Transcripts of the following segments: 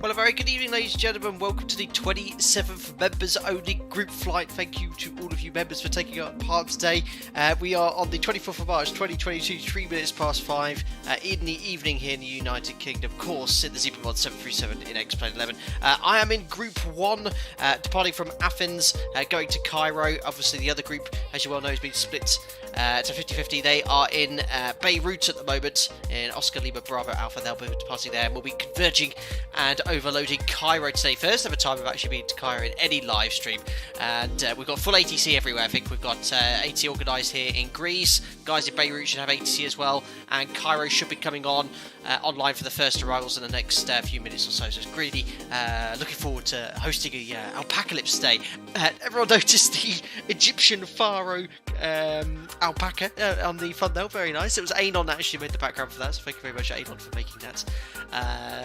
Well, a very good evening, ladies and gentlemen. Welcome to the 27th members only group flight. Thank you to all of you members for taking part today. We are on the 24th of March 2022, 3 minutes past 5 in the evening here in the United Kingdom. Of course, in the Zeppelin 737 in X-Plane 11. I am in group 1, departing from Athens, going to Cairo. Obviously, the other group, as you well know, has been split to 50-50. They are in Beirut at the moment, in Oscar Lima Bravo Alpha. They'll be departing there, and we'll be converging and overloading Cairo today. First ever time I've actually been to Cairo in any live stream, and we've got full ATC everywhere. I think we've got ATC organised here in Greece. Guys in Beirut should have ATC as well, and Cairo should be coming on online for the first arrivals in the next few minutes or so. So it's really looking forward to hosting a Alpaca Lips day. Everyone noticed the Egyptian pharaoh alpaca on the thumbnail. Very nice. It was Anon that actually made the background for that, so thank you very much, Anon, for making that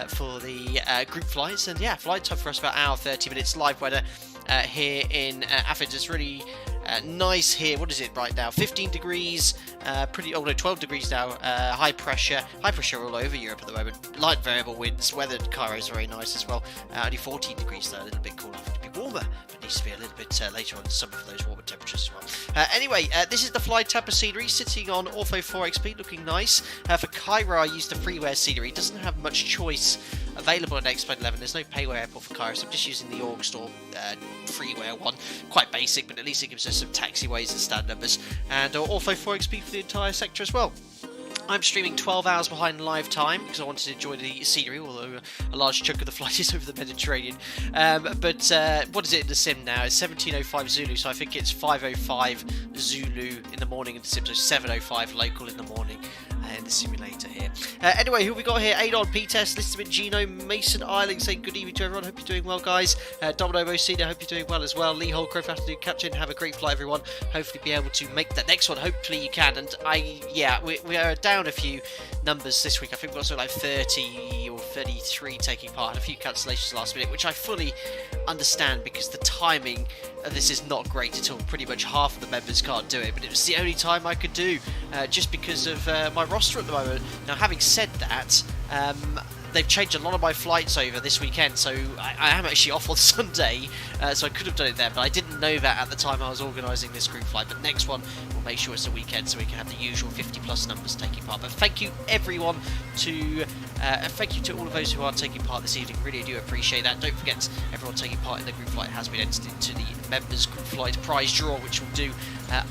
for the group flights. And yeah, flight time for us about an hour 30 minutes. Live weather here in Athens. It's really nice here. What is it right now? 15 degrees. 12 degrees now. High pressure all over Europe at the moment. Light variable winds. Weather in Cairo is very nice as well. Only 14 degrees though, a little bit cooler. To be warmer, but it needs to be a little bit later on in summer for those warmer temperatures as well. Anyway, this is the flight Tampa scenery, sitting on Ortho 4XP, looking nice. For Cairo, I used the freeware scenery. It doesn't have much choice available in X-Plane 11. There's no payware airport for Cairo, so I'm just using the Org Store freeware one. Quite basic, but at least it gives us some taxiways and stand numbers. And Ortho 4XP for the entire sector as well. I'm streaming 12 hours behind live time because I wanted to enjoy the scenery, although a large chunk of the flight is over the Mediterranean. But what is it in the sim now? It's 17:05 Zulu, so I think it's 5:05 Zulu in the morning in the sim, so 7:05 local in the morning in the simulator here. Anyway, who have we got here? Anon, P-Test, Listabin, Gino, Mason, Eiling, saying good evening to everyone. Hope you're doing well, guys. Domino Mocina, hope you're doing well as well. Lee Holcroft, afternoon captain. Have a great flight, everyone. Hopefully be able to make that next one. Hopefully you can. And we are down a few numbers this week. I think we've got something like 30 or 33 taking part. A few cancellations last minute, which I fully understand because the timing of this is not great at all. Pretty much half of the members can't do it, but it was the only time I could do just because of my roster at the moment. Now, having said that, they've changed a lot of my flights over this weekend, so I am actually off on Sunday, so I could have done it there, but I didn't know that at the time I was organising this group flight. But next one, we'll make sure it's a weekend so we can have the usual 50 plus numbers taking part. But thank you everyone thank you to all of those who are taking part this evening. Really do appreciate that. Don't forget, everyone taking part in the group flight has been entered into the members group flight prize draw, which we'll do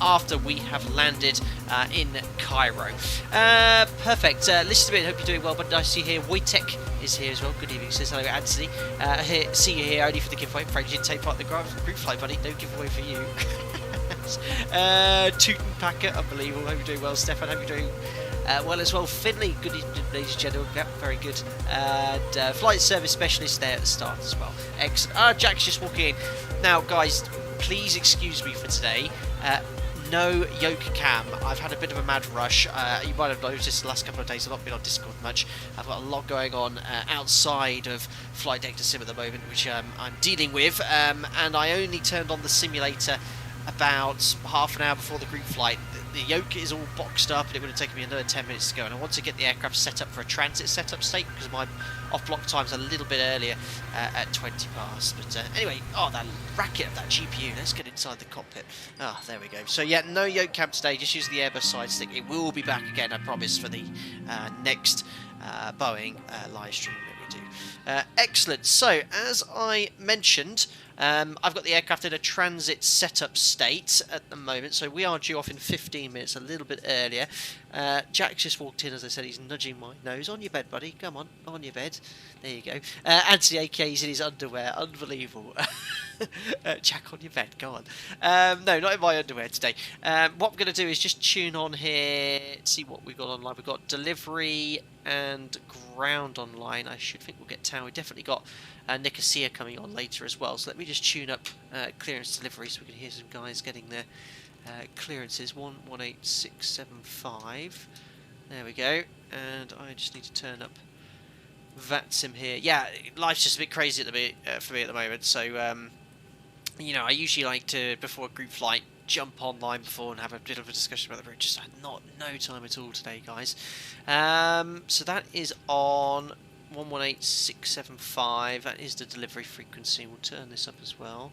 after we have landed in Cairo. Perfect. Listen to me, hope you're doing well, but nice to see you here. Wojtek is here as well. Good evening, says hello, Anthony. See you here only for the giveaway. Afraid you didn't take part in the group flight, buddy. No giveaway for you. Tootin Packer, unbelievable. Hope you're doing well, Stefan. Hope you're doing well as well. Finley, good evening, ladies and gentlemen. Yeah, very good. And flight service specialist there at the start as well. Excellent. Jack's just walking in. Now, guys, please excuse me for today. No yoke cam. I've had a bit of a mad rush. You might have noticed the last couple of days I've not been on Discord much. I've got a lot going on outside of Flight Deck to Sim at the moment, which I'm dealing with. And I only turned on the simulator about half an hour before the group flight. The yoke is all boxed up and it would have taken me another 10 minutes to go, and I want to get the aircraft set up for a transit setup state because my off-block time's a little bit earlier at 20 past. But anyway, that racket of that GPU, let's get inside the cockpit. There we go. So yeah, no yoke cam today, just use the Airbus side stick. It will be back again, I promise, for the next Boeing live stream that we do. Excellent. So, as I mentioned, I've got the aircraft in a transit setup state at the moment, so we are due off in 15 minutes, a little bit earlier. Jack just walked in, as I said, he's nudging my nose. On your bed, buddy, come on your bed. There you go. Anthony, aka, is in his underwear, unbelievable. Jack, on your bed, go on. No, not in my underwear today. What I'm going to do is just tune on here, see what we've got online. We've got delivery and ground online. I should think we'll get tower. We definitely got Nicosia coming on later as well, so let me just tune up clearance delivery so we can hear some guys getting their clearances. 118675. There we go. And I just need to turn up VATSIM here. Yeah, life's just a bit crazy for me at the moment, so you know, I usually like to, before a group flight, jump online before and have a bit of a discussion about the route. Just had no time at all today, guys. So that is on 118675. That is the delivery frequency. We'll turn this up as well.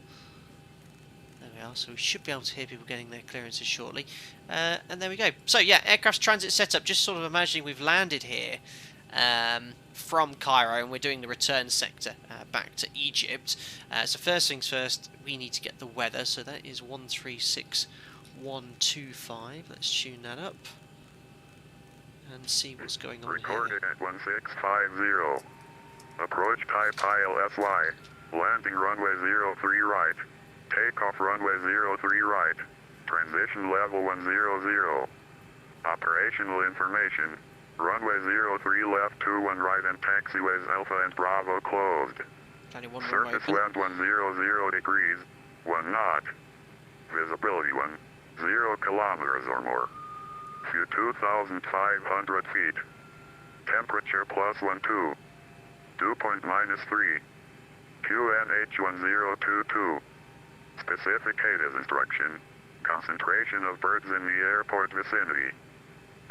There we are. So we should be able to hear people getting their clearances shortly. And there we go. So yeah, aircraft transit setup. Just sort of imagining we've landed here from Cairo, and we're doing the return sector back to Egypt. So first things first, we need to get the weather. So that is 136125. Let's tune that up and see what's going on Recorded here. at 1650. Approach type ILSY. Landing runway 03 right. Takeoff runway 03 right. Transition level 100. Operational information. Runway 03 left 21 right and taxiways Alpha and Bravo closed. Surface wind 100 degrees, 1 knot. Visibility 10 kilometers or more. View 2,500 feet. Temperature +12. Dew point -3. QNH 1022. Specific ATIS instruction. Concentration of birds in the airport vicinity.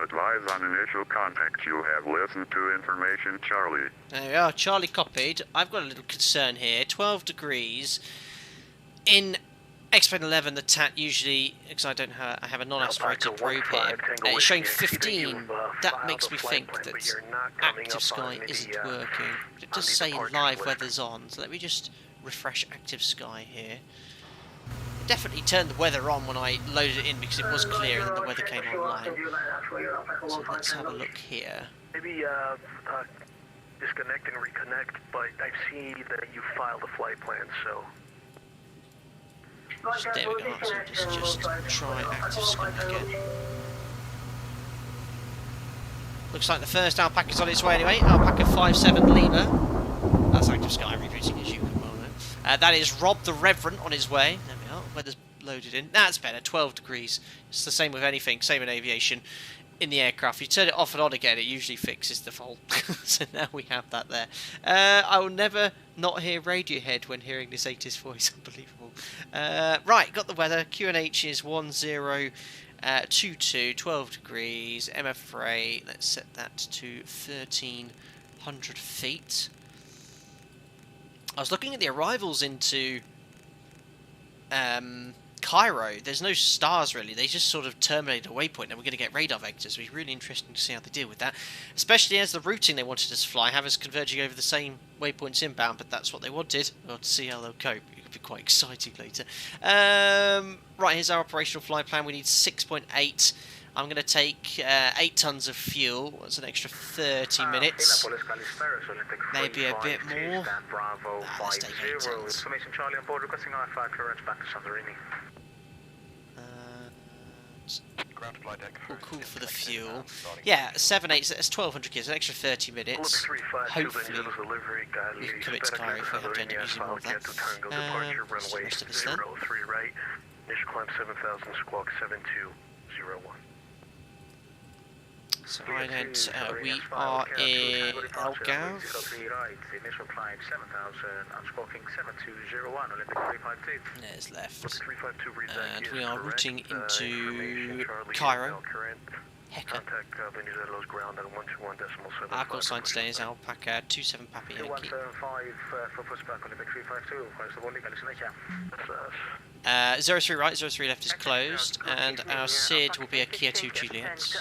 Advise on initial contact. You have listened to information, Charlie. There we are, Charlie copied. I've got a little concern here. 12 degrees. In X-Plane 11, the TAT usually, because I have a non-aspirated probe here, it's showing 15. That makes me think that active sky isn't working. But it does say live weather's on, so let me just refresh active sky here. It definitely turned the weather on when I loaded it in because it was clear and then the weather came online. So let's have a look here. Maybe disconnect and reconnect, but I see that you filed a flight plan, so... So there we go, so just try active sky again. Looks like the first Alpaca's on its way anyway. Alpaca 57 Lima. That's active sky rebooting, as you can well know. That is Rob the Reverend on his way. There we are, weather's loaded in. That's better, 12 degrees. It's the same with anything, same in aviation. In the aircraft, you turn it off and on again, it usually fixes the fault. So now we have that there. I will never not hear Radiohead when hearing this 80s voice. Unbelievable. Right, got the weather. QNH is 1022, 12 degrees. MF ray, let's set that to 1300 feet. I was looking at the arrivals into Cairo. There's no stars really, they just sort of terminate a waypoint and we're going to get radar vectors. It'll be really interesting to see how they deal with that, especially as the routing they wanted us to fly have us converging over the same waypoints inbound, but that's what they wanted. We'll to see how they'll cope. It could be quite exciting later. Right, here's our operational flight plan. We need 6.8. I'm going to take 8 tons of fuel. That's an extra 30 minutes. Maybe a bit more. Let's take 8 tons. We'll call for the fuel. Yeah, 7, 8, that's 1,200 kids, an extra 30 minutes. Hopefully, we can commit to Cairo if we have to end up using more of that. What's the rest of us then? Initial climb 7,000, squawk 7201. So ident, we are in LGAV. There's left. And we are routing into Cairo. HECA. Our call sign today is Alpaca 27 Papi Yankee. 03 right, 03 left is closed, and our SID will be a Kia 2 Juliet.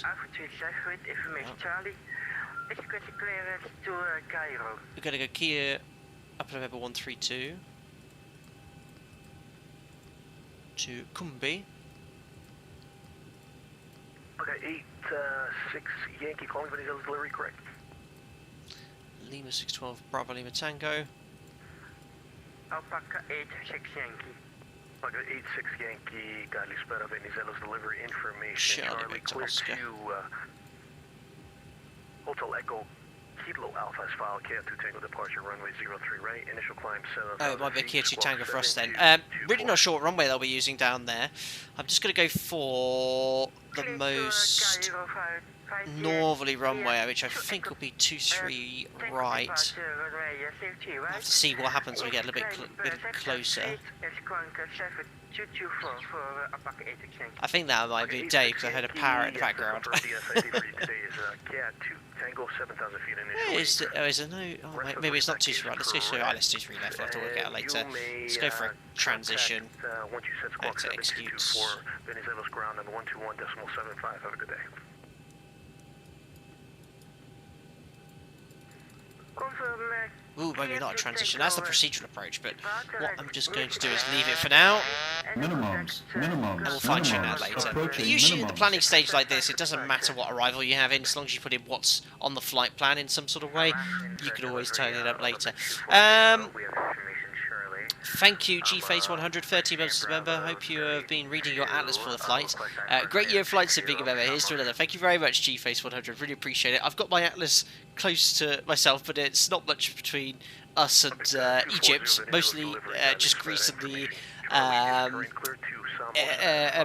We're going to go Kia up November 132 to Kumbi. Okay, 86 Yankee calling for Venezuela's delivery, correct? Lima 612 Bravo Lima Tango. Alpaca 86 Yankee. Alpaca 86 Yankee, godly sped up Venezuela's delivery information. Charlie clear Oscar. to Hotel Echo Kilo Alpha is file Kia 2 Tango departure runway 03 right, initial climb 7. Oh, it might be a Kia 2 Tango for us then. Really not sure what runway they'll be using down there. I'm just going to go for the most northerly runway, which I think will be 23 right. We'll have to see what happens when we get a little bit closer. I think that might be Dave, because I heard a parrot in the background. Is there no... Oh, maybe it's not 23 right. Let's go through... Let's do 3 left. We'll have to work it out later. Let's go for a transition. To execute. Have a good day. Ooh, maybe not a transition. That's the procedural approach, but what I'm just going to do is leave it for now. Minimums. And we'll fine-tune that later. Usually at the planning stage like this, it doesn't matter what arrival you have in, as long as you put in what's on the flight plan in some sort of way. You can always tidy it up later. Thank you, GFace 100, 30 members member. Hope you have been reading your atlas for the flight. Great year of flight sim being a member. Here's to another. Thank you very much, GFace 100. Really appreciate it. I've got my atlas close to myself, but it's not much between us and Egypt. Mostly just Greece and the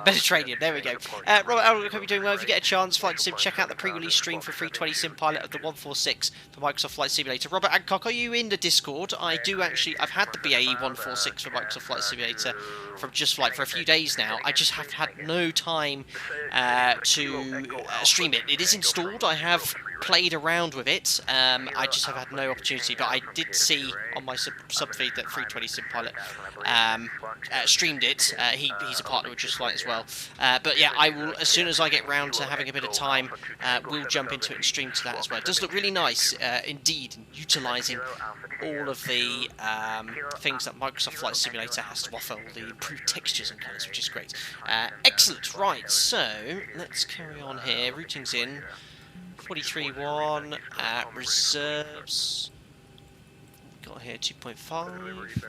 Mediterranean. There we go. Robert Allen, hope you're doing well. If you get a chance, Flight Sim, check out the pre-release stream for 320 Sim Pilot of the 146 for Microsoft Flight Simulator. Robert Adcock, are you in the Discord? I do actually. I've had the BAE 146 for Microsoft Flight Simulator from Just Flight for a few days now. I just have had no time to stream it. It is installed. I have played around with it. I just have had no opportunity, but I did see on my sub feed that 320 Sim Pilot streamed it. He's a partner with Just Flight as well. But yeah, I will, as soon as I get round to having a bit of time, we'll jump into it and stream to that as well. It does look really nice indeed, utilising all of the things that Microsoft Flight Simulator has to offer, all the improved textures and colours, which is great. Excellent, right, so let's carry on here. Routing's in. 43.1 reserves. Got here 2.5.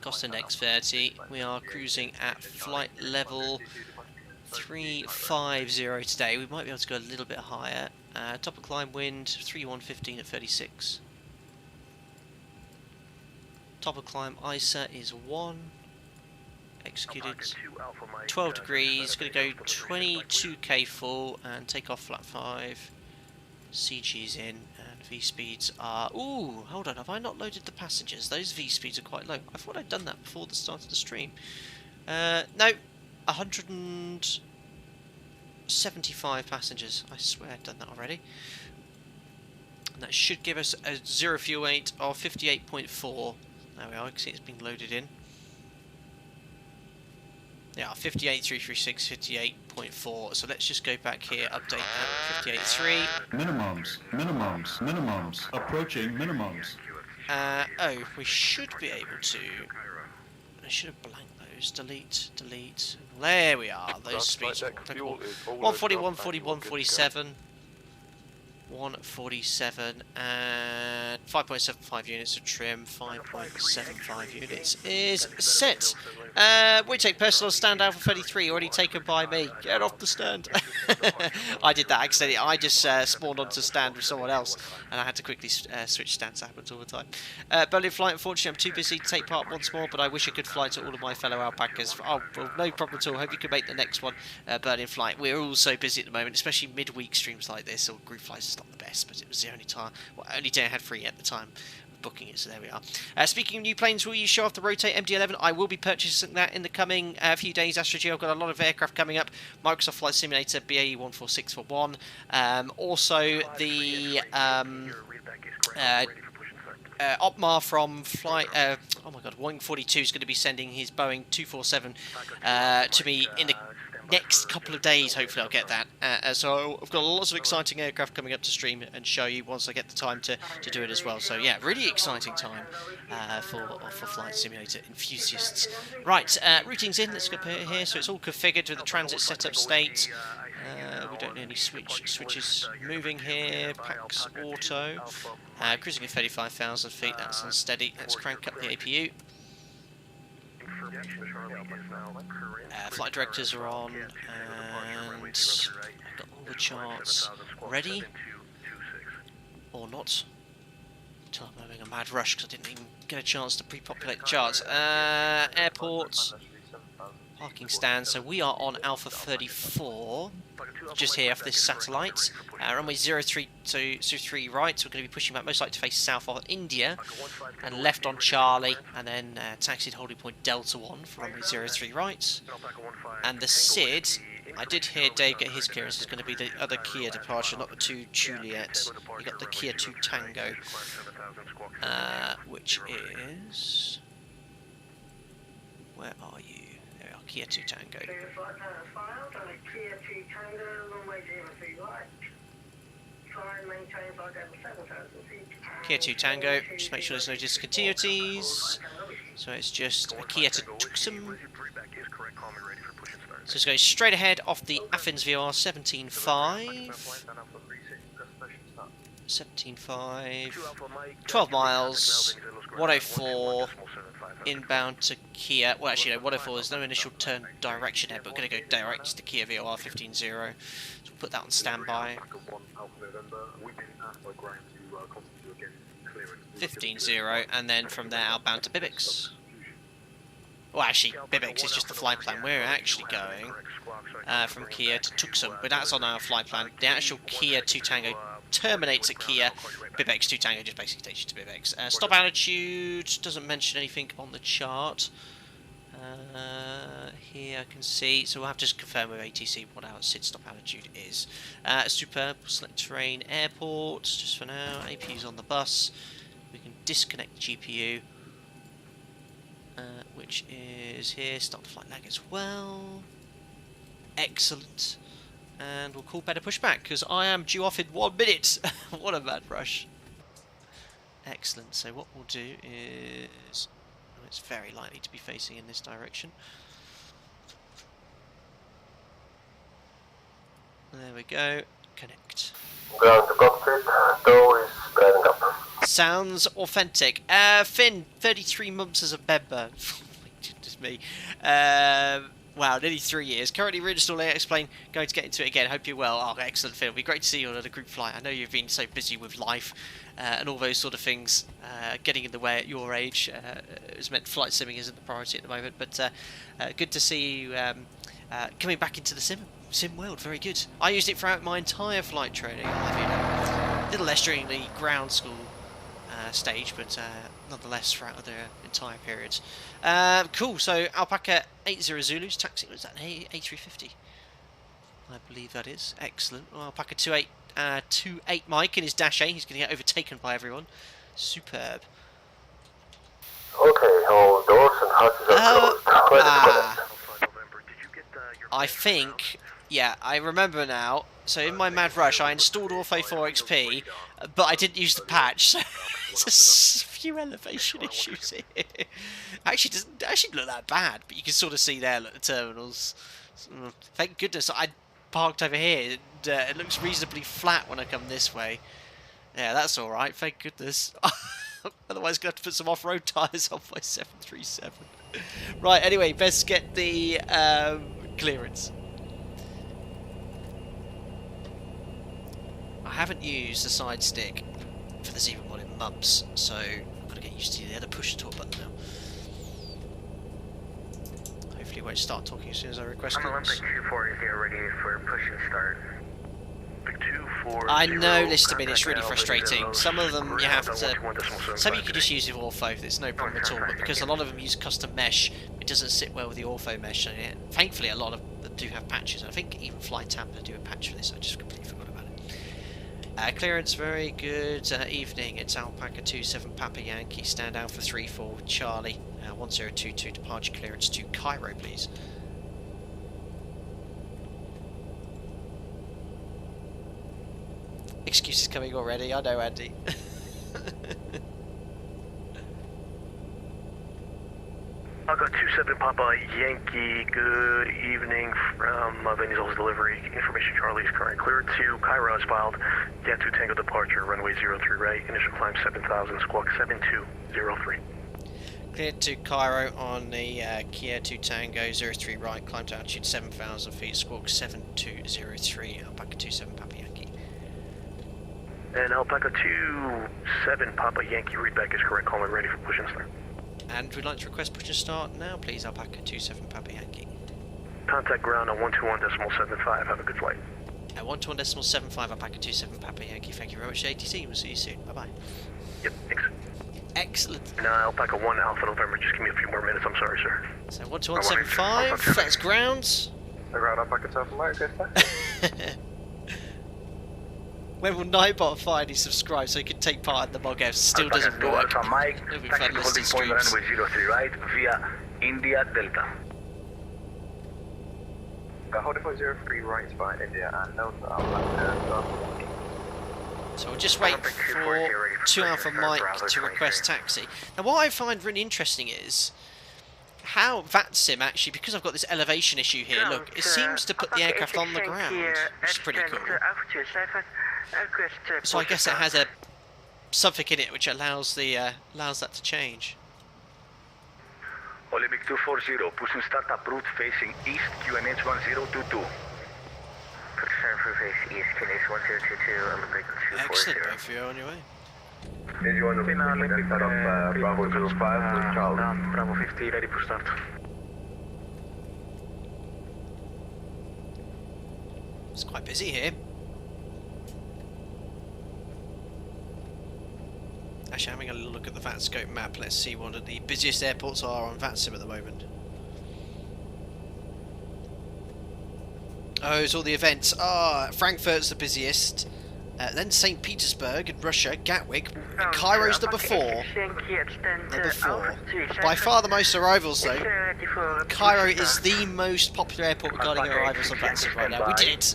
Cost index 30. We are cruising at flight level 350 today. We might be able to go a little bit higher. Top of climb wind 3115 at 36. Top of climb ISA is 1. Executed 12 degrees, going to go 22k full and take off flat 5. CG's in and V speeds are... Ooh, hold on, have I not loaded the passengers? Those V speeds are quite low. I thought I'd done that before the start of the stream. No, 175 passengers. I swear I'd done that already. And that should give us a 0 fuel weight of 58.4. There we are, you can see it's been loaded in. Yeah, 58.336, 58.4. So let's just go back here, update at 58.3. Minimums. Approaching minimums. Oh, we should be able to... I should have blanked those. Delete. There we are. Those speeds are applicable. 140, 140, 147. 147 and 5.75 units of trim, 5.75 units is set. We take personal stand Alpha 33, already taken by me. Get off the stand. I did that accidentally. I just spawned onto stand with someone else and I had to quickly switch stands. It happens all the time. Berlin flight, unfortunately I'm too busy to take part once more, but I wish I could fly to all of my fellow alpacas. Oh, well, no problem at all. Hope you can make the next one, Berlin flight. We're all so busy at the moment, especially midweek streams like this, or group flights is not the best, but it was the only time, well, only day I had free at the time of booking it, so there we are. Speaking of new planes, will you show off the Rotate MD-11? I will be purchasing that in the coming few days. AstroG, I've got a lot of aircraft coming up. Microsoft Flight Simulator BAE 146 for one. Also the Opmar from Flight, oh my god, Wing 42 is going to be sending his Boeing 247 to me in the next couple of days. Hopefully I'll get that. So I've got lots of exciting aircraft coming up to stream and show you once I get the time to do it as well. So yeah, really exciting time for Flight Simulator enthusiasts. Right, routing's in. Let's go here. So it's all configured with the transit setup state. We don't need any switches moving here. Pax auto. Cruising at 35,000 feet. That's unsteady. Let's crank up the APU. Flight directors are on, and I've got all the charts ready, or not, until I'm having a mad rush because I didn't even get a chance to pre-populate the charts. Airports, parking stands, so we are on Alpha 34. just here off this satellite. Runway 03 to 3 right, so we're going to be pushing back most likely to face south of India, and left on Charlie, and then taxied holding point Delta 1 for runway 03 right. And the SID, I did hear Dave get his clearance, is going to be the other Kia departure, not the 2 Juliet. You got the Kia 2 Tango, which is... Where are you? There we are, Kia 2 Tango. Kia 2 Tango, just make sure there's no discontinuities. So it's just a Kia to Tucson. So it's going straight ahead off the Athens VR 17.5. 17.5. 12 miles. 104. Inbound to Kia. Well, actually, no, 104. There's no initial turn direction here, but we're going to go direct to Kia VOR 15.0. So we'll put that on standby. 15.0, and then from there outbound to Bibex. Well, actually, Bibex is just the flight plan. We're actually going from Kia to Tucson, but that's on our flight plan. The actual Kia 2 Tango terminates at Kia. Bibex 2 Tango just basically takes you to Bibex. Stop altitude doesn't mention anything on the chart. Here I can see, so we'll have to just confirm with ATC what our SID stop altitude is. Superb, select terrain, airport, just for now. APU's on the bus. We can disconnect the GPU, which is here. Stop the flight lag as well. Excellent. And we'll call better pushback because I am due off in 1 minute. What a mad rush. Excellent. So what we'll do is, it's very likely to be facing in this direction. There we go. Connect. Ground to cockpit. Door is driving up. Sounds authentic. Finn, 33 months as a member. Just me. Wow, nearly 3 years. Currently reinstalling X-Plane. Going to get into it again. Hope you're well. Oh, excellent, Phil. It'll be great to see you on a group flight. I know you've been so busy with life and all those sort of things getting in the way at your age. It's meant flight simming isn't the priority at the moment, but good to see you coming back into the sim world. Very good. I used it throughout my entire flight training. A little less during the ground school stage, but nonetheless throughout the entire periods. Cool, so Alpaca 80 Zulus, taxi, was that an A350? I believe that is. Excellent. Well, Alpaca 28 Mike in his Dash A, he's going to get overtaken by everyone. Superb. Okay, all doors and hatches are closed. I think, yeah, I remember now. So in my mad rush, I installed Ortho 4XP, but I didn't use the patch, so there's a few elevation issues here. Actually, it doesn't look that bad, but you can sort of see there, look, the terminals. Thank goodness I parked over here. And, it looks reasonably flat when I come this way. Yeah, that's all right. Thank goodness. Otherwise, I'm going to have to put some off-road tyres on my 737. Right. Anyway, best get the clearance. I haven't used the side stick for this even more in months, so I've got to get used to the other push to talk button now. Hopefully it won't start talking as soon as I request clearance. Olympic 2-4 is here ready for push and start. I know, listen, it's really frustrating. Some of them you have to... Some you can just use with Ortho, it's no problem at all, but because a lot of them use custom mesh, it doesn't sit well with the Ortho mesh. And thankfully, a lot of them do have patches. I think even Flight Tampa do a patch for this, I just completely forgot about it. Clearance, very good. Evening, it's Alpaca 27 Papa Yankee, stand down for 3-4 with Charlie. 1022 departure clearance to Cairo, please. Excuses coming already, I know, Andy. I'll go 27 Papa Yankee, good evening from Venezuela's delivery. Information Charlie's current cleared to Cairo as filed. Jet 2 Tango departure, runway 03 right, initial climb 7,000, squawk 7203. Cleared to Cairo on the Kia 2 Tango 03 right, climb to altitude 7,000 feet, squawk 7203, Alpaca 27 Papa Yankee. And Alpaca 27 Papa Yankee, readback is correct, calling ready for push and start. And we'd like to request push and start now, please, Alpaca 27 Papa Yankee. Contact ground on 121.75, have a good flight. 121.75 Alpaca 27 Papa Yankee. Thank you very much, ATC. We'll see you soon. Bye bye. Yep, thanks. Excellent. Alpaca 1 Alpha November, just give me a few more minutes, I'm sorry, sir. So 121.75, that's grounds. Ground Alpaca 7 Mike, good sir. When will Nightbot finally subscribe so he can take part in the MOGF? Still doesn't work. Mike, It'll be taxi fun to holding listening point streams. runway 03 right via India Delta. Holding point 03 right by India and Delta Alpaca. So we'll just wait for 2 Alpha Mike to request taxi. Now what I find really interesting is how VATSIM actually, because I've got this elevation issue here, look, it seems to put the aircraft on the ground, which is pretty cool. So I guess it has something in it which allows that to change. Olympic 240, pushing start approved facing east QNH 1022. East QNH 1022, Olympic 240. Excellent, both of you are on your way. Did you want to set up Bravo 05 with Charlie? Bravo 50, ready for start. It's quite busy here. Actually, having a little look at the VATScope map, let's see what the busiest airports are on VATSIM at the moment. Oh, it's all the events. Frankfurt's the busiest. Then St. Petersburg in Russia, Gatwick. Cairo's number 4. Number 4. By far the most arrivals though. Cairo is the most popular airport regarding arrivals on VATSIM right now. We did it!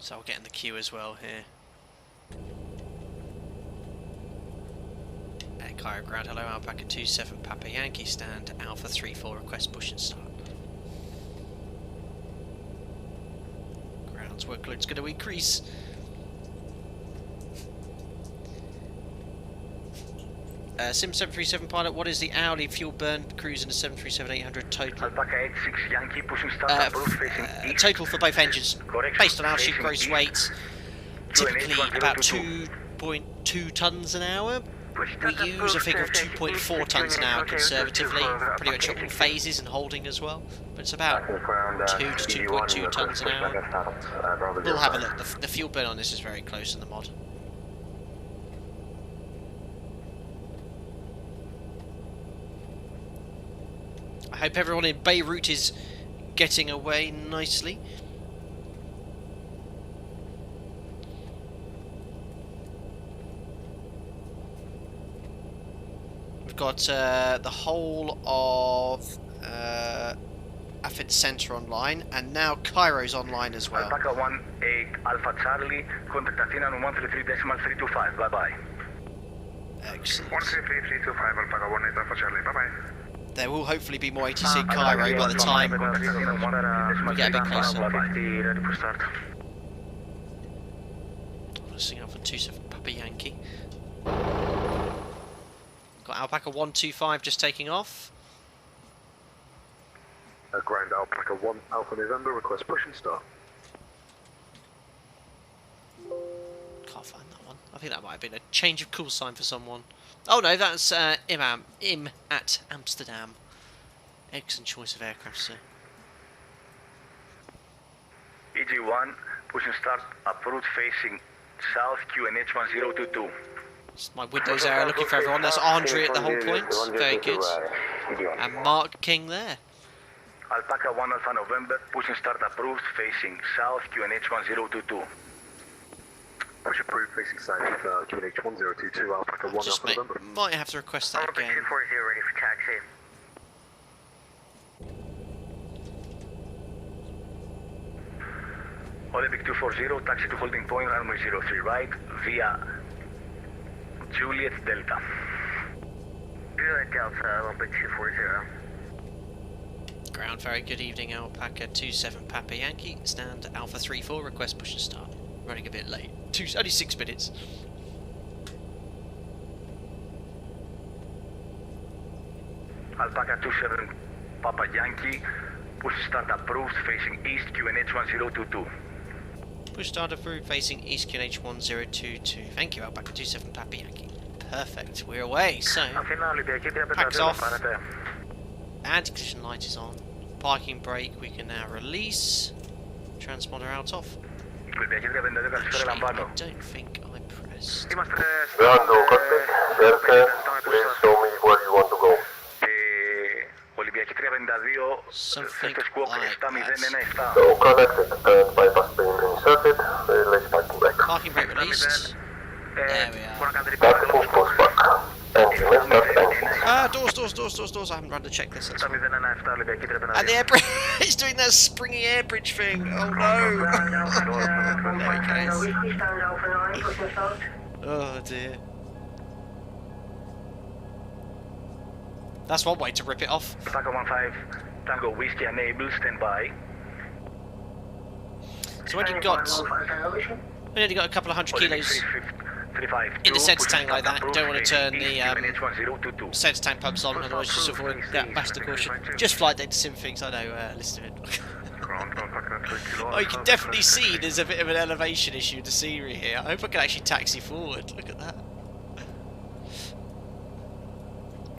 So I'll get in the queue as well here. Cairo ground, hello, Alpaca 27 Papa Yankee stand, Alpha 34 request push and start. Ground's workload's going to increase. Sim 737 pilot, what is the hourly fuel burn cruise in the 737-800 total? Alpaca 86 Yankee pushing start approved facing east. Total for both engines, based on altitude, gross weight, typically about 2.2 tonnes an hour. We use a figure of 2.4 tonnes an hour conservatively, pretty much at all phases and holding as well, but it's about 2 to 2.2 tonnes an hour. We'll have a look. The fuel burn on this is very close in the mod. I hope everyone in Beirut is getting away nicely. We've got the whole of Athens Centre online, and now Cairo's online as well. Alpaca 18 Alpha Charlie, contact Athena on 133.325, bye bye. Excellent. 133.325 Alpaca 18 Alpha Charlie, bye bye. There will hopefully be more ATC in Cairo by the time we get a bit closer. Ready for start. Listening up for 27 Papa Yankee. Got Alpaca 125 just taking off. Ground Alpaca 1 Alpha November, request push and start. Can't find that one. I think that might have been a change of call sign for someone. Oh no, that's Im at Amsterdam. Excellent choice of aircraft, sir. EG1, pushing start approved facing south QNH 1022. It's my Windows error looking for everyone. That's Andre at the whole point. Very good. And Mark King there. Alpaca 1 Alpha November, pushing start approved facing south QNH 1022. Push approved facing south, QNH 1022 Alpaca 1 Just Alpha November. might have to request that again. 240 ready for taxi. Olympic 240, taxi to holding point, runway 03 right, via Juliet Delta. Juliet Delta, Olympic 240. Ground, very good evening, Alpaca 27 Papa Yankee, stand Alpha 34, request push and start. Running a bit late, only 6 minutes. Alpaca 27 Papa Yankee, push start approved facing east QNH 1022. Push start approved facing east QNH 1022. Thank you, Alpaca 27 Papa Yankee. Perfect, we're away, so packs off, and ignition light is on. parking brake we can now release. Transponder out off. Actually, I don't think I pressed. Ground no cockpit. Delta, please show me where you want to go. Something like that. So connected and bypass being inserted. Release parking brake. Parking brake released. There we are. Start full pushback. Engine left, start engines. Ah, doors. I haven't run the checklist. That's fine. And the air bridge, it's doing that springy air bridge thing. Oh no! Oh dear. That's one way to rip it off. Alpaca 15, Tango Whiskey enable, stand by. So when you've got, when you've got a couple of 100 kilos in the sensor tank like that, you don't want to turn the sensor tank pumps on, otherwise you sort of avoid that bastard caution. Just flight data sim things, I know, listen to it. Oh, you can definitely see there's a bit of an elevation issue in the scenery here. I hope I can actually taxi forward, look at that.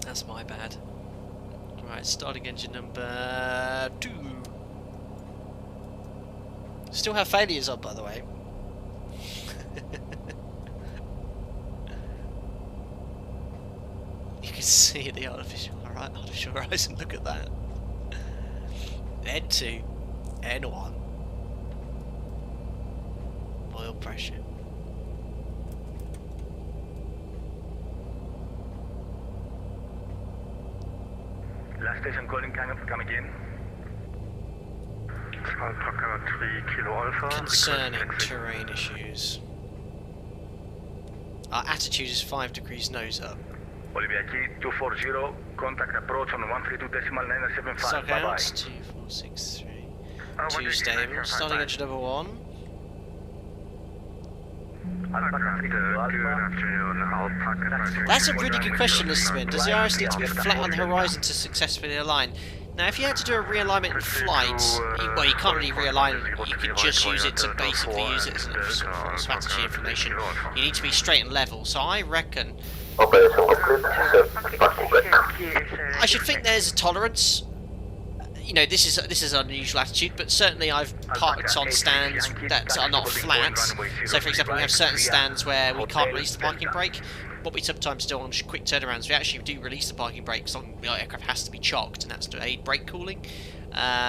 That's my bad. Right, starting engine number 2. Still have failures on, by the way. You can see the artificial horizon, look at that. N2, N1. Oil pressure. Last station calling coming in. Alpaca 3 Kilo Alpha. Concerning terrain issues. Our attitude is 5 degrees nose up. Olivia Key 240, contact approach on 132.975. Suck Bye out, bye. 2463. 2 stable, starting engine number 1. Alpaca 3 Kilo Alpha. That's a really good question, Listerman. Does the iris need to be flat on the horizon to successfully align? Now, if you had to do a realignment in flight, well, you can't really realign it. You could just use it to basically use it as a sort of strategy information. You need to be straight and level. So I reckon Operation complete. Set parking brake. I should think there's a tolerance. You know, this is an unusual attitude, but certainly I've parked on stands that are not flat. So, for example, we have certain stands where we can't release the parking brake. What we sometimes do on quick turnarounds, we actually do release the parking brake because the aircraft has to be chocked, and that's to aid brake cooling.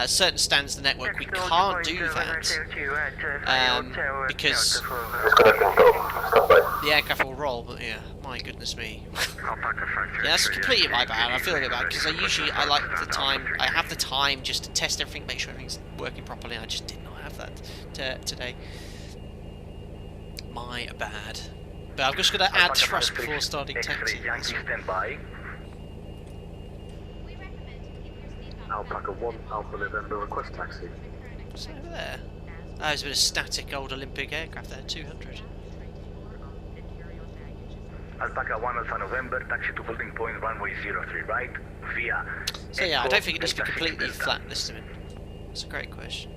Certain stands of the network we can't do that because the aircraft will roll. But yeah, my goodness me. Yeah, that's completely my bad. I feel a bit bad because I have the time just to test everything, make sure everything's working properly. I just did not have that today. My bad. But I'm just going to add thrust before starting taxi. Stand by. Alpaca 1 Alpha November request taxi. What's over there? Oh, there's a bit of static old Olympic aircraft there, 200. Alpaca 1 Alpha November, taxi to holding point runway 03 right, via... So yeah, I don't think it needs to be completely flat, Listerman. That's a great question.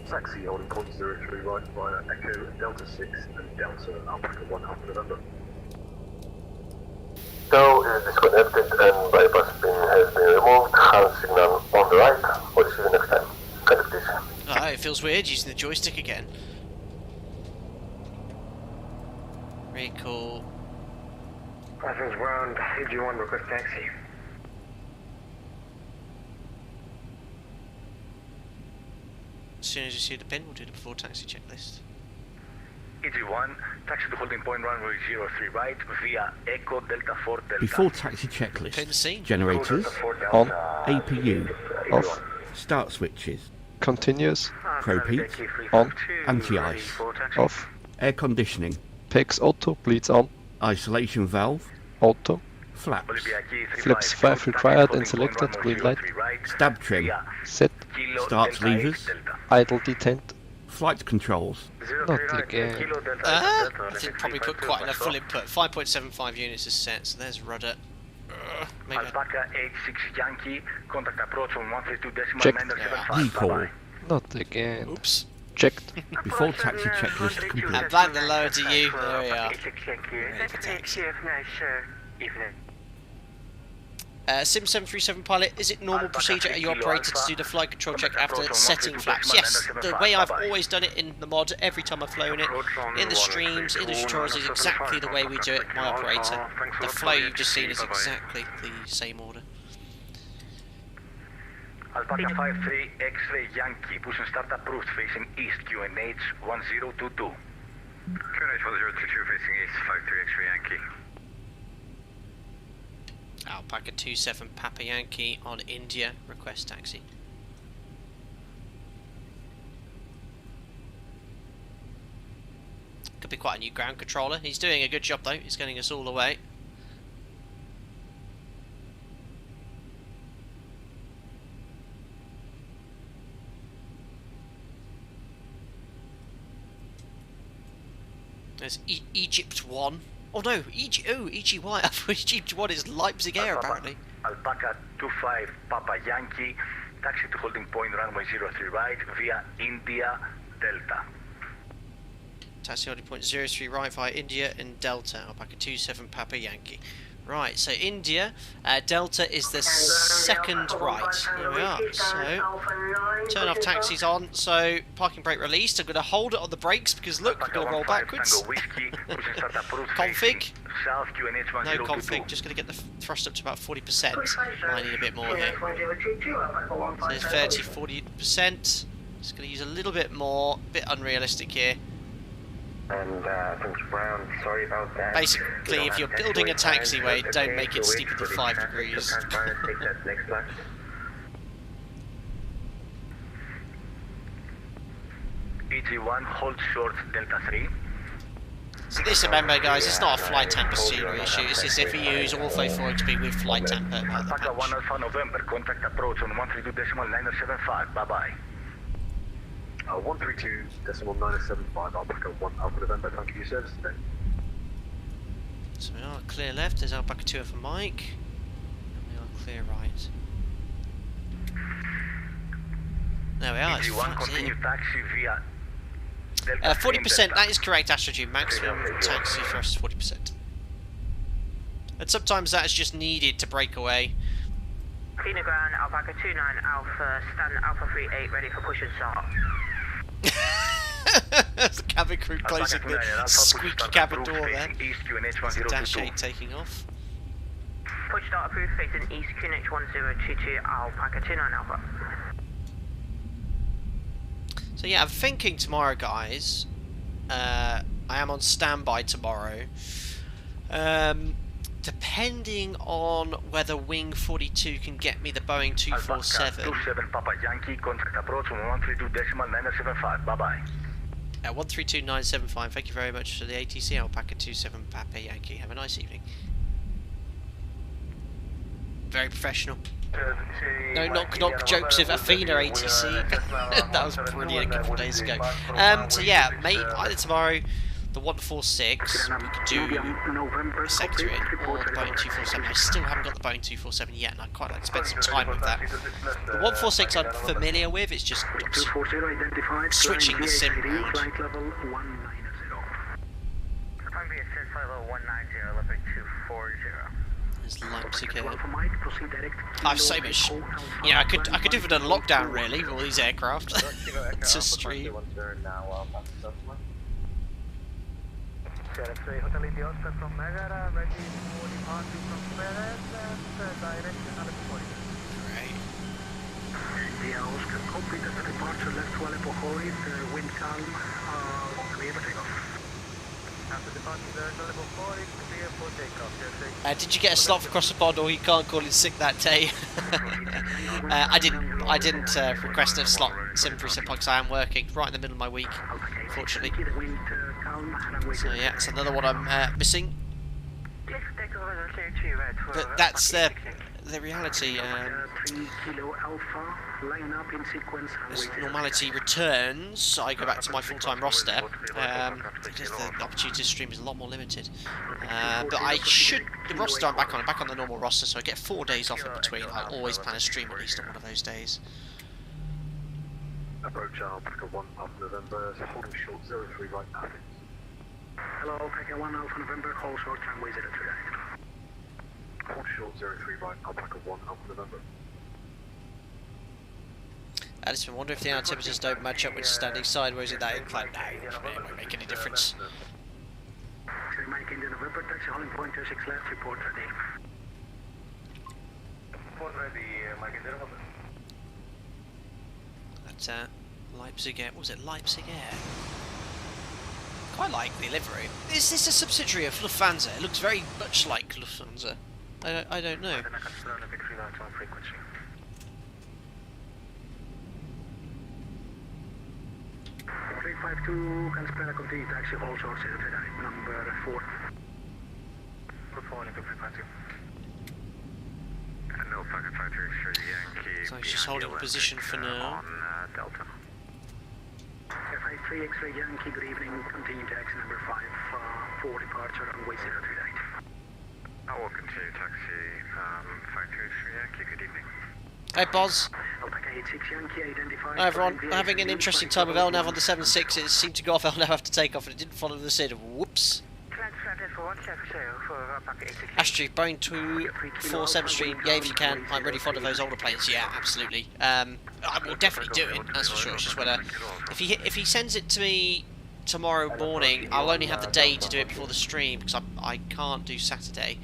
Taxi holding point 03 right via Echo Delta 6 and Delta Alpaca 1 Alpha November. Tow is disconnected and bypass pin has been removed. Hand signal on the right. We'll see you next time. Connect this. Oh, it feels weird using the joystick again. Very cool. Athens ground, AG1 request taxi. As soon as you see the pin, we'll do the before taxi checklist. EG1, taxi to holding point runway 03 right, via Echo Delta 4 Delta. Before taxi Pin checklist. scene. Generators On. APU Off. start switches, Continuous. propete, On. anti-ice, Off. air conditioning, PEX auto. Bleeds on. isolation valve, Auto. flaps, Flips 5 required and selected. Green light. stab trim, Set. starts levers, Idle detent. flight controls, Not again. I think probably put quite enough full input. 5.75 units is set, so there's rudder. Maybe. Alpaca 86 Yankee, contact approach on 132.975. recall. Not again. Oops. Checked. Before taxi checklist complete. And back the lower to you. There we are. Sim 737 pilot, is it normal procedure at your operator to do the flight control check after setting flaps? Yes, the way I've always done it in the mod, every time I've flown it, in the streams, in the tutorials, is exactly the way we do it, my operator. The flow you've just seen is exactly the same order. Alpaca 53 X-ray Yankee, pushing start approved, facing east, QNH 1022. QNH 1022 facing east, 53 X-ray Yankee. Alpaca 27 Papa Yankee on India, request taxi. Could be quite a new ground controller. He's doing a good job though, he's getting us all the way. There's Egypt 1. Oh no, EGY. I thought Egypt 1 is Leipzig Air apparently. Alpaca 25 Papa Yankee, taxi to holding point runway 03 right via India Delta. Taxi holding point 03 right via India and Delta. Alpaca 27 Papa Yankee. Right, so India, Delta is the second right. Here we are. So, turn off taxis on. So, parking brake released. I'm going to hold it on the brakes because look, we're going to roll backwards. Config. No config, just going to get the thrust up to about 40%. I need a bit more here. So there's 30-40%. Just going to use a little bit more. A bit unrealistic here. And from Brown, sorry about that. Basically, if you're building a taxiway, don't make it steeper than 5 degrees. EG1, hold short, Delta 3. So this, remember guys, it's not a flight temper scenery issue, it's as if you use all 4XP with flight temper at the Alpaca 1 patch. Alpha November, contact approach on 132.975, bye-bye. 132.975, Alpaca 1 Alpha November, thank you for your service today. So we are clear left, there's Alpaca 2 for Mike, and we are clear right. There we are, it's EG1, continue taxi via Delta 40%, that is correct, Astrogen. Maximum taxi thrust is 40%. And sometimes that is just needed to break away. Cleaner ground, Alpaca 29 Alpha, stand Alpha 38, ready for push and start. That's the cabin crew closing the squeaky cabin door there. There's the Dash 8 taking off. Push start approved, facing east, QNH 1022 Alpaca 29 Alpha. So yeah, I'm thinking tomorrow, guys. I am on standby tomorrow. Depending on whether Wing 42 can get me the Boeing 247. 27 Papa Yankee, contact approach on 132.975, bye-bye. 132.975, thank you very much for the ATC Alpaca 27 Papa Yankee. Have a nice evening. Very professional. No knock jokes with Athena ATC. That was brilliant a couple of days ago. So yeah, mate, either tomorrow, the 146, we could do a sector in, or the Boeing 247. I still haven't got the Boeing 247 yet, and I'd quite like to spend some time with that. The 146 I'm familiar with, it's just switching the sim around. There's Leipzig here. I have so much. Yeah, I could do with a lockdown really with all these aircraft to stream. Great. Yeah, Oscar, copy that the departure left to Aleppo Hoy, wind calm, clear for takeoff. After departure there, Aleppo Hoy, clear for takeoff. Did you get a slot for cross the pond, or you can't call in sick that day? I didn't request a slot 737 because I am working right in the middle of my week, unfortunately. So yeah, it's another one I'm missing. But that's the reality. As normality returns, I go back to my full-time roster because the opportunity to stream is a lot more limited. But the roster I'm back on the normal roster, so I get 4 days off in between. I'll always plan a stream at least on one of those days. Approach Alpaca 1 Alpha November, holding short 03 right Athens. Hello, Alpaca 1 Alpha November, call short runway 03 right. Hold short 03 right, Alpaca 1 Alpha November. I just wonder if the altimeters don't match up with standing sideways in that incline. No, it won't make any difference. Mike India November, taxi hauling point 26 left, report ready. Report ready, Mike India November. That's Leipzig Air. Was it Leipzig Air? Quite like the livery. Is this a subsidiary of Lufthansa? It looks very much like Lufthansa. I don't know. 352, can spread a continue taxi, hold short 039, number 4. Performing to 352. No Falcon 53 Yankee. So he's just holding position for now. On Delta. F53 X-ray Yankee, good evening, continue taxi number 5, for departure runway 039. I will continue taxi 53 Yankee, good evening. Hey Boz. Alpaca 86 Yankee, identified. Hi everyone. Having an interesting time with LNAV on the 7.6. It seemed to go off LNAV after takeoff and it didn't follow the SID. Whoops. Astrid, Boeing 247 stream. Yeah, if you can. I'm really fond of those older planes. Yeah, absolutely. I will definitely do it. That's for sure. It's just whether if he sends it to me tomorrow morning, I'll only have the day to do it before the stream because I can't do Saturday.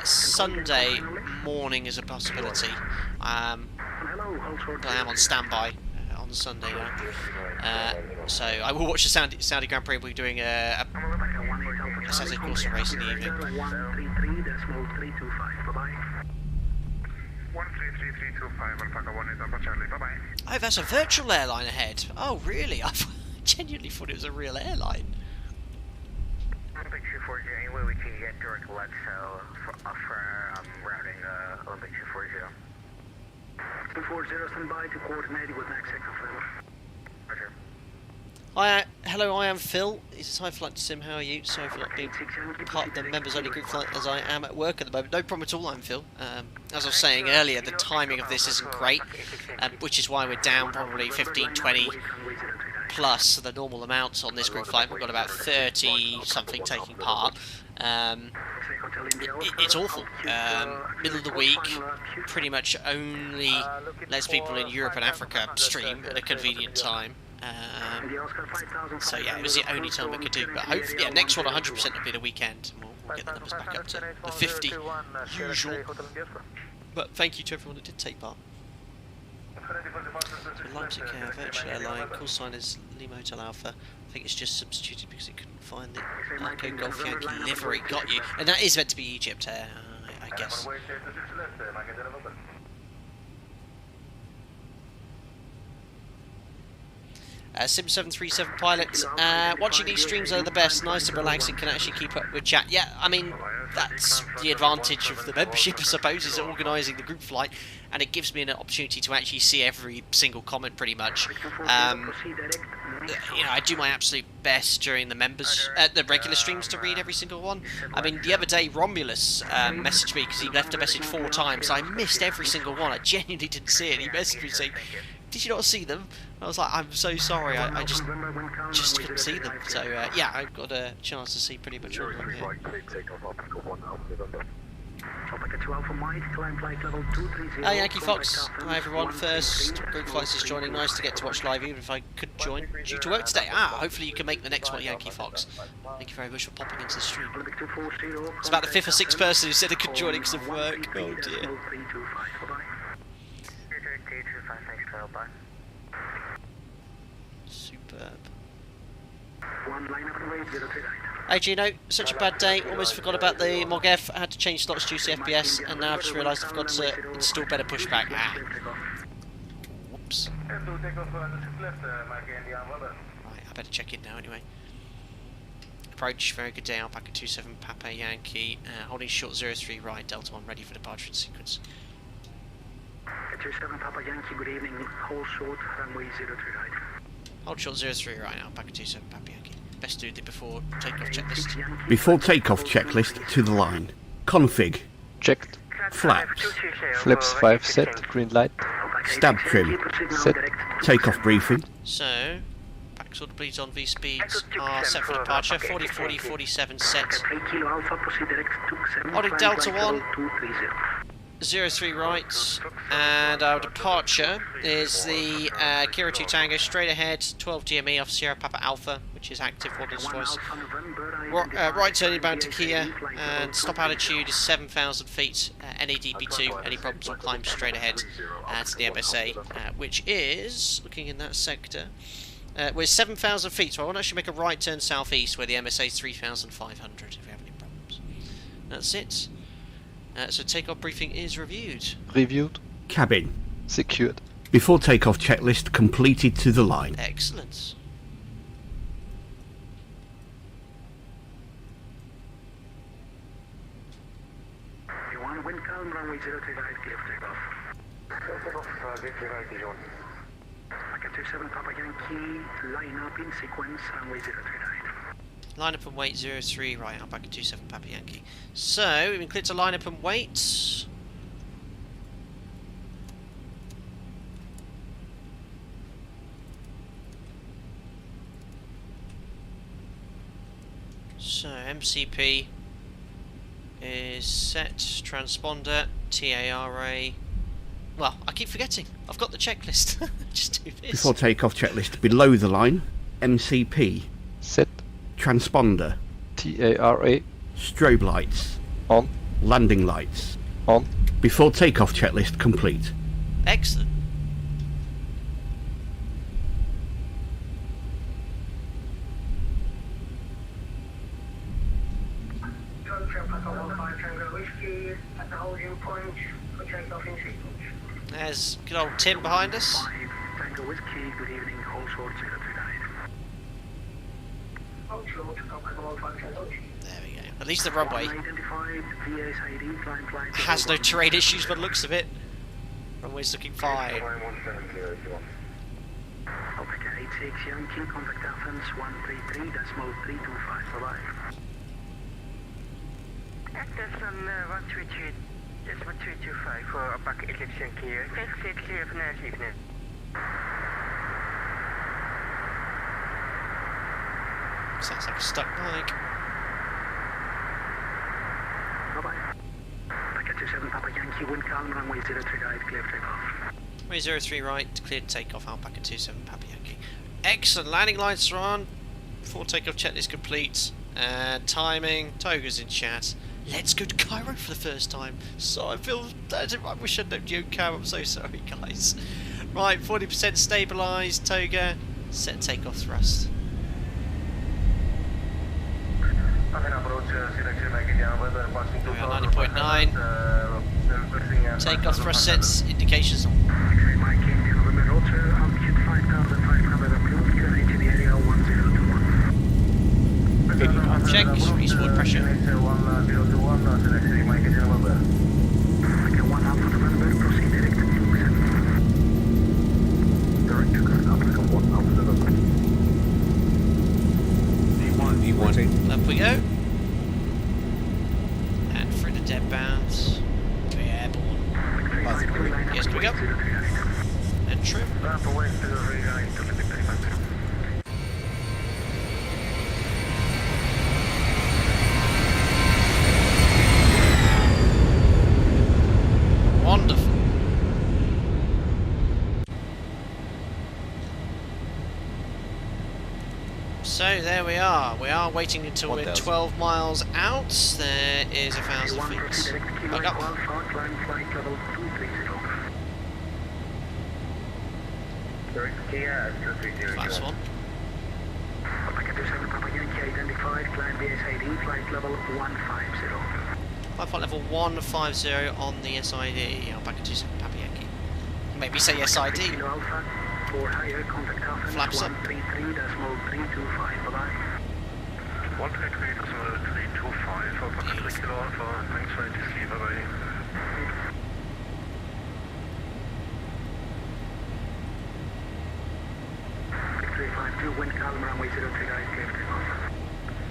Sunday morning is a possibility. I am on standby on Sunday now. So I will watch the Saudi Grand Prix. We're doing a Saturday course race in the evening. 13325 Alpaca 1 is Alpha Charlie, bye bye. Oh, that's a virtual airline ahead. Oh, really? I genuinely thought it was a real airline. Olympic 240, any way we can get direct lead cell for routing Olympic 240. 240, stand by to coordinate with next confirm. Roger. Hi, hello, I am Phil. It's HeFlightSim. How are you? Sorry for not being part of the members only group flight as I am at work at the moment. No problem at all, I'm Phil. As I was saying earlier, the timing of this isn't great, which is why we're down probably 15, 20 plus the normal amounts on this group flight. We've got about 30 something taking part. It's awful. Middle of the week, pretty much only lets people in Europe and Africa stream at a convenient time. So yeah, it was the only time we could do. But hopefully, yeah, next one 100% will be the weekend. And we'll get the numbers back up to the 50 usual. But thank you to everyone that did take part. So Leipzig Air, virtual airline, call sign is Lima Hotel Alpha. I think it's just substituted because it couldn't find the Echo Golf Yankee livery. Got you. And that is meant to be Egypt Air, I guess. Sim 737 pilots, watching these streams are the best, nice and relaxing, can actually keep up with chat. Yeah, I mean, that's the advantage of the membership, I suppose, is organising the group flight, and it gives me an opportunity to actually see every single comment pretty much. You know, I do my absolute best during the the regular streams to read every single one. I mean, the other day Romulus messaged me because he left a message 4 times. I missed every single one. I genuinely didn't see it. He messaged me saying, "Did you not see them?" I was like, "I'm so sorry. I just couldn't see them." So yeah, I've got a chance to see pretty much all of them here. Hi Yankee Fox, hi everyone. First group flights is joining. Nice to get to watch live, even if I couldn't join due to work today. Hopefully you can make the next one, Yankee Fox. Thank you very much for popping into the stream. It's about the 5th or 6th person who said they couldn't join it because of work. Oh dear. Superb. Hey Gino, such a bad day, almost forgot about the MOGF, I had to change slots due to FPS, and now I've just realised I've got to install better pushback. Whoops. Right, I better check it now anyway. Approach, very good day, Alpaca 27 Papa Yankee, holding short 03 right, Delta 1 ready for departure sequence. 27 Papa Yankee, good evening, hold short, runway 03 right. Hold short 03 right, Alpaca 27 Papa Yankee. Best do the before takeoff checklist. Before takeoff checklist to the line. Config. Checked. Flaps. Flips 5 set, green light. Stab trim. Set. Takeoff briefing. So, back Looks all the bleeds on V speeds are set for departure. 40, 40, 47 set. 3 Kilo Alpha, proceed direct to 7. Holding Delta 1. 230. 03 right, and our departure is the Kira 2 Tango, straight ahead, 12 GME off Sierra Papa Alpha, which is active ordnance for us. Right turn inbound to Kia, and stop altitude is 7,000 feet, NADB2. Any problems will climb straight ahead to the MSA, which is, looking in that sector, we're 7,000 feet, so I want to actually make a right turn southeast where the MSA is 3,500 if we have any problems. That's it. So takeoff briefing is reviewed. Reviewed. Cabin. Secured. Before takeoff checklist completed to the line. Excellent. You want wind calm, runway 03 right, clear for takeoff. Alpaca 27 Papa Yankee, line up in sequence, runway 03 right. Line up and wait 03 right, Alpaca 27 Papa Yankee. So, we've been cleared to line up and wait. So, MCP is set, transponder, TARA. Well, I keep forgetting. I've got the checklist. Just do this. Before takeoff checklist below the line. MCP. Set. Transponder. TARA. Strobe lights. On. Landing lights. On. Before takeoff checklist complete. Excellent. There's good old Tim behind us. Tango Whiskey, good evening, hold short 039. There we go. At least the runway Identified, VSID, climb flight. has no terrain issues by the looks of it. Runway's looking fine. Alpaca 86 Yankee, contact Athens 133.325, bye-bye. That's on 133, just 1325 for Alpaca 86 Yankee. Thanks, clear for nice evening. Sounds like a stuck bike. Bye-bye. Alpaca 27 Papa Yankee, wind calm, runway 03 right, clear for takeoff. Runway 03 right, cleared takeoff, Alpaca 27 Papa Yankee. Excellent, landing lights are on. Before takeoff checklist complete. Timing, Toga's in chat. Let's go to Cairo for the first time. So I wish I'd known Yoko. I'm so sorry, guys. Right, 40% stabilised, Toga. Set takeoff thrust. We are 90.9. Takeoff thrust sets, indications on. X-ray Mike, India, November Rotor, altitude 5,500, approved, QNH in the area 1021. Check, eastward pressure. Alpaca 1 Alpha November, proceed direct to 27. Direct to Alpaca 1 Alpha November. D1. Up we go. And through the dead bounds. To be airborne. Yes, can we go? And trim. Wonderful. So there we are. We are waiting until we're 12 miles out. There is 1,000 feet. Look up. Last one. Alpaca 27 Papa Yankee identified, climb BSID, flight level 150. Flight level 150 on the SID. Alpaca 27 Papa Yankee. Maybe say SID. Kilo Alpha, for higher, contact Athens Flaps up. 133.325, bye-bye. 133.325, Alpaca 3 Kilo Alpha, thanks for the sleep, bye-bye. Victory 52, wind calm, runway 03 right, clear for takeoff.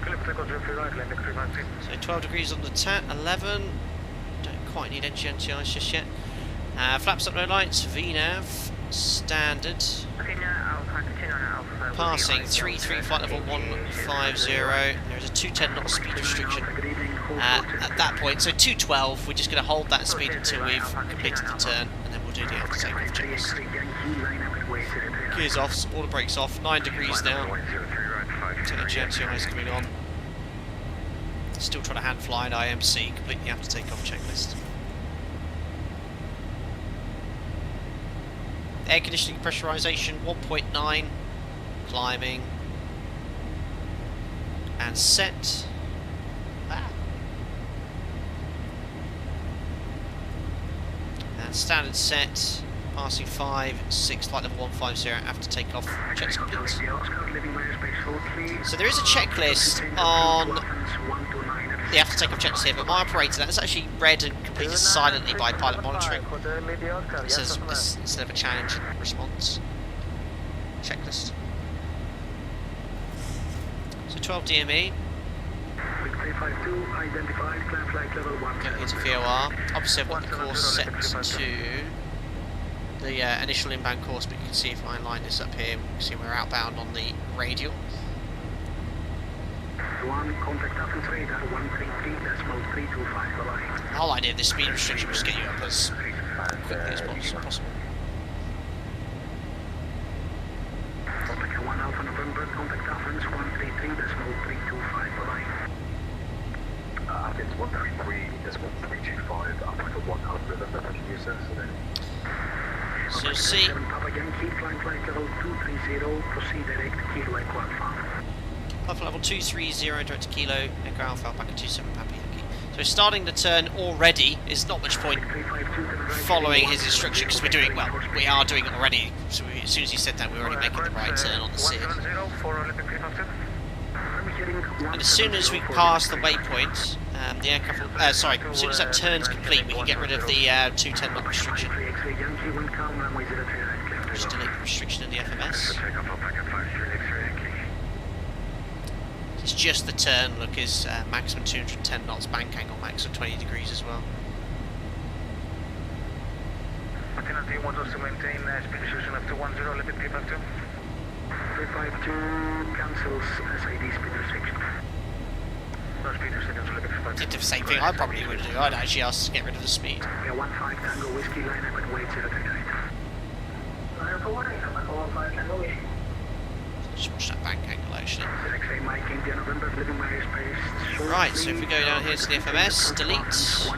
Clear for takeoff, 03 right, land Victory 52. So 12 degrees on the TAT, 11. Don't quite need NGNTIs just yet. Flaps up, no lights, VNAV, standard. Okay, now Alpaca 29 Alpha passing 33 flight level 150. There is a 210 knot speed restriction at that point. So 212, we're just going to hold that speed until we've completed the turn, and then we'll do the after takeoff checklist. Gears off, all the brakes off, 9 degrees now. Technology MCI is coming on. Still trying to hand fly an IMC, complete the after takeoff checklist. Air conditioning pressurization 1.9, climbing, and set. And standard set, passing 5, 6, flight level 150 after takeoff, checks complete. So there is a checklist on the after takeoff checklist here, but my operator, that's actually read and completed silently by pilot monitoring. It says instead of a challenge response checklist. So 12 DME. Go into VOR. Obviously I've got the course set to the initial inbound course, but you can see if I line this up here, you can see we're outbound on the radial. Contact Athens radar 133.325. The whole idea of this speed restriction was to get you up as quickly as possible. Contact 1 Alpha November, contact Athens 133.325. Athens 133.325, Alpaca 100, and then user. So you'll see. Papa Yankee, flight level 230, proceed direct, Kilo Echo Alpha. Alpha level 230, direct to Kilo, Echo Alpha, Alpaca 27, Papa Yankee. So starting the turn already is not much point following his instruction, because we are doing it already. So as soon as he said that, we were already making the right turn on the SID. And as soon as we pass the waypoint, the aircraft will, as soon as that turn's complete, we can get rid of the 210 knot restriction. Just delete the restriction in the FMS. It's just the turn, look, is maximum 210 knots, bank angle max of 20 degrees as well. Lieutenant, do you want us to maintain speed restriction of 210, limit 352? 352 cancels SID speed restriction. No speed restriction, limit 352. Did the same thing I probably would do. I'd actually ask to get rid of the speed. We are 15 Tango Whiskey line up and wait 039. Just watch that bank angle actually. X-ray Mike, India November, living my airspace. Right, so if we go down here to the FMS, delete,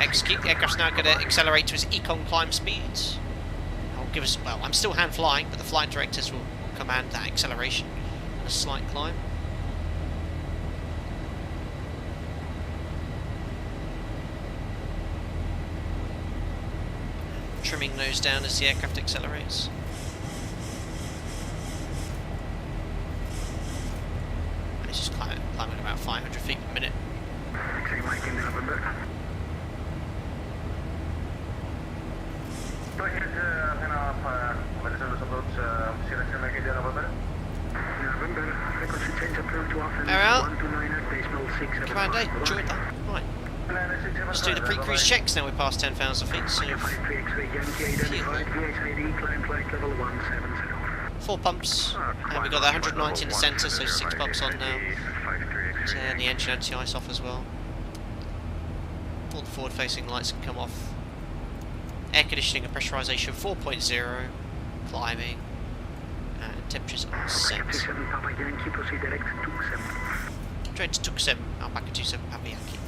execute, the aircraft's now going to accelerate to its econ climb speed. I'll give us, well, I'm still hand flying, but the flight directors will command that acceleration and a slight climb. Trimming nose down as the aircraft accelerates. It's just climbing about 500 feet per minute. Farewell. Command A, enjoyed that. Right. Let's do the pre-cruise checks now we passed 10,000 feet. So 4 pumps, and we've got that 190 in the centre, so 6 pumps on now. Turn the engine anti-ice off as well. All the forward-facing lights can come off. Air conditioning and pressurisation 4.0, climbing, and temperatures are set. Straight to Tuxem, Alpaca 27, Papa Yankee.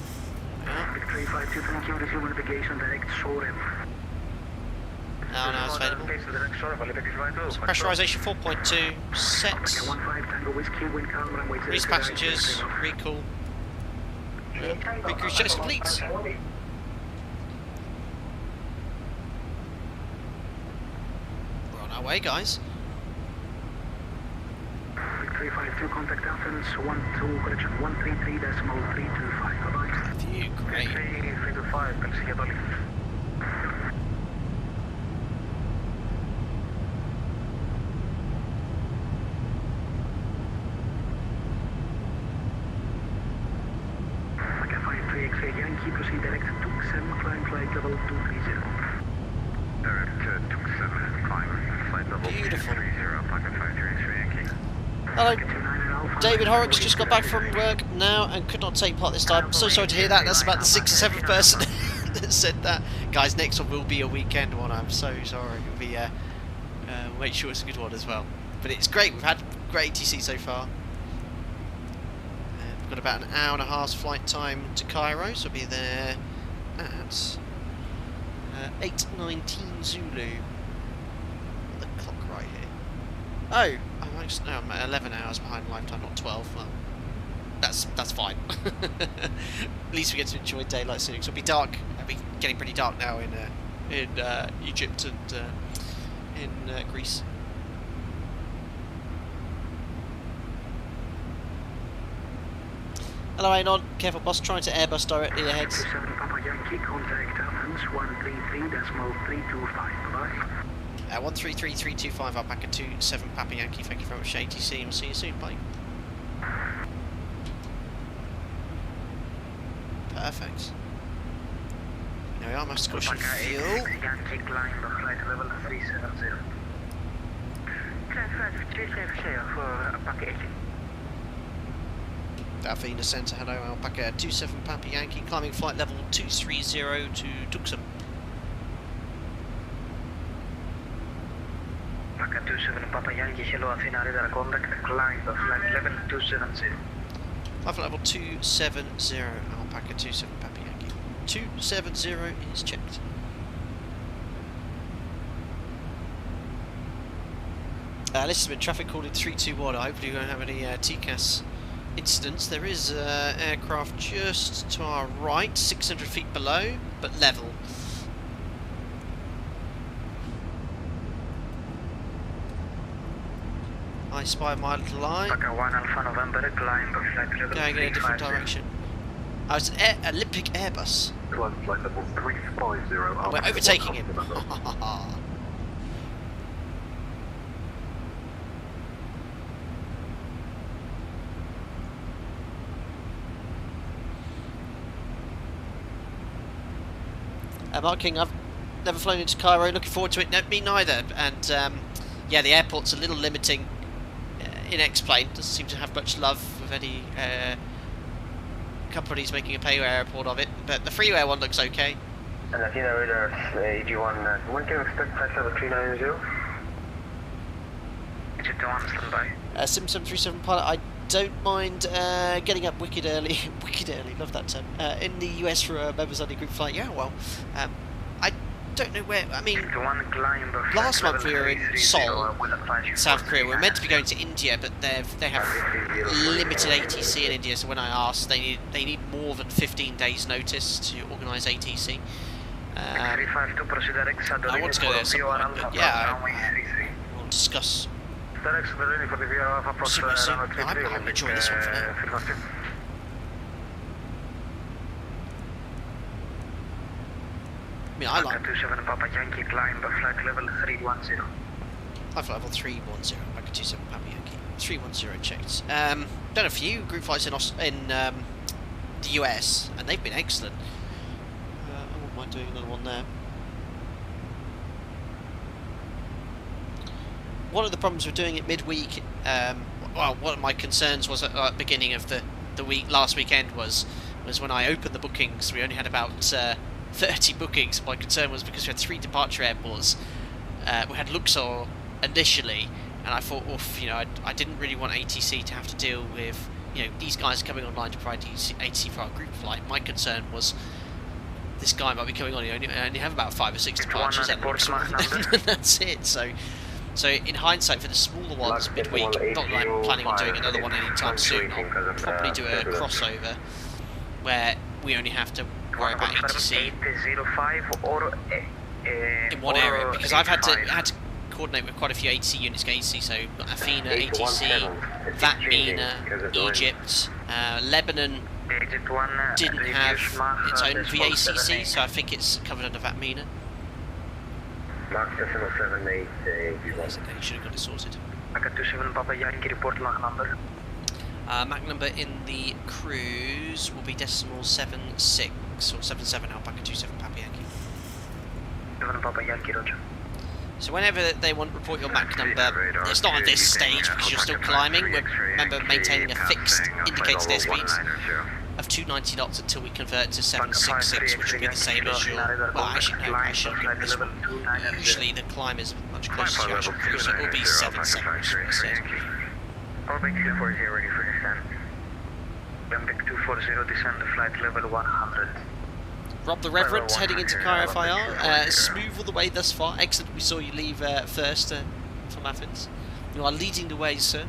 Now it's available. So pressurisation 4.2, set. Release passengers, recall. Pre-cruise checks complete. We're on our way, guys. 352 contact Athens 133.325. View, great. 325, Yankee, proceed direct to Tuxem, climb flight level 230. Direct to Tuxem, climb flight level 230, Alpaca 53 X-ray Hello, David Horrocks just got back from work now and could not take part this time. So sorry to hear that. That's about the 6th or 7th person that said that. Guys, next one will be a weekend one. I'm so sorry. It'll be, we'll make sure it's a good one as well. But it's great. We've had great ATC so far. We've got about an hour and a half's flight time to Cairo, so we'll be there at 8:19 Zulu. The clock right here. Oh, I'm at 11 hours behind lifetime, not 12. Well, that's fine. At least we get to enjoy daylight soon. So it'll be dark. It'll be getting pretty dark now in Egypt and in Greece. Hello, Anon. Careful, boss. Trying to Airbus directly ahead. 7 Papa Yankee, contact Athens 133.325. Bye. 133.325, Alpaca 27 Papa Yankee. Thank you very much, ATC, and we'll see you soon. Bye. Perfect. There we are, must have got some fuel. Yankee, climb flight level 370. Transfer 370 for Alpaca 18. Davina Centre, hello, Alpaca 27 Papa Yankee, climbing flight level 230 to Tucson. Alpaca 27 Papa Yankee, hello, Athena, radar contact, climb flight level 270. Flight level 270, Alpaca 27 Papa Yankee. 270 is checked. This has been traffic called in 321. Hopefully we won't have any TCAS incidents. There is aircraft just to our right, 600 feet below, but level. I spy my little eye. Alpaca 1 Alpha November, climb flight level Going in a different direction. Oh, it's an Olympic Airbus. Climb flight level 350. We're overtaking him. Mark King, I've never flown into Cairo, looking forward to it. No, me neither. And yeah, the airport's a little limiting in X-Plane. Doesn't seem to have much love of any companies making a pay airport of it. But the freeway one looks okay. And Athena radar AG1, when can we expect flight level 390? Egypt 1, standby. Sim 737 pilot, I don't mind getting up wicked early, wicked early, love that term, in the US for a members only group flight. Yeah, well, I don't know where, I mean, last month we were in Seoul, South Korea. We were meant to be going to India, but they have limited ATC in India, so when I asked, they need more than 15 days notice to organise ATC. I want to go there somewhere, but yeah, we'll discuss. I'm enjoying this one for now. I mean, I like 27 Papa Yankee, climb flight level 310. Flight level 310, Alpaca 27 Papa Yankee. 310 checked. Done a few group flights in the US, and they've been excellent. I wouldn't mind doing another one there. One of the problems with doing it midweek, well, one of my concerns was at the beginning of the week, last weekend was when I opened the bookings, we only had about 30 bookings. My concern was because we had 3 departure airports. We had Luxor initially, and I thought, oof, you know, I didn't really want ATC to have to deal with, you know, these guys coming online to provide ATC for our group flight. My concern was this guy might be coming on, you only have about 5 or 6 departures at Luxor, and that's it. So in hindsight, for the smaller ones midweek, not that I'm planning on doing another one anytime soon, I'll probably do a crossover where we only have to worry about ATC in one area, because I've had to coordinate with quite a few ATC units, ATC, so Athena, ATC, Vatmina, Egypt, Lebanon didn't have its own VACC, so I think it's covered under Vatmina. Mark 778, Should have got it sorted. Alpaca 27 Papa Yankee, report Mach number. Mach number in the cruise will be decimal 76 or 77, Alpaca 27 Papa Yankee. 7 Papa Yankee, roger. So whenever they want to report your Mach number, it's not at this stage because you're still climbing. Remember maintaining a fixed indicated airspeed of 290 knots until we convert to 766, which will be the same as your... Well, actually, no, I should have this one. Usually the climb is much closer to your actual cruise, so it will be 77, which said. Olympic 240 ready for descent. Olympic 240 descend to flight level 100. Rob the Reverend heading into Cairo FIR. Smooth all the way thus far. Excellent. We saw you leave first from Athens. You are leading the way, sir.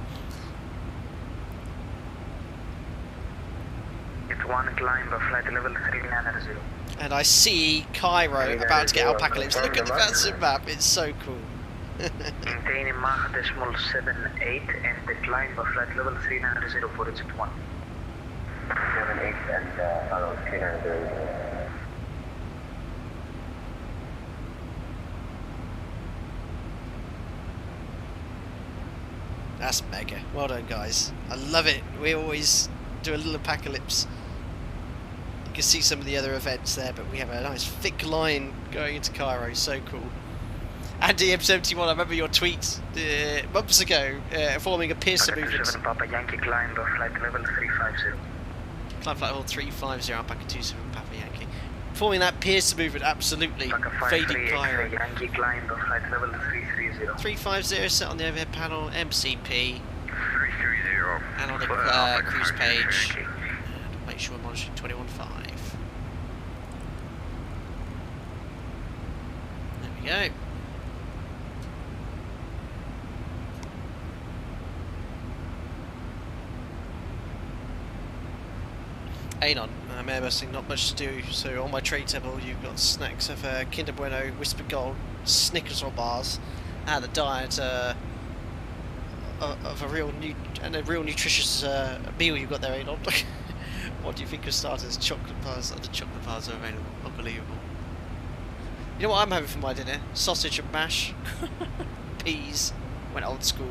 It's one climb of flight level 390. And I see Cairo about to get Alpaca Airways. Look at the massive map. It's so cool. Maintaining Mach decimal 78 and the climb of flight level 390 for exit 1. 78 and follow 390. That's mega. Well done, guys. I love it. We always do a little apocalypse. You can see some of the other events there, but we have a nice thick line going into Cairo. So cool. Andy M71, I remember your tweet months ago, forming a Pearson movement. 27 Papa Yankee climb of flight level 350. Climb flight level 350, Alpaca 27 Papa Yankee. Forming that Pearson movement, absolutely. Fading Cairo. Yankee climb of flight level 330. 350 set on the overhead panel, MCP. 330. And on the cruise page. And make sure we're monitoring 21.5. There we go. Anon, I'm airbusting, not much to do, so on my tray table you've got snacks of Kinder Bueno, Whispered Gold, Snickers or bars, and a diet of a real nutritious meal you've got there, Anon. What do you think of starters? Chocolate bars, the chocolate bars are available, unbelievable. You know what I'm having for my dinner? Sausage and mash, peas, went old school.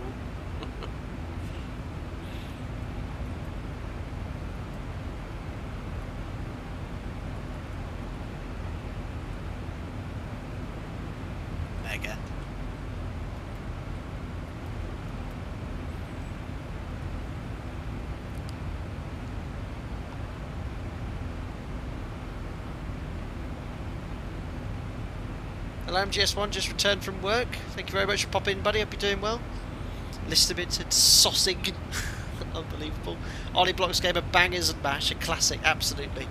Mega. Hello MGS1, just returned from work. Thank you very much for popping in, buddy. Hope you're doing well. List a bit saucing. Unbelievable. Ollie Blocks game of bangers and mash, a classic, absolutely.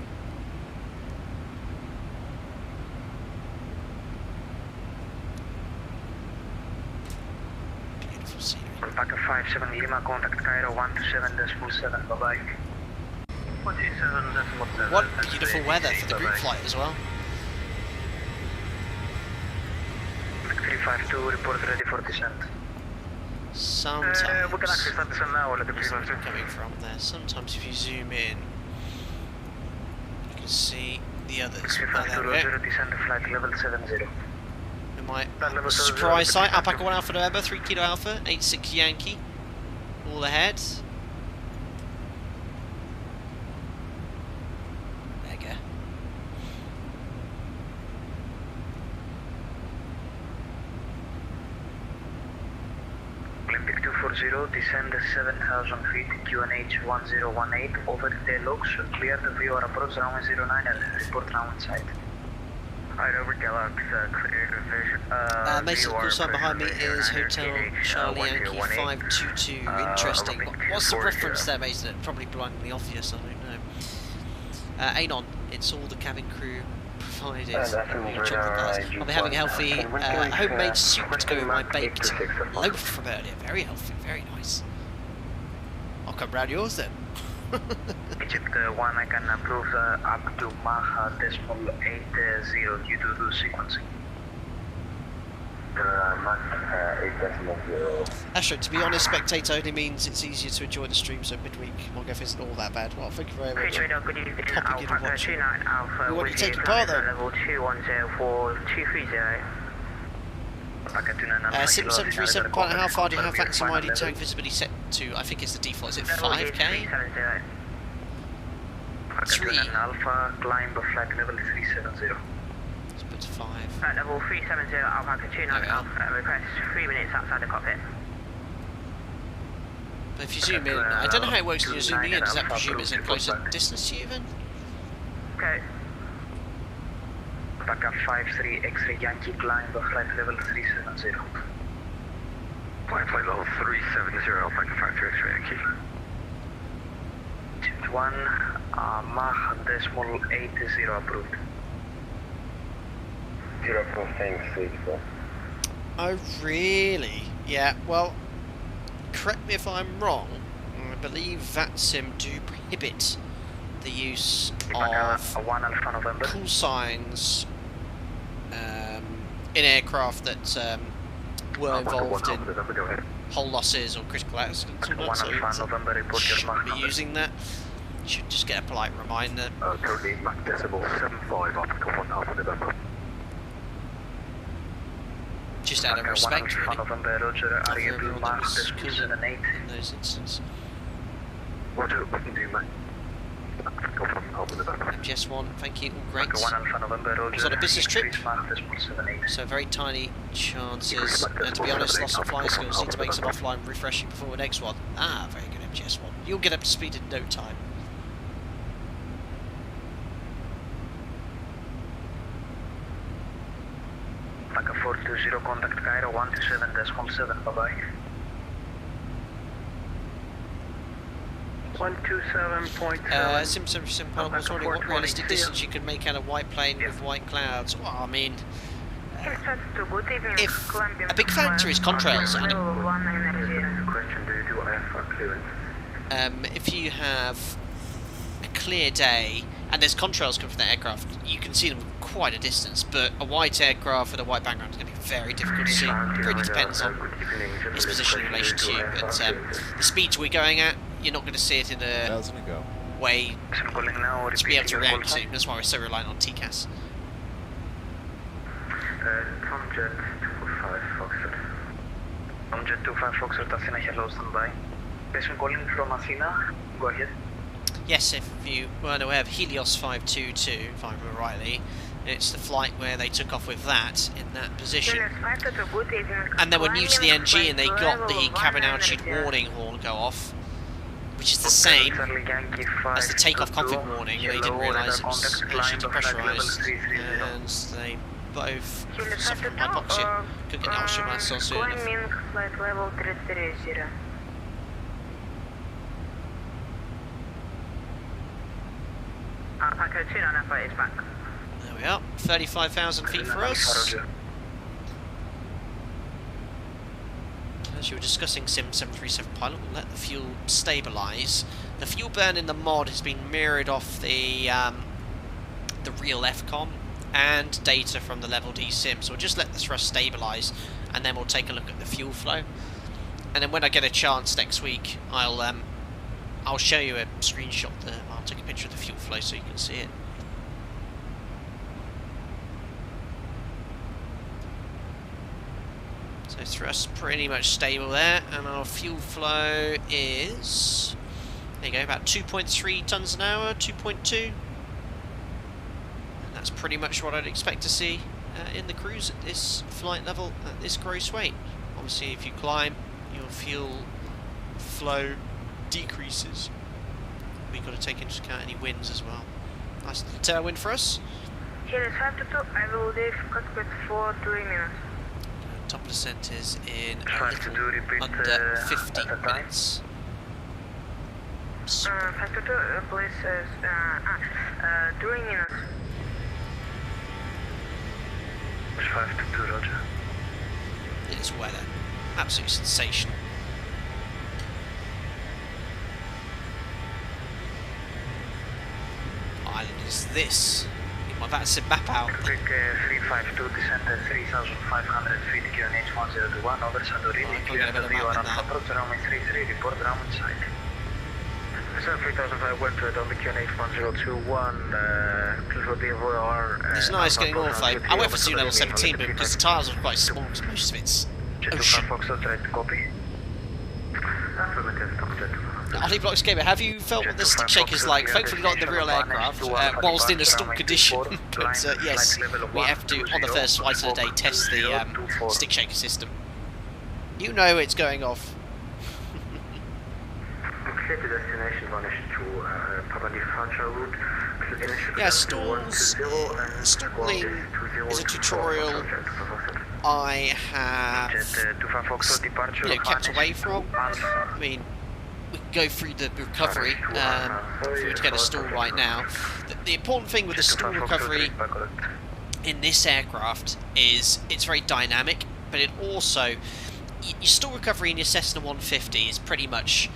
Beautiful scenery. Alpaca 57 Lima, contact Cairo 127.7, bye bye. 127.7. What beautiful weather for the group flight as well. 352, report ready for descent. Sometimes, we can actually start descent now, let the where's people it coming from there? Sometimes if you zoom in, you can see the others. Oh, there we go. descent flight level 70. In my surprise site, Alpaca 1 Alpha November, 3 Kilo Alpha, 86 Yankee, all ahead. Mega. Olympic 240, descend 7,000 feet, QNH 1018, over the tail logs, clear the view or approach runway 09 and report runway side. Alright, over Galax, clear vision. Mason, of sign behind me is Hotel Charlie Yankee 522. Interesting. What's the reference there, Mason? Probably blindingly obvious, I don't know. Anon, it's all the cabin crew provided. I'll be having a healthy homemade soup to go with my baked loaf from earlier. Very healthy, very nice. I'll come round yours then. Egypt 1, I can approve up to Mach decimal 80 due to the sequencing. Mach 8.0. Astro, to be honest, spectator only means it's easier to enjoy the stream, so midweek Mongof isn't all that bad. Well, thank you very much. Popping in and watching. We want you taking part though. Level 2104 Sim 737, partner, how far do you have vaccine ID tag visibility set to? I think it's the default, is it 5k? 3. Alpha, climb of flight level 370. Let's put to 5. At level 370 Alpaca 29 Alpha, request 3 minutes outside the cockpit. But if you zoom in, I don't know how it works when you're zooming in. Does that presume it's a closer distance to you then? Okay. Alpaca 53 X-ray Yankee, climb the flight level 370. Flight level 370, Alpaca 53 X-ray Yankee. 1, Mach decimal 80 approved. 0 approved, thanks, 84. Oh, really? Yeah, well, correct me if I'm wrong. I believe VATSIM do prohibit the use of 1 Alpha November. call signs in aircraft that were involved in hull losses or critical accidents or not, so you shouldn't be using that. You should just get a polite reminder. Currently Mach decimal 75, Alpaca 1 Alpha November. Just out of respect, really, November, Roger, of Ariel everyone that Mach was decimal killed 78. in those incidents. Roger, what can you do, mate? Alpha November. MGS1, thank you, all great. 1 Alpha November, Roger. Was on a business trip, Increase Mach decimal 78. so very tiny chances. And to be honest, lost some flying skills. Need to make some offline refreshing before the next one. Ah, very good MGS1. You'll get up to speed in no time. Alpaca 420, contact Cairo 127.7, bye-bye. 127.7. Sim Panel was wondering what realistic distance you could make out of white plane with white clouds. Well, I mean, if a big factor is contrails, Question, do you do IFR clearance? if you have a clear day and there's contrails coming from that aircraft, you can see them from quite a distance, but a white aircraft with a white background is going to be very difficult to see. It really depends on its position in relation to you, but the speeds we're going at, you're not going to see it in a way to be able to react to. That's why we're so reliant on TCAS. Tomjet 25 Foxtrot. Tomjet 25 Foxtrot, Athena, hello, standby. Patient calling from Athena, go ahead. Yes, if you weren't aware of Helios 522, if I remember rightly, it's the flight where they took off with that in that position. And they were new to the NG and they got the cabin altitude warning horn go off, which is the same as the takeoff config warning. They didn't realise it was actually depressurised, and they both suffered hypoxia. Couldn't get the oxygen mask on soon enough. Flight level 330. Alpaca 29 Alpha is back. There we are, 35,000 feet for us. As you were discussing Sim 737 pilot, we'll let the fuel stabilise. The fuel burn in the mod has been mirrored off the real FCOM and data from the level D sim, so we'll just let the thrust stabilise and then we'll take a look at the fuel flow. And then when I get a chance next week, I'll show you a screenshot. I'll take a picture of the fuel flow so you can see it. So thrust pretty much stable there, and our fuel flow is, there you go, about 2.3 tons an hour, 2.2. And that's pretty much what I'd expect to see in the cruise at this flight level, at this gross weight. Obviously, if you climb, your fuel flow decreases. We've got to take into account any winds as well. Nice little tailwind for us. Here is 522, I will leave cockpit for 3 minutes. Top descent is in a 522, little repeat, under at 50 the time. minutes. 522, please, 3 minutes. 522, Roger. It is weather. Absolutely sensational. What island is this? Get my VATSIM map out. Quick 352, descent at 3,500 feet, QNH 1021, over Santorini, I'll get a better map than that. approach around 33, report around site. Sir, 3005 westward on the QNH 1021, please for DVR. It's nice getting all flow. I went for zoo level 17, but because the tiles are quite small, because most of it's ocean. Fox, direct copy. Affirmative, Tomjet Blocks Gamer, have you felt what the stick shake is like? Thankfully not in the real aircraft, whilst in a stall condition. But yes, we have to, on the first flight of the day, test the stick shaker system. You know it's going off. Yeah, stalling is a tutorial I have kept away from. I mean, we can go through the recovery if we were to get a stall right now. The important thing with the stall recovery in this aircraft is it's very dynamic, but it also, your stall recovery in your Cessna 150 is pretty much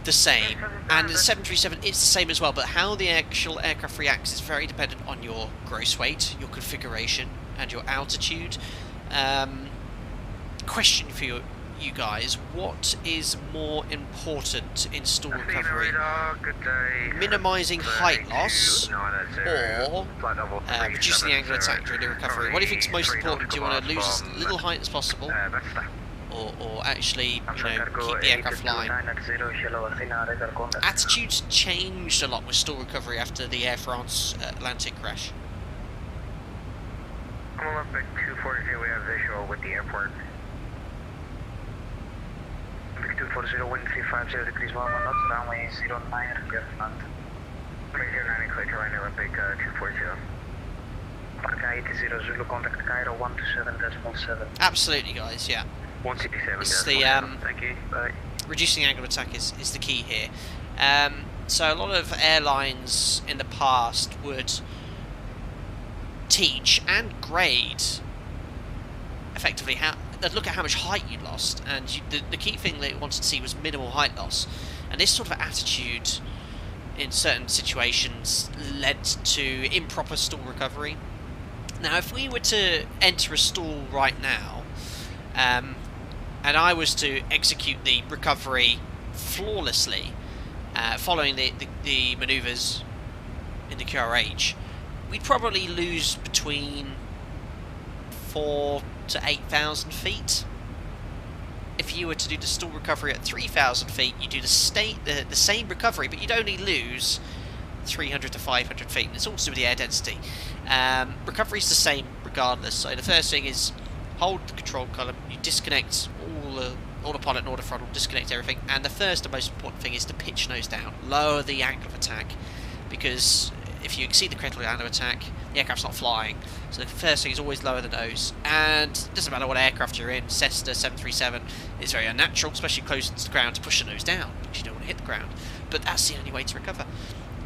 the same, and the 737 it's the same as well, but how the actual aircraft reacts is very dependent on your gross weight, your configuration, and your altitude. Question for you guys, what is more important in stall recovery? Minimising height loss or reducing the angle of attack during the recovery? What do you think is most important? Do you want to lose as little height as possible? Or actually, you know, keep the aircraft flying? Attitudes changed a lot with stall recovery after the Air France Atlantic crash. I'm Olympic 240, we have visual with the airport. Olympic 240, wind 350 degrees 11 knots, runway 09 at the front. Major 9 clear to line Olympic 240. Alpaca 80 Zulu, contact Cairo 127.7. Absolutely, guys, yeah. 167. It's the thank you. Bye. reducing angle of attack is the key here. So a lot of airlines in the past would teach and grade effectively they'd look at how much height you lost, and the key thing they wanted to see was minimal height loss, and this sort of attitude in certain situations led to improper stall recovery. Now if we were to enter a stall right now, and I was to execute the recovery flawlessly, following the manoeuvres in the QRH, we'd probably lose between 4,000 to 8,000 feet. If you were to do the stall recovery at 3,000 feet, you do the same recovery, but you'd only lose 300 to 500 feet, and it's all to do with the air density. Recovery is the same regardless. So the first thing is hold the control column, you disconnect all the pilot and order throttle, disconnect everything, and the first and most important thing is to pitch nose down, lower the angle of attack, because if you exceed the critical angle of attack, the aircraft's not flying. So the first thing is always lower the nose, and it doesn't matter what aircraft you're in, Cessna, 737, it's very unnatural, especially close to the ground, to push the nose down, because you don't want to hit the ground, but that's the only way to recover.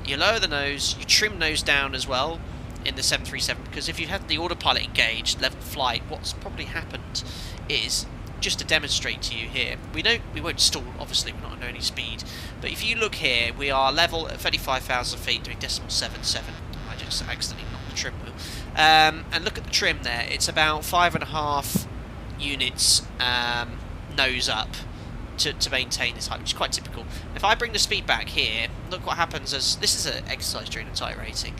You lower the nose, you trim nose down as well in the 737, because if you had the autopilot engaged, level flight, what's probably happened is, just to demonstrate to you here, we won't stall, obviously, we're not on any speed, but if you look here, we are level at 35,000 feet doing decimal 77. I just accidentally knocked the trim wheel. And look at the trim there, it's about 5.5 units nose up to maintain this height, which is quite typical. If I bring the speed back here, look what happens as, this is an exercise during the type rating.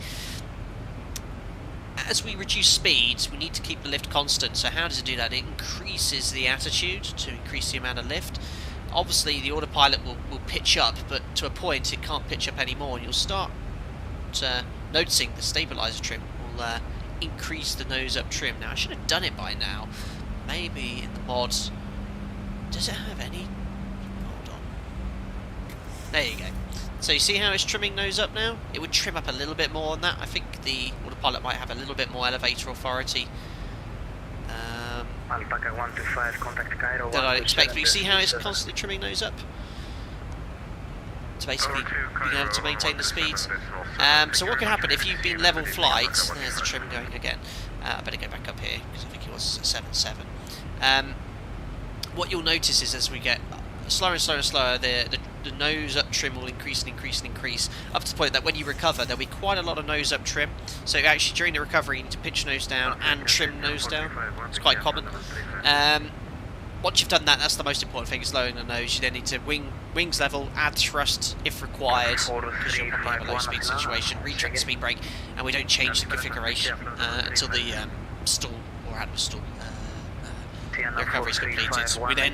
As we reduce speed, we need to keep the lift constant. So how does it do that? It increases the attitude to increase the amount of lift. Obviously the autopilot will pitch up, but to a point it can't pitch up anymore, and you'll start noticing the stabilizer trim will increase the nose up trim. Now I should have done it by now. Maybe in the mods. Does it have any? Hold on. There you go. So you see how it's trimming nose up now? It would trim up a little bit more than that. I think the autopilot might have a little bit more elevator authority Alpaca 125, contact Cairo. than I'd expect. But you see how it's constantly trimming nose up? To basically being able to maintain the speeds. So what can happen if you've been level flight? There's the trim going again. I better go back up here because I think it was 7.7. What you'll notice is as we get slower and slower and slower, the nose up trim will increase and increase and increase, up to the point that when you recover there'll be quite a lot of nose up trim. So actually during the recovery you need to pitch nose down and trim nose down. It's quite common. Once you've done that, that's the most important thing, is lowering the nose. You then need to wings level, add thrust if required, because you'll probably have a low speed situation, retract the speed brake, and we don't change the configuration until the stall or out of stall the recovery's completed. We then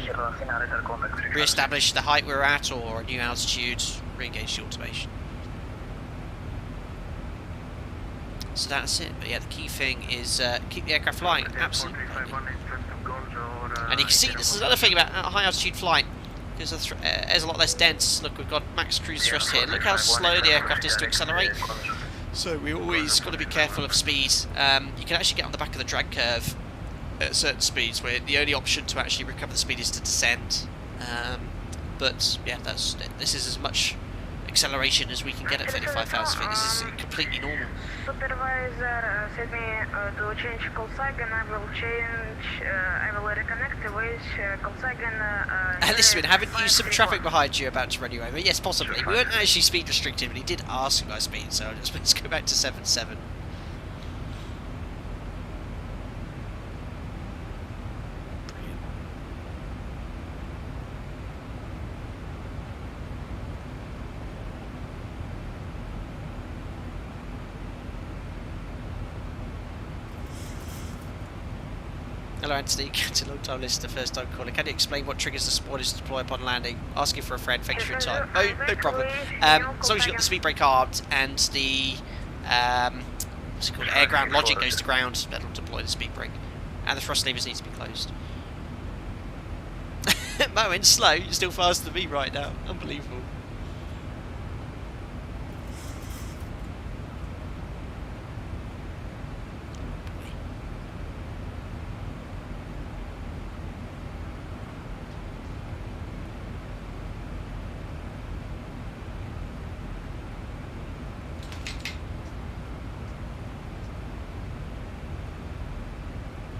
re-establish the height we're at or a new altitude, re-engage the automation. So that's it. But yeah, the key thing is keep the aircraft flying. Absolutely. And you can see this is another thing about a high altitude flight, because there's a lot less dense. Look, we've got max cruise thrust here. Look how slow the aircraft is to accelerate. So we always got to be careful of speed. You can actually get on the back of the drag curve at certain speeds, where the only option to actually recover the speed is to descend. But yeah, this is as much acceleration as we can get at 35,000 feet. This is completely normal. Supervisor said me to change call sign. I will reconnect with call sign. Listen, haven't you some traffic behind you about to run you over? Yes, possibly. We weren't actually speed restricted, but he did ask about speed, so let's go back to 7.7. Hello Anthony, Captain Long Time Listener, first time caller. Can you explain what triggers the spoilers to deploy upon landing? Asking for a friend, thanks for your time. Oh, no problem. As long as you've got the speed brake armed and the what's it called? Air ground logic goes to ground, that'll deploy the speed brake. And the thrust levers need to be closed. Moen, slow, you're still faster than me right now. Unbelievable.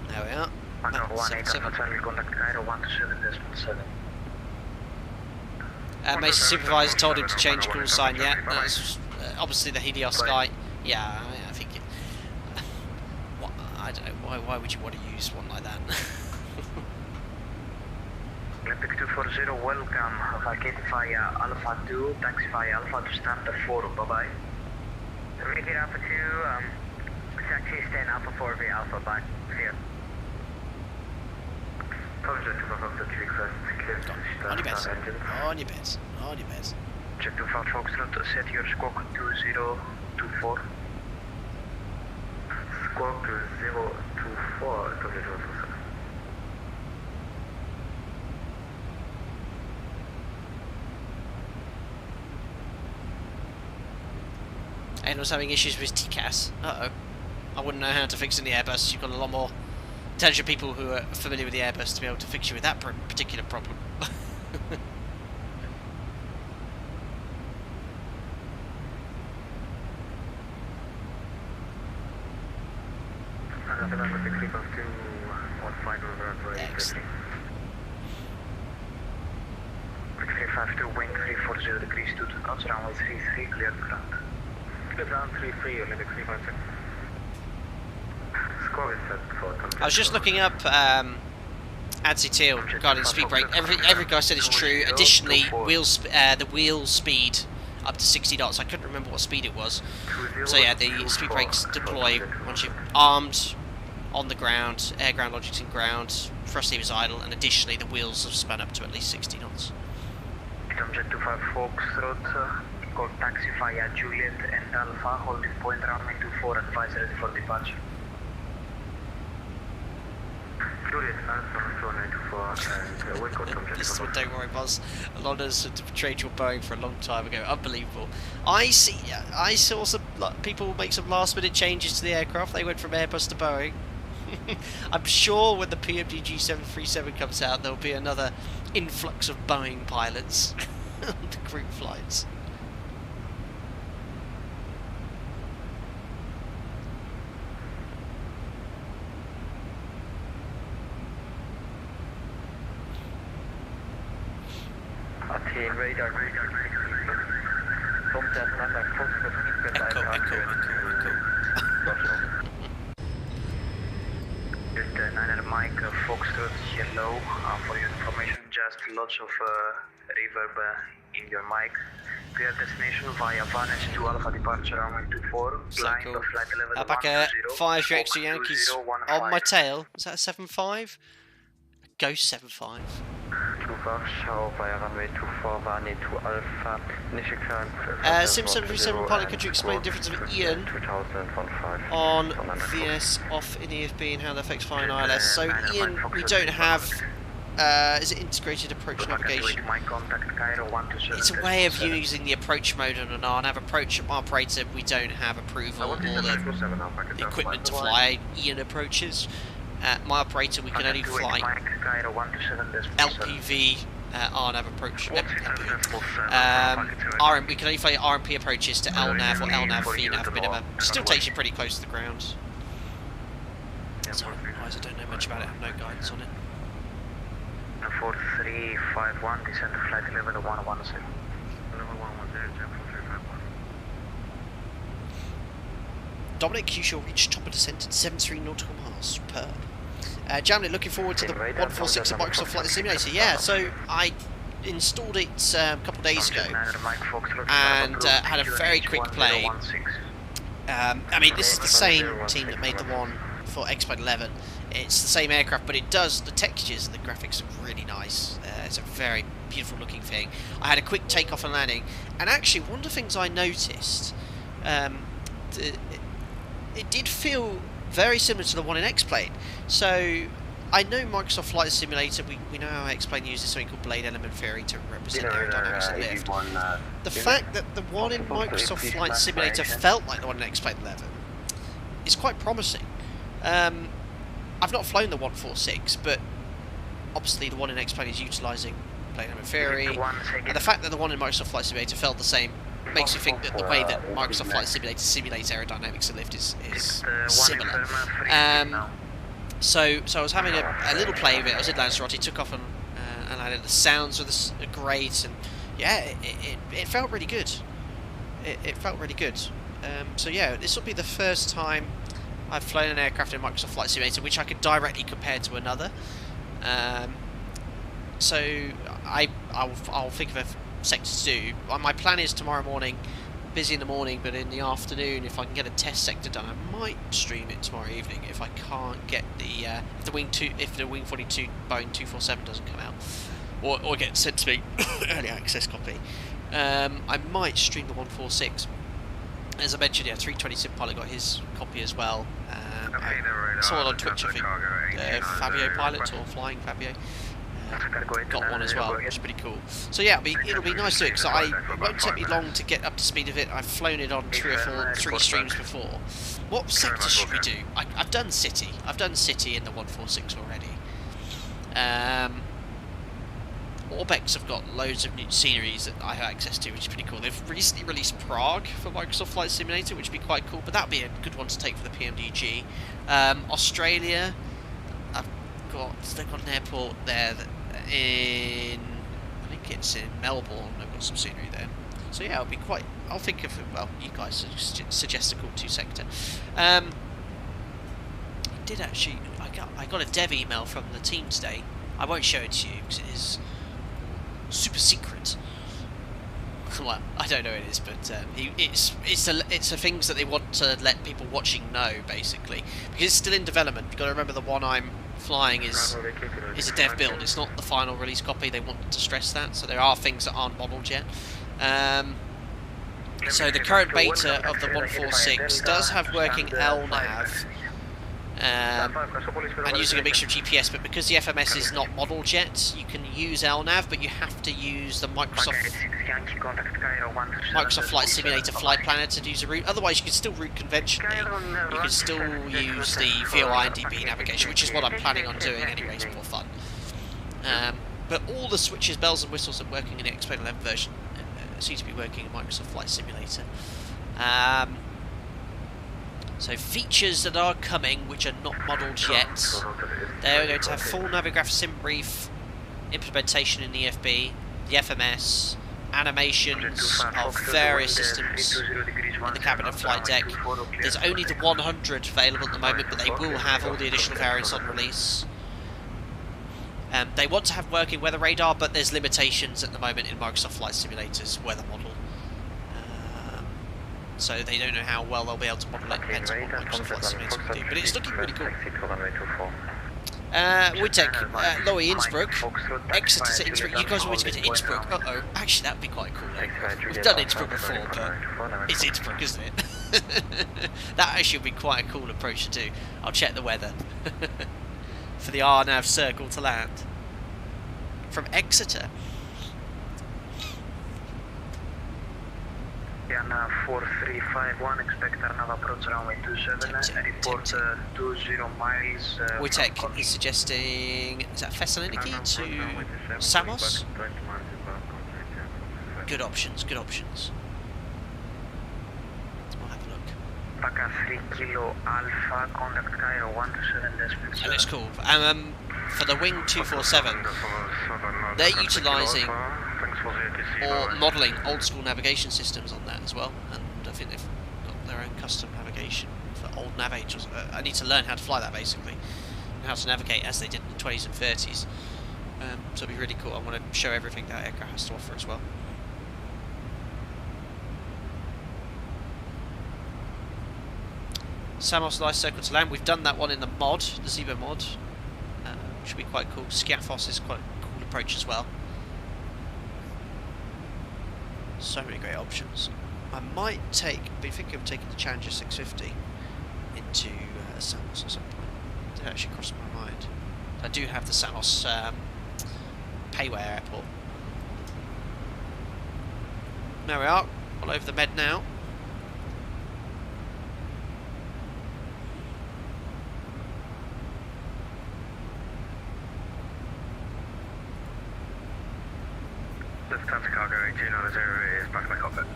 There we are. 7.7. will contact Cairo 127.7. Mason supervisor told him to change call sign. Yeah, that's obviously the Helios guy. Yeah, I think it. I don't know. Why would you want to use one like that? Olympic 240, welcome. Vacate via Alpha 2, taxi via Alpha to Standard 4. Bye bye. Immediate Alpha 2, taxi stand Alpha 4 via Alpha. Bye. See ya. On your beds. On your beds. On your beds. Check 25 Foxtrot, set your squawk 2024. Squawk 2024, Anyone's having issues with TCAS? Uh-oh. I wouldn't know how to fix in the Airbus. You've got a lot more intelligent people who are familiar with the Airbus to be able to fix you with that particular problem. Excellent. 352, wind 340 degrees, 2 knots, runway 33, cleared ground. Cleared ground 33, Olympic 356. I was just looking up ADSI Teal regarding the speed brake. Every guy said it's true. Additionally, the wheel speed up to 60 knots. I couldn't remember what speed it was. So yeah, the speed brakes deploy once you're armed on the ground, air ground logic's in ground, thrust levers idle, and additionally the wheels have spun up to at least 60 knots. Jet 25 Foxtrot, call taxi via Juliet and Alpha, holding point runway 24, advise ready for departure. Juliet, Alpha, 494, and Listen, don't worry, Buzz. Alonso's betrayed your Boeing for a long time ago. Unbelievable. I saw some people make some last-minute changes to the aircraft. They went from Airbus to Boeing. I'm sure when the PMDG 737 comes out, there'll be another influx of Boeing pilots on the group flights. Athen radar, contact number Echo. Just 9 Mike, Foxtrot, hello. For your information, just lots of reverb in your mic. Clear destination via Vanes to Alpha departure runway 24. So cool. Alpaca 5 your extra Yankees on my tail. Is that a 7.5? Go 75. Sim 737 pilot, could you explain the difference of Ian on VS off in EFB and how that affects flying ILS? So Ian, we don't have, is it integrated approach navigation? It's a way of using the approach mode on an RNAV approach. Operator, we don't have approval or the equipment to fly Ian approaches. My operator, we can only fly LPV RNAV approach. We can only fly RMP approaches to LNAV or LNAV VNAV minimum. Still takes you pretty close to the ground. So otherwise I don't know much about it, I have no guidance on it. 4351, descend to flight level 116. Dominic, you shall reach top of descent at 73 nautical miles. Superb. Jamlet, looking forward to the 146 of Microsoft Flight Simulator. Yeah, so I installed it a couple of days ago and had a very quick play. I mean, this is the same team that made the one for X-Plane 11. It's the same aircraft, but it does, the textures and the graphics are really nice. It's a very beautiful looking thing. I had a quick takeoff and landing, and actually one of the things I noticed, it did feel very similar to the one in X-Plane. So I know Microsoft Flight Simulator, we know how X-Plane uses something called blade element theory to represent aerodynamics and lift. The fact that the one in Microsoft Flight Simulator felt like the one in X-Plane 11 is quite promising. I've not flown the 146, but obviously the one in X-Plane is utilising blade element theory, and the fact that the one in Microsoft Flight Simulator felt the same makes you think that the way that Microsoft Flight Simulator simulates aerodynamics and lift is similar. So I was having a little play with it. I was in Lanzarote, took off and landed. The sounds were great, and yeah, it felt really good. It felt really good. So yeah, this will be the first time I've flown an aircraft in Microsoft Flight Simulator which I could directly compare to another. So I'll think of a sector to do. My plan is tomorrow morning, busy in the morning, but in the afternoon, if I can get a test sector done, I might stream it tomorrow evening. If I can't get the if the Wing 42 Boeing 247 doesn't come out, or get sent to me early access copy, I might stream the 146. As I mentioned, yeah, 320 Sim pilot got his copy as well. I saw it on Twitch, I think. Fabio pilot, or Flying Fabio. Got one as well, which is pretty cool. So yeah, it'll be nice to do it, because it won't take me long to get up to speed of it. I've flown it on three streams before. What sector should we do? I've done City. I've done City in the 146 already. Orbex have got loads of new sceneries that I have access to, which is pretty cool. They've recently released Prague for Microsoft Flight Simulator, which would be quite cool, but that would be a good one to take for the PMDG. Australia, they've got an airport there that I think it's in Melbourne. They've got some scenery there. So yeah, I'll think of, well, you guys suggest a cool 2 sector. I got a dev email from the team today. I won't show it to you because it is super secret. Well, I don't know what it is, but it's the things that they want to let people watching know, basically, because it's still in development. You've got to remember the one I'm flying is a dev build. It's not the final release copy. They want to stress that, so there are things that aren't modelled yet. So the current beta of the 146 does have working LNAV. And using a mixture of GPS, but because the FMS is not modelled yet, you can use LNAV, but you have to use the Microsoft Flight Simulator Flight Planner to use a route. Otherwise, you can still route conventionally. You can still use the VOI and DB navigation, which is what I'm planning on doing anyway. It's more fun. But all the switches, bells and whistles that are working in the X-Plane 11 version seem to be working in Microsoft Flight Simulator. So features that are coming, which are not modelled yet, they're going to have full Navigraph SimBrief implementation in the EFB, the FMS, animations of various systems in the cabin and flight deck. There's only the 100 available at the moment, but they will have all the additional variants on release. They want to have working weather radar, but there's limitations at the moment in Microsoft Flight Simulator's weather model. So they don't know how well they'll be able to model it, depends on what Microsoft Flight Simulator can do. But it's looking really cool. Wittek, Lowy, Innsbruck, Exeter to Innsbruck. You guys want me to go to Innsbruck? Uh-oh. Actually, that would be quite cool. We've done Innsbruck before, but it's Innsbruck, isn't it? That actually would be quite a cool approach to do. I'll check the weather. For the RNAV circle to land. From Exeter. Yana 4351, expect RNAV approach runway 27, report 20 miles. Wittek is suggesting, is that Thessaloniki to Samos? Good options, good options. We'll have a look. Alpaca 3 Kilo Alpha, contact Cairo 127.7. And it's cool. For the Wing 247, they're utilising or modelling old school navigation systems on that as well, and I think they've got their own custom navigation for old nav angels. I need to learn how to fly that basically, and how to navigate as they did in the 20s and 30s. So it'll be really cool. I want to show everything that aircraft has to offer as well. Samos Nice Circle to land. We've done that one in the mod, the Zebo mod, which will be quite cool. Skiathos is quite a cool approach as well. So many great options. I might be thinking of taking the Challenger 650 into Samos at some point. It did actually cross my mind. I do have the Samos Payway Airport. There we are, all over the Med now. Lufthansa Cargo 290 is back in the cockpit.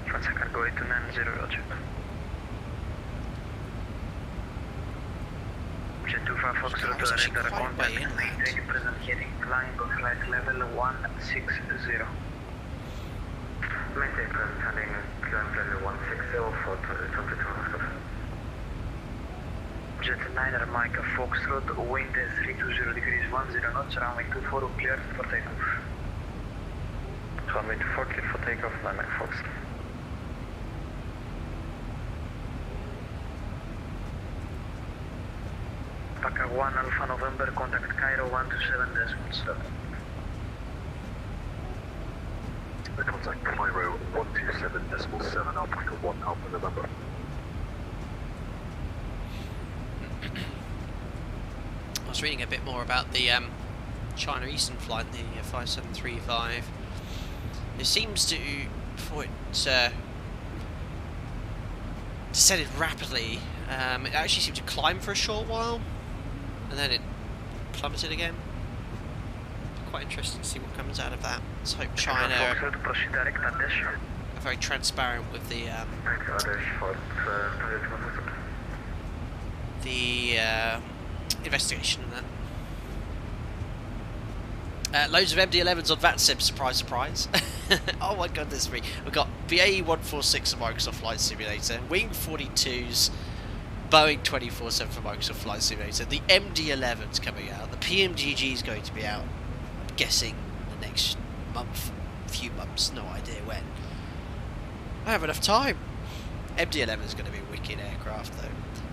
Lufthansa Cargo 290, roger. Jet 25 Foxtrot to render contact, maintain present heading, climb flight level 160. Maintain present heading, climb level 160 for 22 Jet 9er Mike Foxtrot, wind 320 degrees 10 knots, runway 24 clear for takeoff. Runway 24 clear for takeoff, 9 Mike Foxtrot. Alpaca 1 Alpha November, contact Cairo 127.7. Contact Cairo 127.7, Alpaca 1 Alpha November. I was reading a bit more about the China Eastern flight, the 5735. It seems to, before it descended rapidly, it actually seemed to climb for a short while, and then it plummeted again. Quite interesting to see what comes out of that. Let's hope China are very transparent with the investigation and that. Loads of MD-11s on VATSIM, surprise, surprise. Oh my goodness me. We've got BAE 146 for Microsoft Flight Simulator, Wing 42s, Boeing 24/7 for Microsoft Flight Simulator, the MD-11's coming out, the PMGG is going to be out, I'm guessing the next month, few months, no idea when. I have enough time. MD-11 is going to be a wicked aircraft though.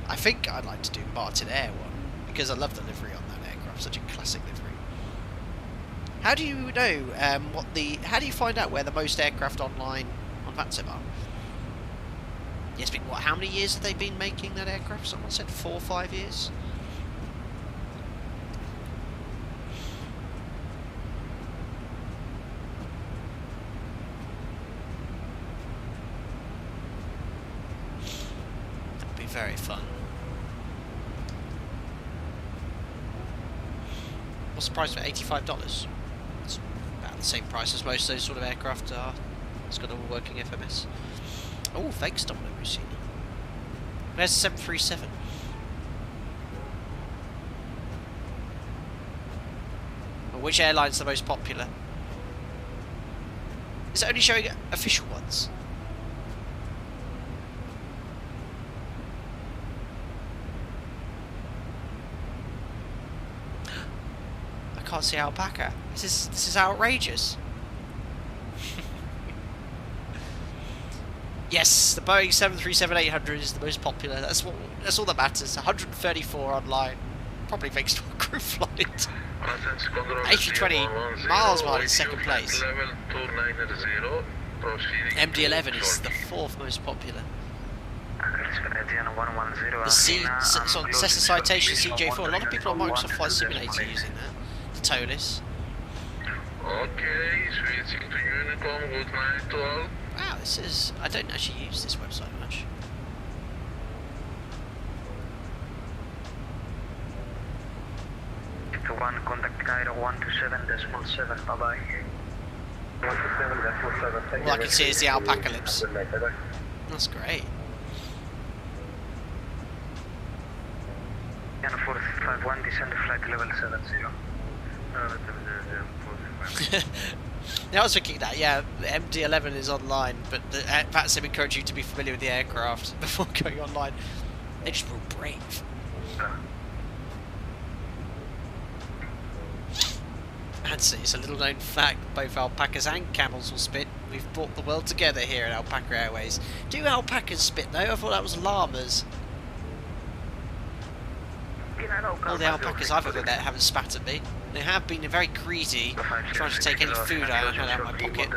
I think I'd like to do Martin Air one, because I love the livery on that aircraft, such a classic livery. How do you know how do you find out where the most aircraft online on VATSIM are? It's been, what, how many years have they been making that aircraft? Someone said 4 or 5 years? That'd be very fun. What's the price for $85? It's about the same price as most of those sort of aircraft are. It's got a working FMS. Oh, thanks, Domino Rossini. There's the 737. Well, which airline's the most popular? Is it only showing official ones? I can't see Alpaca. This is outrageous. Yes, the Boeing 737-800 is the most popular. That's all that matters. 134 online. Probably thanks to a crew flight. A320 miles in second place. MD-11 is the 4th most popular. The Cessna Citation CJ4. A lot of people on Microsoft Flight Simulator using that. The TOLIS. Wow, this is... I don't actually use this website much. To 1, contact Cairo 127.7, bye-bye. 127.7. All I can see is the Alpaca lips. That's great. 451, descend to flight level 70. I was thinking that, yeah, the MD-11 is online, but perhaps they encourage you to be familiar with the aircraft before going online. They just were brave. And so it's a little known fact, both alpacas and camels will spit. We've brought the world together here at Alpaca Airways. Do alpacas spit though? I thought that was llamas. All the alpacas I've ever met haven't spat at me. They have been very greedy, trying to take any food I had out of my pocket.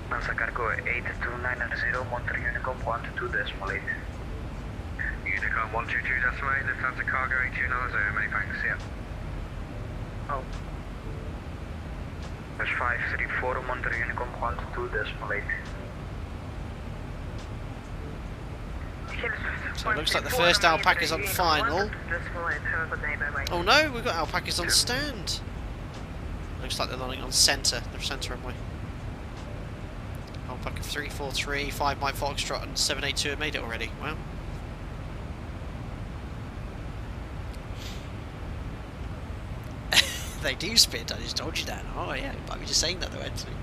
Mansa Cargo 82990, Monterey Unicom 122.8. Unicom 122.8, Lufthansa Cargo 8290, many thanks, yeah. Oh. There's 534, Monterey Unicom 122.8. So it looks like the first alpaca's on final. Oh no, we've got alpacas on stand. Looks like they're landing on centre, the centre runway. Alpaca 343, 5 Mike Foxtrot and 782 have made it already. Wow. They do spit, I just told you that. Oh yeah, you might be just saying that though, Anthony.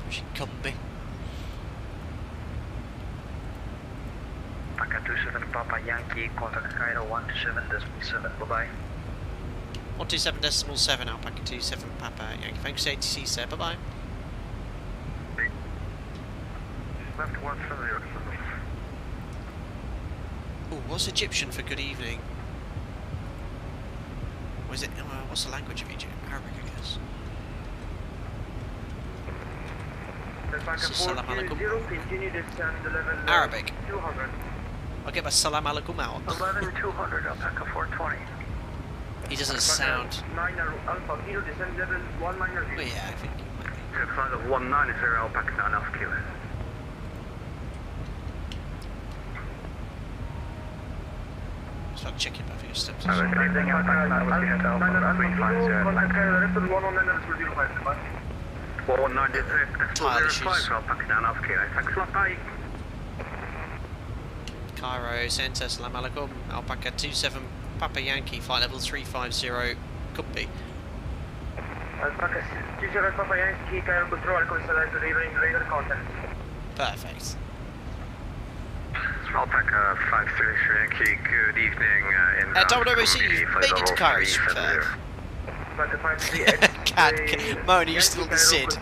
Pushing combi. Alpaca 27 Papa Yankee, contact Cairo 127.7, bye-bye. 127.7, Alpaca 27 Papa Yankee. Thanks for ATC, sir. Bye bye. Left 170. Oh, what's Egyptian for good evening? Or is it, what's the language of Egypt? Arabic, I guess. Salam alaikum. Arabic. 200. I'll get my salam alaikum out. 11200, Alpaca 420. He doesn't sound... 9 Alpha Kilo, descend level 19. Well, yeah, I think he might be. 19 Alpaca 9 Alpha Kilo. So I'll check it back for your steps. Anything Alpaca 9 will be at Alpha 350. 119 Tile issues. Alpaca 9 Alpha Kilo. Thanks a lot, bye. Cairo, Centre, salam alaikum. Alpaca 27 Papa Yankee, flight level 350, could be. Alpaca 27 Papa Yankee, Cairo control, consider delivering radar contact. Perfect. Alpaca 533 Yankee, good evening. Double OC, made it to Cairo, superb. Moan, you still the Sid.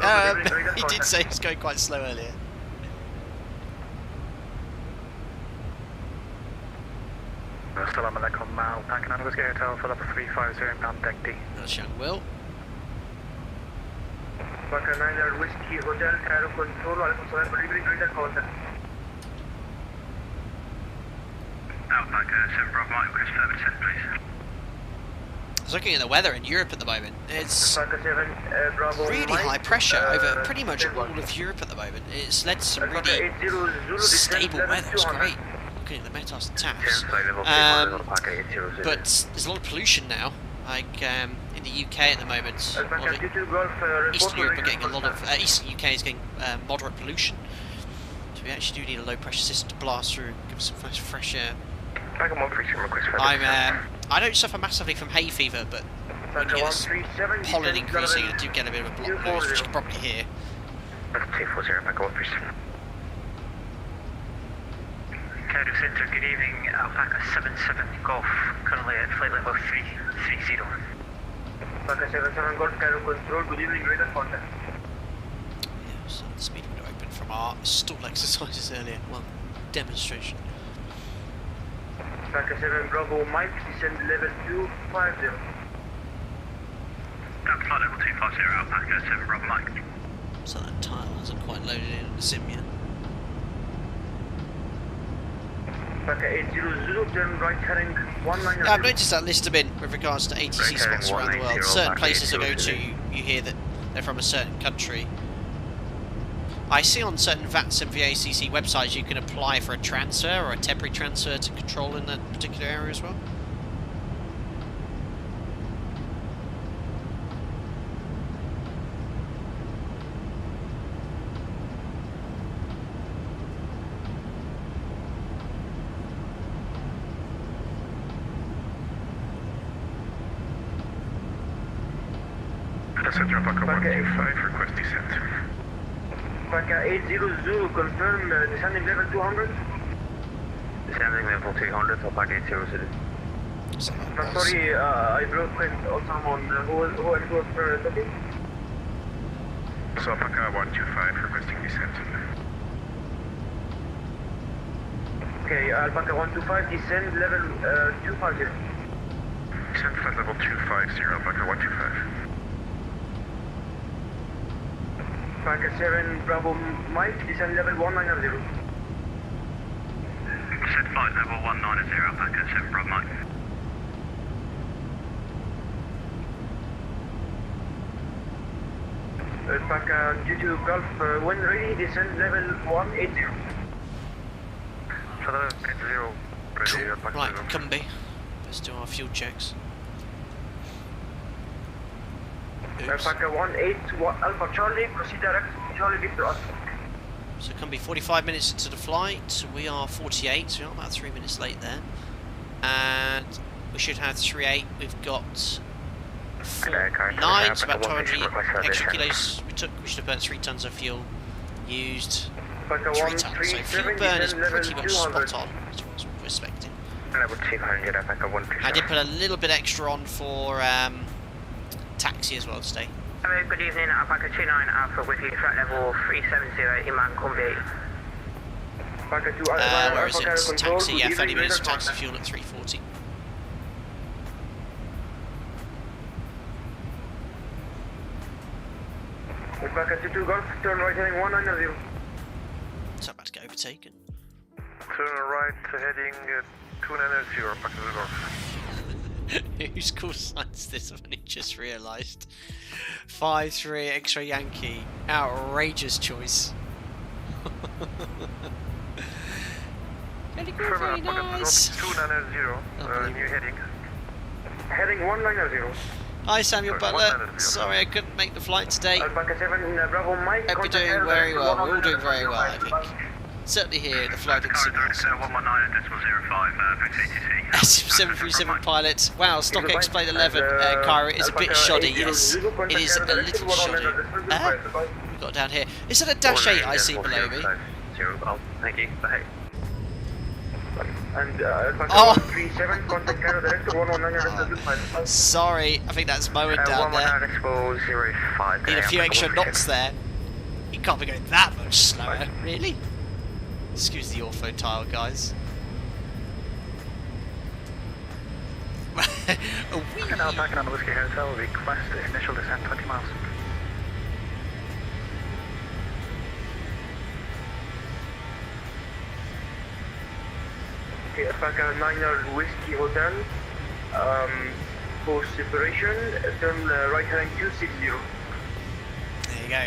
He did say he was going quite slow earlier. Assalamu alaikum, Alpaca 9 Whiskey Hotel for level 350 inbound deck D. That's young Will. Alpaca 9 Whiskey Hotel, Cairo control, consider delivering radar contact. Alpaca 7 Bravo Mike, request further descent, please. I was looking at the weather in Europe at the moment. It's Alpaca 7 Bravo really Mike, high pressure over pretty much all of Europe at the moment. It's led to some really stable weather. It's great. Looking at the METARs and TAFs. But there's a lot of pollution now. Like in the UK at the moment, a lot of Eastern Europe are getting a lot of Eastern UK is getting moderate pollution. So we actually do need a low pressure system to blast through, and give us some fresh air. Alpaca 137 request further I don't suffer massively from hay fever, but when you get this pollen increasing, I do get a bit of a block nose, which you can probably hear. 240, Alpaca 137. Cairo Centre, good evening. Alpaca 77 Golf, currently at flight level 330. Alpaca 77 Golf, Cairo Control, good evening, radar contact. Yeah, so the speed window open from our stall exercises earlier. Well, demonstration. Alpaca 7 Bravo Mike, descend level 250. Down to flight level 250, Alpaca 7 Bravo Mike. So that tile hasn't quite loaded in the sim yet. Alpaca 80 Zulu, turn right heading 19. Yeah, I've noticed that list them in with regards to ATC spots around the world. Certain places I go to, you hear that they're from a certain country. I see on certain VATS and VACC websites you can apply for a transfer or a temporary transfer to control in that particular area as well. Passenger Alpaca 125, request descent. Alpaca 80 Zulu, confirm descending level 200. Descending level 200, Alpaca 80 Zulu. So that I'm was- sorry, I broke with someone who was talking. So Alpaca 125, requesting descent. Okay, Alpaca 125, descend level 250. Descent flight level 250, Alpaca 125. Alpaca 7 Bravo Mike, descend level 190. Descend flight level 190, Alpaca 7 Bravo Mike. Alpaca 22 Golf, when ready, descend level 180. Level 80, ready, Alpaca Right, 0. Cumby. Let's do our fuel checks. Oops. Alpaca 18 Alpha Charlie, proceed direct to Charlie Victor Oscar. So Cumby, 45 minutes into the flight. We are 48, so we're about 3 minutes late there. And we should have 3.8. We've got 4.9, so about 200 extra kilos we took. We should have burnt 3 tons of fuel. Used Alpaca 3 tons. So fuel burn is descend level pretty much 200. spot on. That's what we're expecting. Level 200, Alpaca 127. I did put a little bit extra on for taxi as well today. Hello, good evening, Alpaca 29 Alpha with you, flight level 370, Iman Combi. Alpaca 2 Where is Alpha it? Control, Taxi, yeah, good 30 evening, minutes of radar taxi contact. fuel at 340. Alpaca 22 Golf, turn right heading 190. So about to get overtaken. Turn right, heading 290, Alpaca 0 Golf. Whose call signs this? I've only just realised. 5-3 X-ray Yankee. Outrageous choice. Very good, very nice. 290, new heading. Heading 190. Hi Samuel Sorry, Butler. 190. Sorry I couldn't make the flight today. Alpaca 7 Bravo Mike. Hope you're contact doing Air very Direct well. We're all 100. doing very well, I think. Certainly here at the Flight Simulator. 119.05, SM737 pilot. Wow, stock explain 11, Cairo is a bit shoddy, yes. It is a little shoddy. We've got down here. Is that a Dash 8 I see below me? Thank you. Bye. And Alpaca Oh. 137, contact Cairo Director 119. Sorry, I think that's Moen down there. Need a few extra knots there. You can't be going that much slower, really? Excuse the ortho tile, guys. A wee. And Alpaca on the Whiskey Hotel, request initial descent 20 miles. Okay, Alpaca 9 Whiskey Hotel, post separation, turn right heading 260. There you go.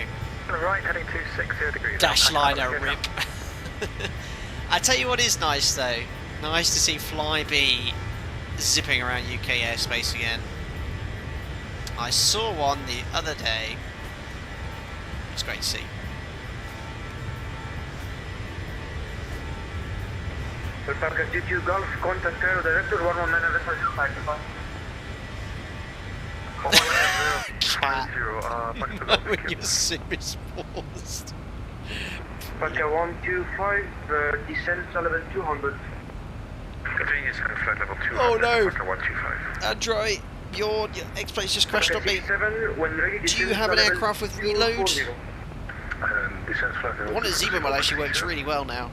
Right heading 260 degrees. Dash liner rip. I tell you what is nice though. Nice to see Flybe zipping around UK airspace again. I saw one the other day. It's great to see. Alpaca 22 Golf, contact Cairo Director 119.05. Cat. When your sim is paused. Alpaca 125, descend to level 200. Continue descend flight level 200. Oh no! Alpaca 125. Android, your X-Plane's just crashed on me. 67, when ready, Do you have an aircraft with reload? Descend flight The level one at 200. Zebra Mall actually works really well now.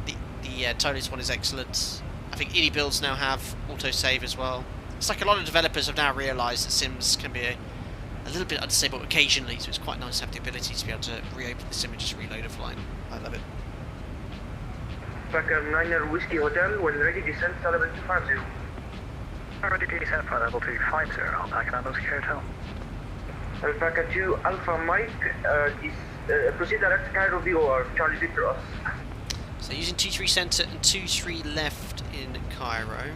The Tonys one is excellent. I think any builds now have autosave as well. It's like a lot of developers have now realised that sims can be a little bit unstable occasionally, so it's quite nice to have the ability to be able to reopen the sim and just reload a flight. I love it. Alpaca 9 Whiskey Hotel, when ready, descend to level 250. Ready to descend flight level 250. Alpaca Whiskey Hotel. Alpaca 2 Alpha Mike, proceed direct to Cairo VOR, Charlie Victor Us. So using 2-3 centre and 2-3 left in Cairo.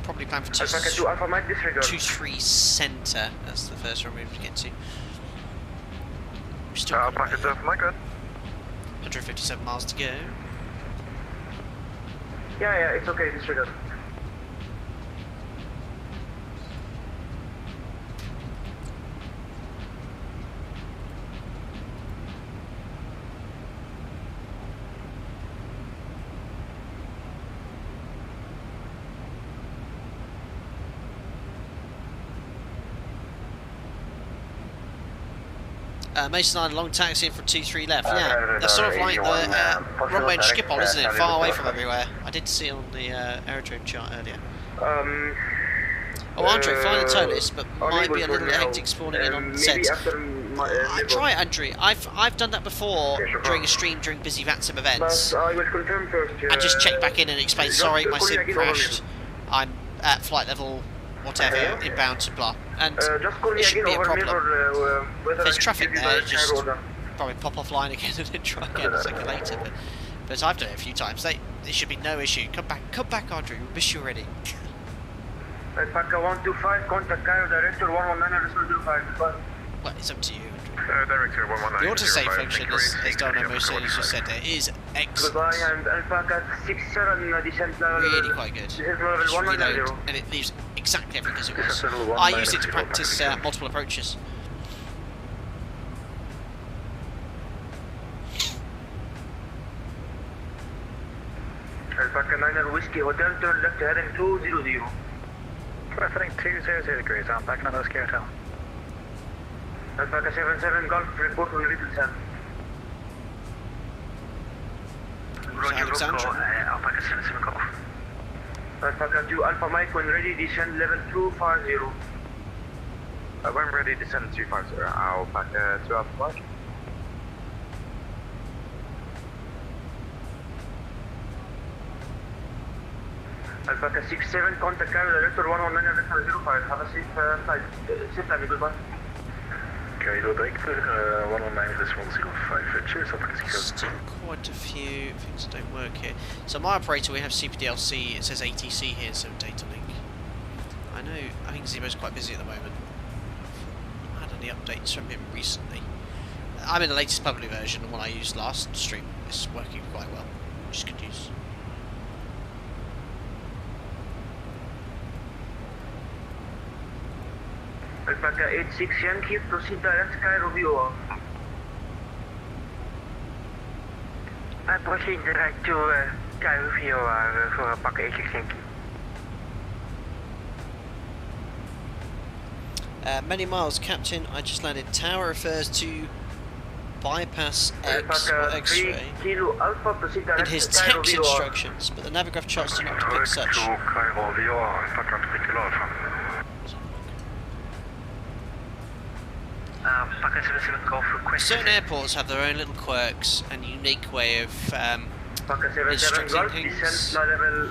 Probably plan for Alpaca 2 Alpha Mike, disregard. 2-3 centre. That's the first one we have to get to. We've still got Alpaca 2 Alpha Mike, good. 157 miles to go. Yeah, it's okay, disregard. Mason and I, long taxi in for 2-3 left. Yeah, that's sort of like the runway in Schiphol, isn't it? Far away from everywhere. I did see it on the aerodrome chart earlier. Oh, Andre, flying the Tolis, but might be a little hectic spawning in on set. Try it, Andre. I've done that before during a stream during busy VATSIM events. I will confirm first. I just check back in and explain, sorry, my sim crashed. I'm at flight level whatever, inbound to blah. And it shouldn't be a problem. If there's traffic there, just probably pop offline again and then try again a second later. But I've done it a few times. There should be no issue. Come back, Andre. We'll miss you already. Alpaca 125, contact Cairo Director 119.05. Well, it's up to you. Director 119. The autosave function, as Donna most just said there, is excellent. Goodbye, and Alpaca 67 descent level. Really quite good. Descent level Just 190. reload, and it leaves exactly everything as it was. I used it to practice multiple approaches. Alpaca 9 Whiskey Hotel, turn left heading 200. Left heading 200 degrees, Alpaca Whiskey Hotel. Alpaca 77 Golf, report on Little Sun. Alexandra. Alpaca 77 Golf. Alpaca 2 Alpha Mike, when ready, descend level 250. When ready, descend 250. Alpaca 2 Alpha Mike. Alpaca 67, contact Cairo Director 119.05. Have a safe flight. Safe landing, goodbye. Cairo Director 119.05. Cheers, Alpaca 67. Still quite a few things that don't work here. So my operator, we have CPDLC, it says ATC here, so data link. I think Zemo's quite busy at the moment. I haven't had any updates from him recently. I'm in the latest public version, the one I used last stream. It's working quite well, which is good news. Alpaca 86 Yankee, proceed direct Cairo VOR. I proceed direct to Cairo VOR for Alpaca 86 Yankee. Many miles, Captain. I just landed. Tower refers to bypass X or X-ray Kilo Alpha, proceed direct in his to Cairo tax VOR. instructions, but the Navigraph charts do not depict such. Cairo VOR, Alpaca 3 Kilo Alpha. Alpaca 77 Golf request. Certain airports have their own little quirks and unique way of Alpaca 77 instructing Golf, things. descent level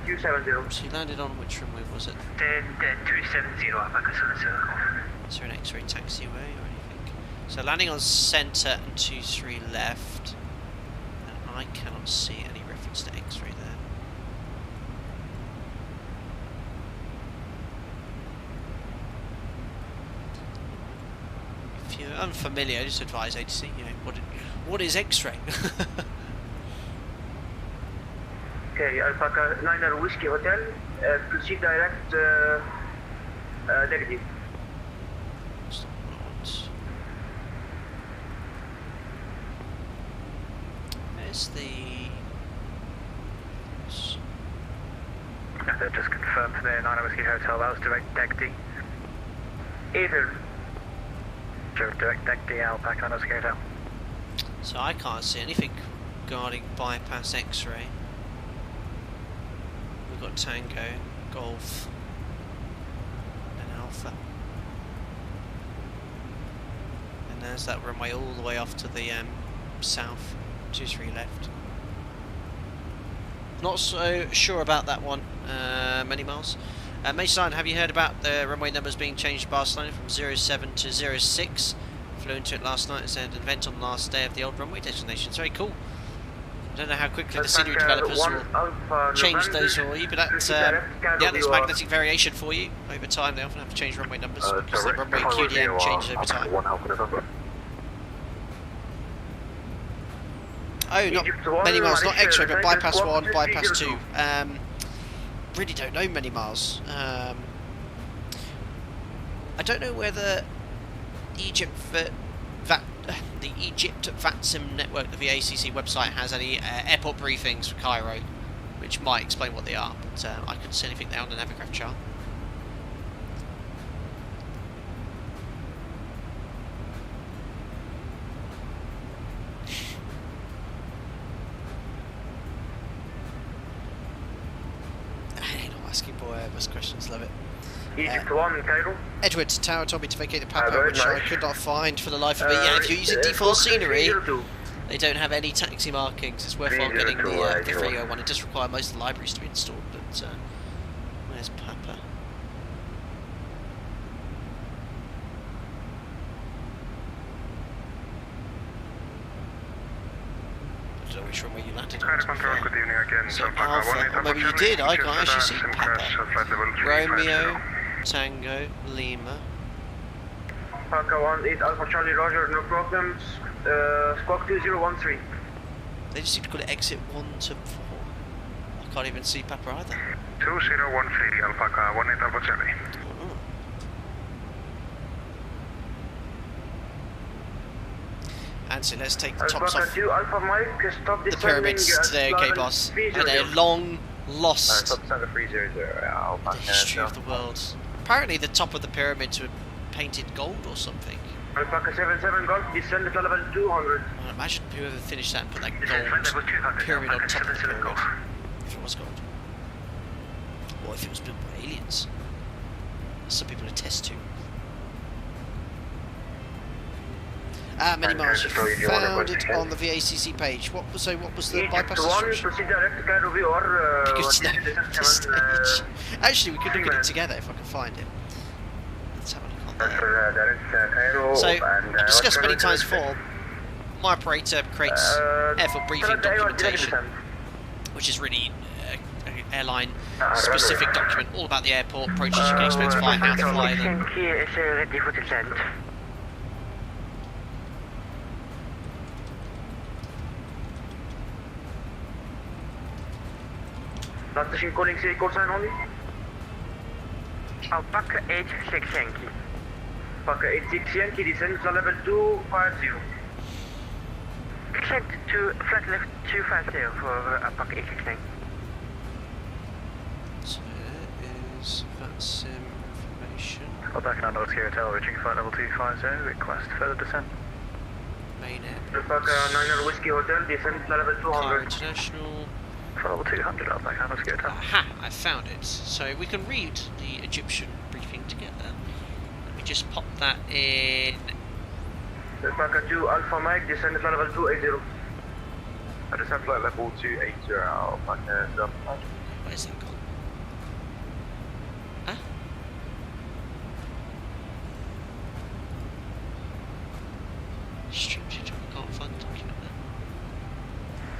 270. So you landed on which runway was it? 270, Alpaca 77 Golf. Is there an X-ray taxiway or anything? So landing on centre and 2-3 left, and I cannot see any reference to X-ray there. If you're unfamiliar, just advise ATC, you know, what is X-ray? Okay, Alpaca 9 Whiskey Hotel, proceed direct negative. where's the... They've just confirmed for the 9 Whiskey Hotel, that was direct deck D. Either. Direct deck D, Alpaca Airways Whiskey Hotel. So I can't see anything regarding bypass X-ray. We've got Tango, Golf, and Alpha. And there's that runway all the way off to the south, 23 left. Not so sure about that one, many miles. Mason, have you heard about the runway numbers being changed in Barcelona from 07 to 06? Flew into it last night as an event on the last day of the old runway designations. Very cool. I don't know how quickly the scenery developers will change those for you, but that's magnetic variation for you. Over time they often have to change runway numbers because the runway QDM changes over time. Oh, not many miles, not X-ray, but bypass 1, bypass 2. Really don't know many miles. I don't know whether the Egypt VATSIM network, the VACC website, has any airport briefings for Cairo, which might explain what they are, but I couldn't see anything there on the Navigraph chart. Asking boy Airbus questions, love it. Egypt 1, Cairo. Edward, Tower told me to vacate the Papa, which I could not find for the life of me. Yeah, if you're using default scenery, they don't have any taxi markings. It's worthwhile getting the Frio one. It does require most of the libraries to be installed, but where's Papa? I don't know which runway you landed on. Good evening again. So Alpha, or maybe you did, I can't actually see Papa. Romeo, Tango, Lima. Alpaca 18 Alpha Charlie Roger, no problems. Squawk 2013. They just seem to call it exit 1 to 4. I can't even see Papa either. 2013 Alpaca 18 Alpha Charlie. And so let's take the tops off the pyramids today, okay boss. And a long lost in the history of the world. Apparently the top of the pyramids were painted gold or something. Alpaca 77 Golf, descend to level 200. I imagine whoever finished that and put that gold pyramid on top of the pyramid. If it was gold. Or if it was built by aliens. Some people attest to. Many miles. You found it on the VACC page. What was the bypass instruction? Because no, the stage. Actually, we could look at it together if I can find it. Let's have a look on there. So, I've discussed many times before, my operator creates airfield briefing documentation, which is really airline specific document, all about the airport, approaches you can expect to fly, how to fly them. Last station calling city call sign only. Alpaca 86 Yankee. Alpaca 86 Yankee, descend to level 250. Descend to flat left 250 for Alpaca 86 Yankee. So there is VATSIM information. Alpaca Airways Hotel, reaching flight level 250, request further descent. Main air. Alpaca 9 Whiskey Hotel, descend to level 200. Cairo International. Level 200, Alpaca Airways Hotel. Aha, I found it. So we can read the Egyptian briefing together. Let me just pop that in. Alpaca 2 Alpha Mike, descend to level 280. I just have flight level 280 Alpaca. Where's that gone? Huh? Strange, I can't find the document there.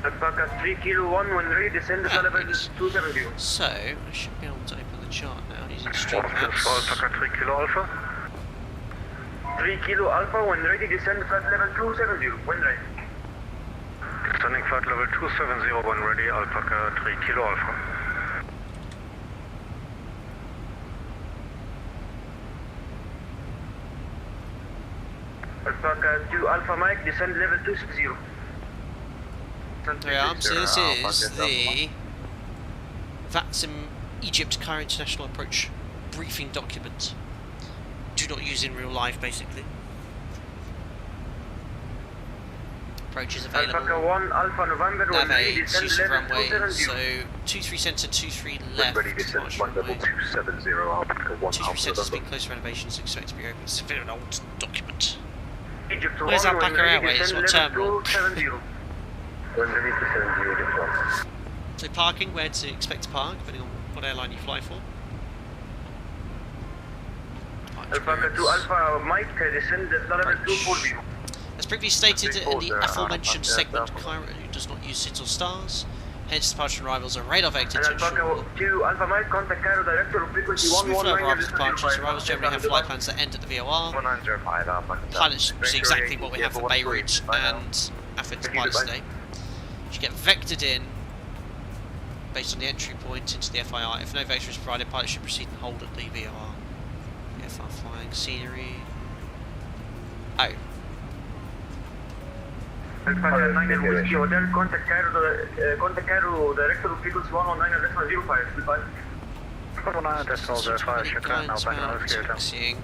Alpaca 3 Kilo 1 when ready, descend to level 270. So, I should be able to open the chart now using Streetmaps. Alpaca 3 Kilo Alpha. 3 Kilo Alpha when ready, descend flight level 270 when ready. Descending flight level 270 when ready, Alpaca 3 Kilo Alpha. Alpaca 2 Alpha Mike, descend level 260. There we are. So this is the VATSIM Egypt Cairo International Approach briefing document. Do not use in real life, basically. Approach is available. Alpaca 1 Alpha November. Navigate, use of runway. So 23 centre, 23 left. Ready to send flight level 270, Alpaca 1 23 Alpha centre has been November. closed for renovations, expected to be open. It's a bit of an old document. Egypt Where's 1, Alpaca Airways? What terminal? 270. Ready to send you Egypt 1. So parking, where to expect to park, depending on what airline you fly for. Alpaca 2 Alpha Mike, descend level 240. As previously stated in the aforementioned segment, Cairo does not use SIDS or stars, hence departure and arrivals are radar vector to ensure Alpaca 2 Alpha Mike, contact Cairo director of frequency smooth flow of arrivals and 119. departures. Arrivals generally have flight plans that end at the VOR. 1905 Alpaca. Pilots see exactly what we have for Beirut and Athens pilots today. You get vectored in based on the entry point into the FIR. If no vector is provided, pilots should proceed and hold at the VOR. VFR flying scenery. Oh. Alpaca 9 Whiskey Hotel, contact Cairo director of frequency 119.05. Goodbye. 119.05, shukran, Alpaca 9 Whiskey Hotel. Taxiing.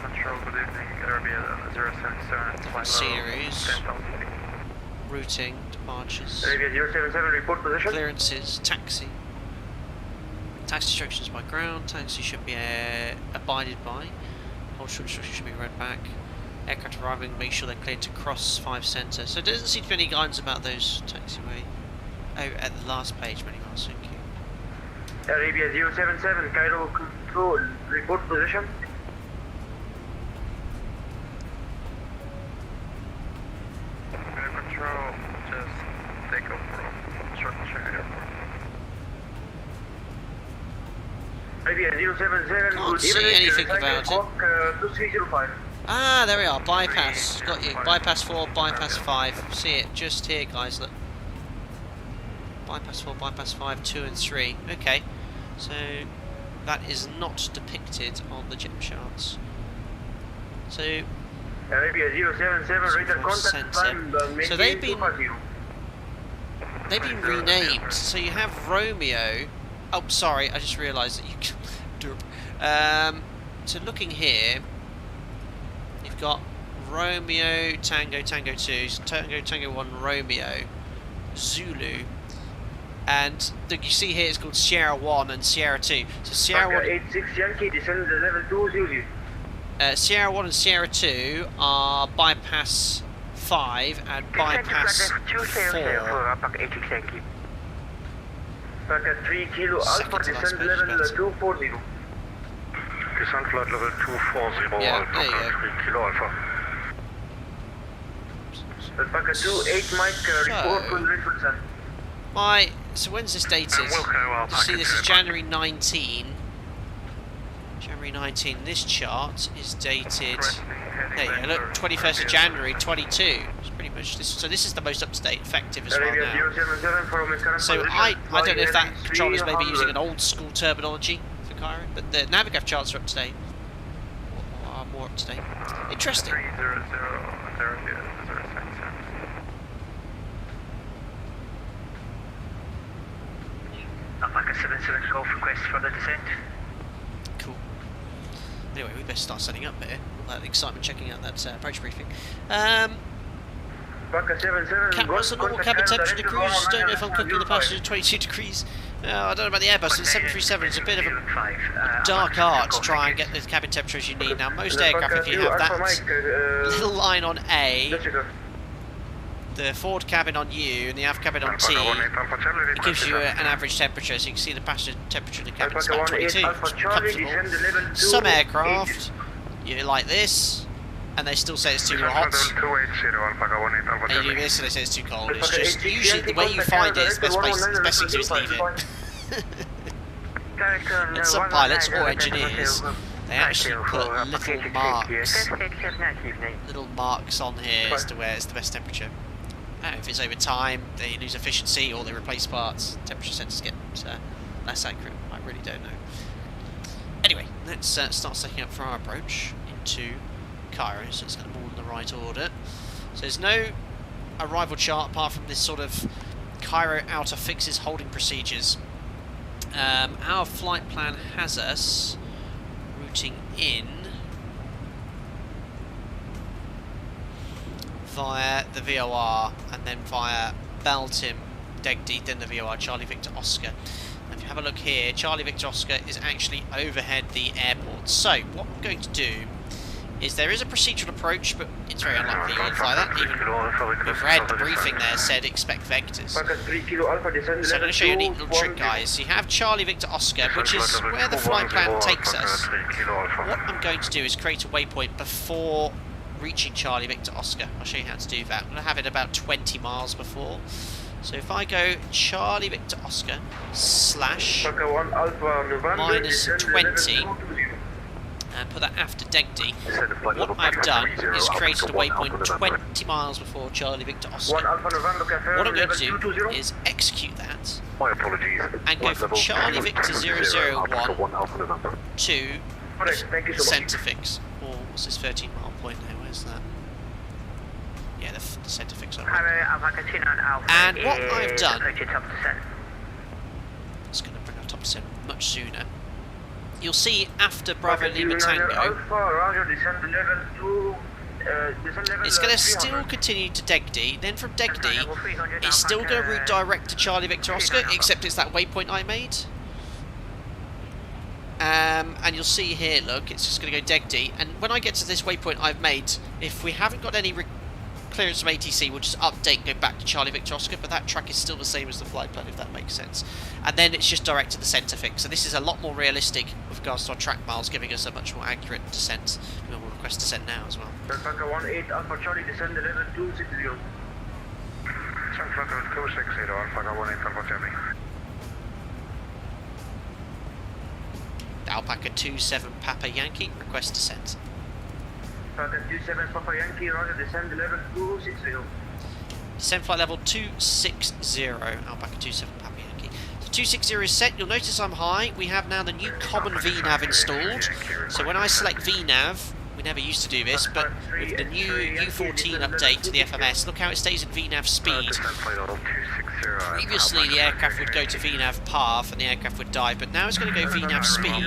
Control, good evening, Arabia 077. Sceneries. Routing, departures, Arabia 077, report position. clearances, taxi. Taxi instructions by ground, taxi should be abided by. Hold short instructions should be read back. Aircraft arriving, make sure they're cleared to cross 5 centre. So there doesn't seem to be any guidance about those taxiway. Oh, at the last page, many miles, thank you. Arabia 077, Cairo control, report position. Control, just take off from short check airport. Arabia 077, Can't good see evening, anything recycle about it. clock, 2305. Ah, there we are, bypass. Got you. Bypass 4, bypass 5. See it, just here, guys, look. Bypass 4, bypass 5, 2 and 3. Okay, so that is not depicted on the jet charts. So Arabia 077, radar contact time, so they've been renamed. So you have Romeo. Oh, sorry, I just realised that you can. So looking here, you've got Romeo, Tango, Tango 2, Tango, Tango 1, Romeo, Zulu, and you see here it's called Sierra 1 and Sierra 2. So Sierra 1, 86 Yankee, descend the level 2 Zulu. Sierra 1 and Sierra 2 are bypass 5 and bypass 4. Alpaca 86 Yankee. Alpaca 3 Kilo Second Alpha, to last descend page, level better. 240. Descent flight level 240, Yeah, there you go. Alpaca 3 Kilo Alpha. Alpaca 2, 8 Mike, report 100%. So when's this dated? You see this is January 19. January 19. This chart is dated. There you go. Look, 21st of January 22. It's pretty much this. So this is the most up to date, effective as well Arabia now. 077 from current So position. I don't know if that Fly controller is maybe using an 300. old school terminology for Cairo, but the Navigraph charts are up to date. Or are more up to date. Interesting. 300, Arabia 077. Alpaca 77 Golf request for the descent. Cool. Anyway, we best start setting up here. All that excitement checking out that approach briefing. Alpaca 77 What's the normal cabin temperature in the cruise? Don't know if I'm cooking the passenger at 22 degrees. I don't know about the Airbus. The 737 is a bit of a dark art to try and get the cabin temperature as you need. Now, most aircraft, if you have that little line on A, the forward cabin on U and the aft cabin on T, it gives you an average temperature, so you can see the passenger temperature in the cabin is about 22, which is comfortable. Some aircraft, you like this, and they still say it's too hot. And you do this and they say it's too cold. It's just usually the way you find it is the best thing to do is leave it. And some pilots or engineers, they actually put little marks on here as to where it's the best temperature. I don't know if it's over time, they lose efficiency, or they replace parts, temperature sensors get less accurate. I really don't know. Anyway, let's start setting up for our approach into Cairo, so let's get them all in the right order. So there's no arrival chart apart from this sort of Cairo outer fixes holding procedures. Our flight plan has us routing in via the VOR and then via Beltim, Degdi, then the VOR, Charlie Victor Oscar. And if you have a look here, Charlie Victor Oscar is actually overhead the airport. So what I'm going to do is there is a procedural approach, but it's very unlikely you'll fly that. Even we've read the briefing there said expect vectors. So I'm going to show you a neat little trick, guys. So you have Charlie Victor Oscar, which is where the flight plan takes us. What I'm going to do is create a waypoint before reaching Charlie Victor Oscar. I'll show you how to do that. I'm going to have it about 20 miles before. So if I go Charlie Victor Oscar slash minus 20 and put that after Degdi, what I've done is created a waypoint 20 miles before Charlie Victor Oscar. What I'm going to do is execute that and go from Charlie Victor 001 to centre fix. Or what's this 13 mile point there? Where's that? Yeah, the centre fix on it. And what I've done, it's going to bring our top descent much sooner. You'll see after Bravo Lima Tango, it's going to still continue to Degdi. Then from Degdi, it's still going to redirect to Charlie Victor Oscar, except it's that waypoint I made. And you'll see here, look, it's just going to go Degdi. And when I get to this waypoint I've made, if we haven't got any clearance from ATC, we'll just update and go back to Charlie Victor Oscar, but that track is still the same as the flight plan, if that makes sense. And then it's just direct to the centre fix. So this is a lot more realistic with regards to our track miles, giving us a much more accurate descent. We'll request descent now as well. Alpaca 18 Alpha Charlie, descend level 260. Alpaca 260, Alpaca 18 Alpha Charlie. Alpaca 27 Papa Yankee, request descent. Alpaca 27 Papa Yankee, roger, descend level 260. Descent flight level 260, Alpaca 27 Papa Yankee. So 260 is set. You'll notice I'm high. We have now the new common VNAV installed. So when I select VNAV, we never used to do this, but with the new U14 update to the FMS, look how it stays in VNAV speed. Previously the aircraft would go to VNAV path and the aircraft would dive, but now it's going to go VNAV speed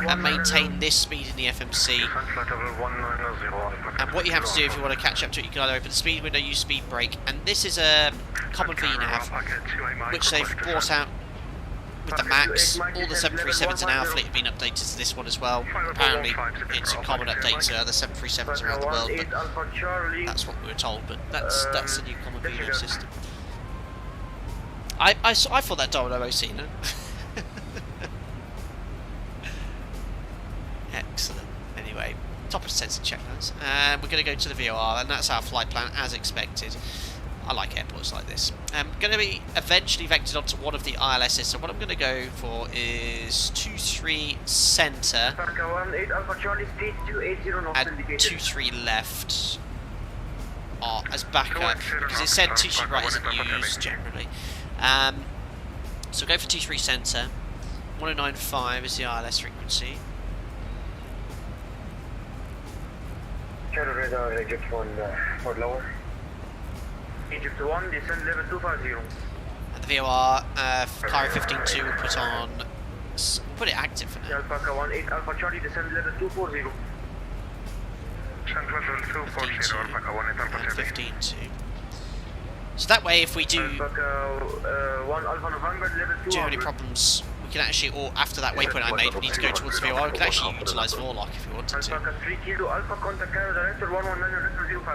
and maintain this speed in the FMC. And what you have to do if you want to catch up to it, you can either open the speed window, use speed brake, and this is a common VNAV which they've brought out with the MAX. All the 737s in our fleet have been updated to this one as well. Apparently it's a common update to other 737s around the world, but that's what we were told, but that's the new common VNAV system. I thought that died when I've seen it. Excellent. Anyway, top of sensor checklist, and we're going to go to the VOR, and that's our flight plan as expected. I like airports like this. I'm going to be eventually vectored onto one of the ILSs, so what I'm going to go for is 23 centre and 23 left as backup, because it said 23 right isn't used generally. So go for 23 centre, 1095 is the ILS frequency. Cairo radar, Egypt 1, for lower. Egypt 1, descend level 250. And the VOR, Cairo 15-2 will put on, put it active for now. Alpaca 18 Alpha Charlie, descend level 240. Descend level 240, Alpaca 18 Alpha Charlie. 15-2. So that way, if we do have any problems, we can actually, or after that waypoint I made, we need to go towards the VOR, we can actually utilise Vorlock if we wanted to.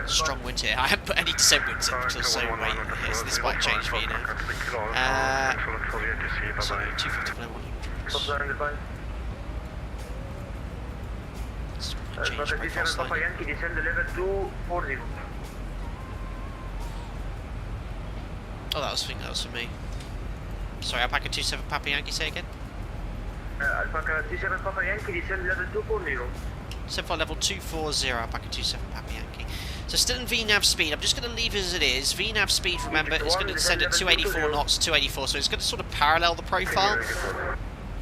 Strong wind here. I haven't put any descent winds in because there's so wait here, so this might change for you now. So 250 100. This might change my fast slightly. Oh, that was for me. Sorry, Alpaca 27 Papa Yankee, say again? Alpaca 27 Papa Yankee, descend level 240. Descend flight level 240, Alpaca 27 Papa Yankee. So still in VNAV speed, I'm just going to leave it as it is. VNAV speed, remember, it's going to descend at 284 knots, 284, so it's going to sort of parallel the profile.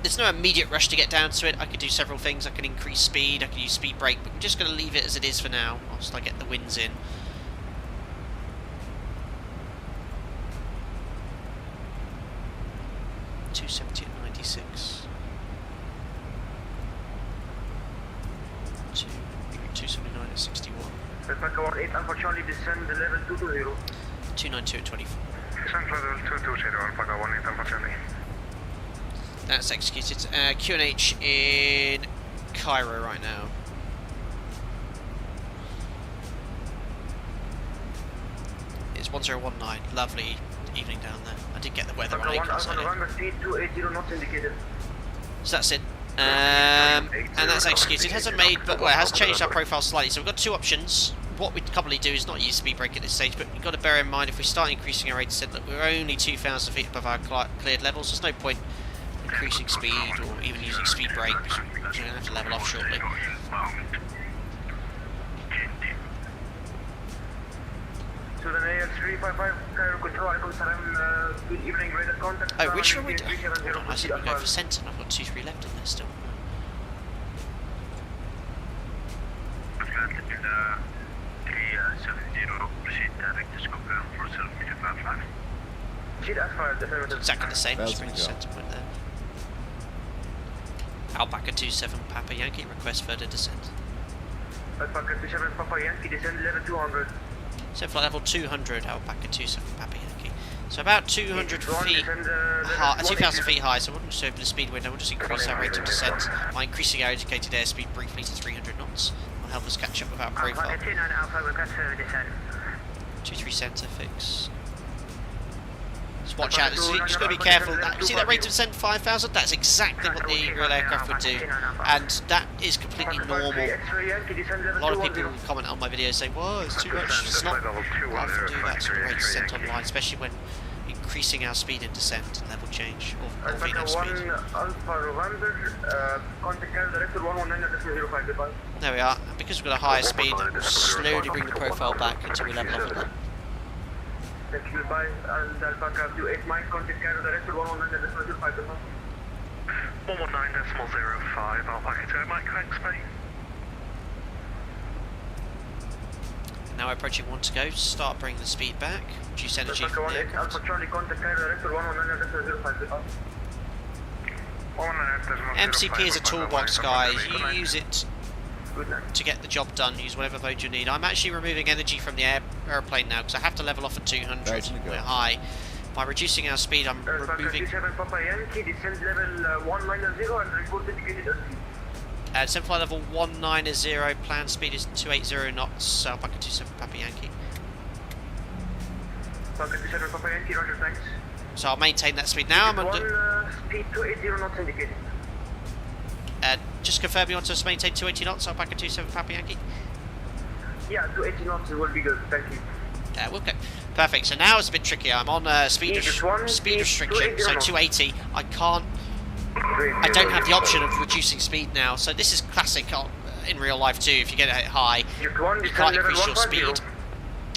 there's no immediate rush to get down to it. I could do several things. I can increase speed, I can use speed brake, but I'm just going to leave it as it is for now, whilst I get the winds in. .270 at 96. 279 at 61. Alpaca 18 Alpha Charlie, descend level 220. 292 at 24. Descent level 220, Alpaca 18 Alpha Charlie. That's executed. QNH in Cairo right now. It's 1019. Lovely evening down there. I did get the weather on Athens. So that's it. And that's executed. It hasn't made, but well, it has changed our profile slightly. So we've got two options. What we'd probably do is not use speed brake at this stage, but you've got to bear in mind if we start increasing our rate descent, look, we're only 2,000 feet above our cleared levels. There's no point increasing speed or even using speed brake, because we're going to have to level off shortly. Oh, which one we do? Hold on, I said we go for centre, and I've got 2-3 left in there still. Exactly the same, just bring the centre point there. Alpaca 27 Papa Yankee, request further descent. Alpaca 27 Papa Yankee, descend level 200. So flight level 200, Alpaca 27 Papa Yankee. So about 200 feet high, 2,000 feet high, so we'll just open the speed window, we'll just increase our rate of descent by increasing our indicated airspeed briefly to 300 knots. Will help us catch up with our profile. Alpaca 29 Alpha, request further descent. 23 centre fix. Just watch out, just got to be careful. See that rate of descent 5,000? That's exactly what the real aircraft would do, and that is completely normal. A lot of people comment on my videos saying, "Whoa, it's too much." It's not. I often do that sort of rate of descent online, especially when increasing our speed in descent and level change or VNAV speed. There we are, and because we've got a higher speed, we'll slowly bring the profile back until we level off again. Thank you, bye. And Alpaca 28 Mike, contact Cairo, director 119.05. 119.05, Alpaca 28 Mike, thanks, mate. Now we're approaching 1 to go, start bringing the speed back, reduce energy Alpaca from the 18 aircraft. Alpha Charlie, contact Cairo, director 119.05. MCP is a toolbox, guys. You use it to get the job done. Use whatever mode you need. I'm actually removing energy from the airplane now because I have to level off at 200. We're high. By reducing our speed, I'm removing. Papa Yankee, descend level 190 and report indicated as Descent flight level 190. Planned speed is 280 knots. Alpaca 27 Papa Yankee. Alpaca 27 Papa Yankee, roger, thanks. So I'll maintain that speed now. I'm under. Speed 280 knots indicated. Just confirm you want us to maintain 280 knots, Alpaca 27 Papa Yankee? Yeah, 280 knots will be good, thank you. Okay, perfect. So now it's a bit tricky. I'm on speed restriction, so 280. I don't have the option of reducing speed now. So this is classic in real life too. If you get it high, you can't increase your speed.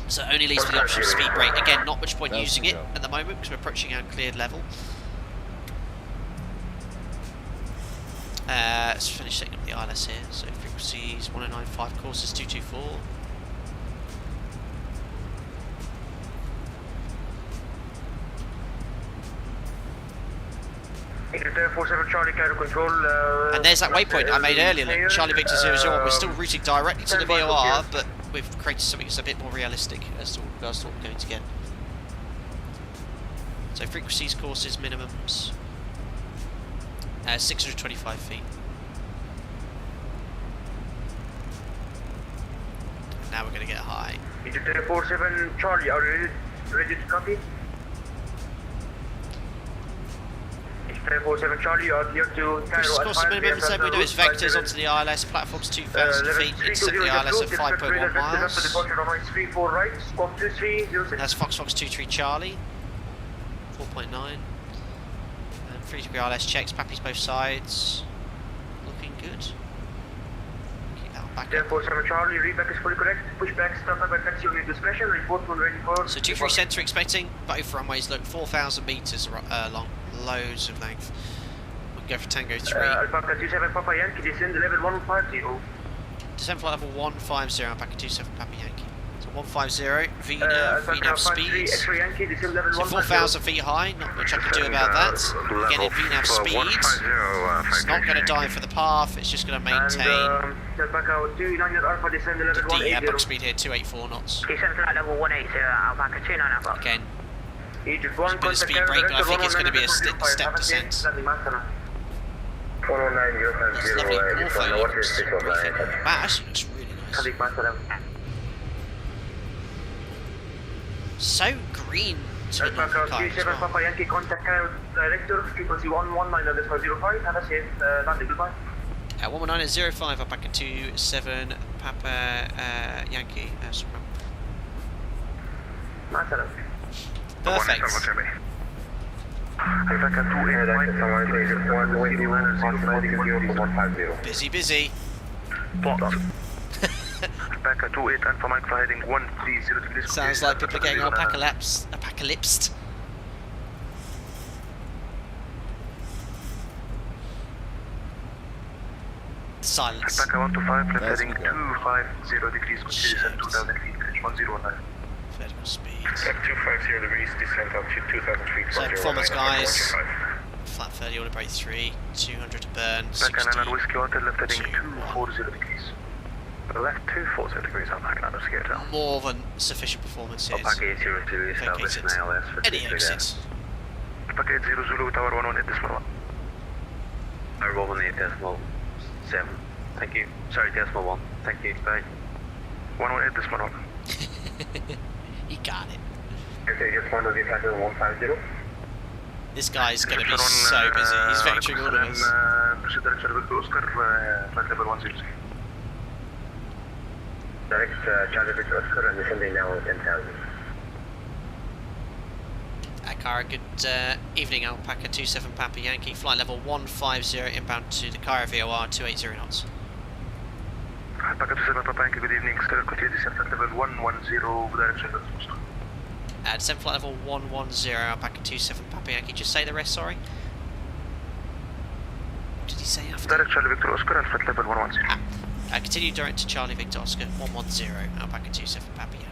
So it only leaves for the option of speed brake. Again, not much point using it at the moment because we're approaching our cleared level. Let's finish setting up the ILS here. So frequencies 1095, courses 224. Charlie, Cairo control, and there's that waypoint I made earlier, look, Charlie Victor 00. We're still routing directly to the VOR, but we've created something that's a bit more realistic as to what we're going to get. So frequencies, courses, minimums. 625 feet. Now we're going to get high. 47 Charlie, are you ready to copy? 47 Charlie, you are clear to Cairo. Course minimum, so we do is vectors onto the ILS, platform's 2,000 feet, intercept the ILS at 5.1 miles. That's Fox 23 Charlie, 4.9. 3-degree ILS checks, Pappy's both sides. Looking good. Keep that back up. 47 Charlie, readback is fully correct. Pushback, start by taxi on your discretion. Report when ready for. So 23 centre expecting both runways look 4,000 metres long, loads of length. We're go for Tango 3. Alpaca 27 Papa Yankee, descend level 150. Descend flight level 150, Alpaca 27 Papa Yankee. So 150, VNAV speeds. So 4,000 feet high, not much I can do about that. Again, at VNAV speeds, it's not going to dive for the path, it's just going to maintain. The book speed here, 284 knots. Descend flight level 180, Alpaca 29 Alpha. Again, there's a bit of speed break, but I think it's going to be a step descent. It's lovely ortho looks briefing. Wow, actually looks really nice. So green to the north of Cairo as well. Papa Yankee, contact Cairo director, frequency 119.05, have a safe landing, goodbye. 119.05, Alpaca 27 Papa Yankee. Perfect. Busy. Alpaca 28 Alpha Mike heading 130 degrees. Sounds like people are getting apocalypsed. Silence. Alpaca 125, left heading 250 degrees, descent 2000 feet, 1019. Vertical speed. 250 degrees, descent up to 2000 feet. So performance, guys. Flat 30, order break 3, 200 to burn, 60, Alpaca Whiskey Hotel, left heading 2, 240 degrees. Left 240 degrees, Alpaca Whiskey Hotel. more than sufficient performance here. Alpaca 802, establishing ILS for Any exits. Alpaca 80 Zulu, Tower 118.1. Tower 118.7. Thank you. Sorry, decimal 1. Thank you. Bye. 118.1. He got it. Okay, just one of you had 150. This guy's going to be so busy. He's vectoring all of us. Proceed direction Victor Oscar, flight level 106. Direct Charlie Victor Oscar and descending now 10,000. Cairo, good evening, Alpaca 27 Papa Yankee, flight level 150 inbound to the Cairo VOR 280 knots. Alpaca 27 Papa Yankee, good evening, still continue descent flight level 110, direction Victor Oscar. Descent flight level 110, Alpaca 27 Papa Yankee, just say the rest, sorry. What did he say after? Direct Charlie Victor Oscar and flight level 110. Continue direct to Charlie Victor Oscar 110, Alpaca 27 Papa Yankee.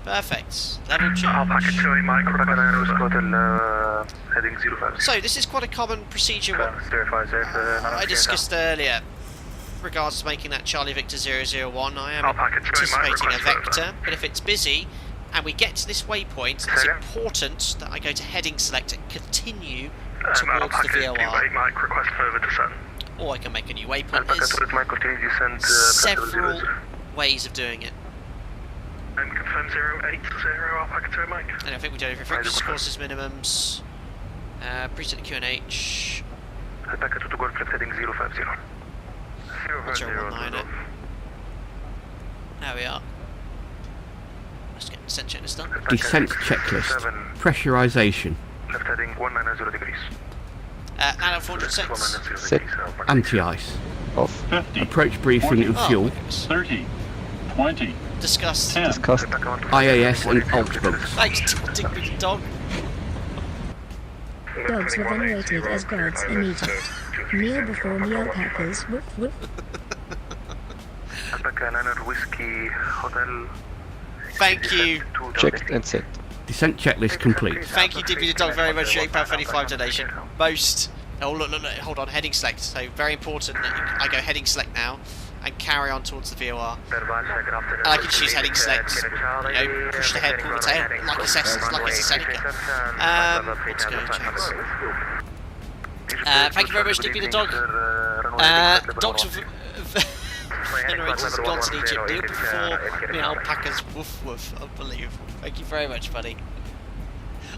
Perfect. Level change. Alpaca 28 Mike, Alpaca Airways Hotel, heading 05. So this is quite a common procedure what I discussed earlier regards to making that Charlie Victor 001. I am anticipating a vector, but if it's busy and we get to this waypoint, it's important that I go to heading select and continue towards the VOR. Mike, request further descent. Or I can make a new waypoint. Alpaca Mike, continue descent, Several ways of doing it. And confirm 080 Alpaca 2 Mike. And I think we do every frequency courses minimums. Preset QNH. Alpaca 2 to Golf left heading 050. 019. There we are. Let's get descent checklist done. Descent checklist. Pressurization. Left heading 190 degrees. Now 406. Set. Anti-ice. Off. 50, Approach briefing and Oh, fuel. my goodness. 30, 20, Discuss. 10, Discussed. IAS and alt bugs. Thanks, Dick Dog. Dogs were venerated as gods in Egypt. Kneel before meal packers. Woof woof. Alpaca Whiskey Hotel. Thank you. Checked and set. Descent checklist complete. Thank you, Dick Dog, very much for your £8.35 donation. Most. Oh, look, hold on, heading select. So, very important that I go heading select now and carry on towards the VOR. And I can choose heading select, push the head, pull the tail, like it's a Seneca. Let's go, checks. Thank you very much, Dick Dog. Dogs of generators has gone to Egypt. Kneel before the alpacas. Woof woof. Unbelievable. Thank you very much, buddy.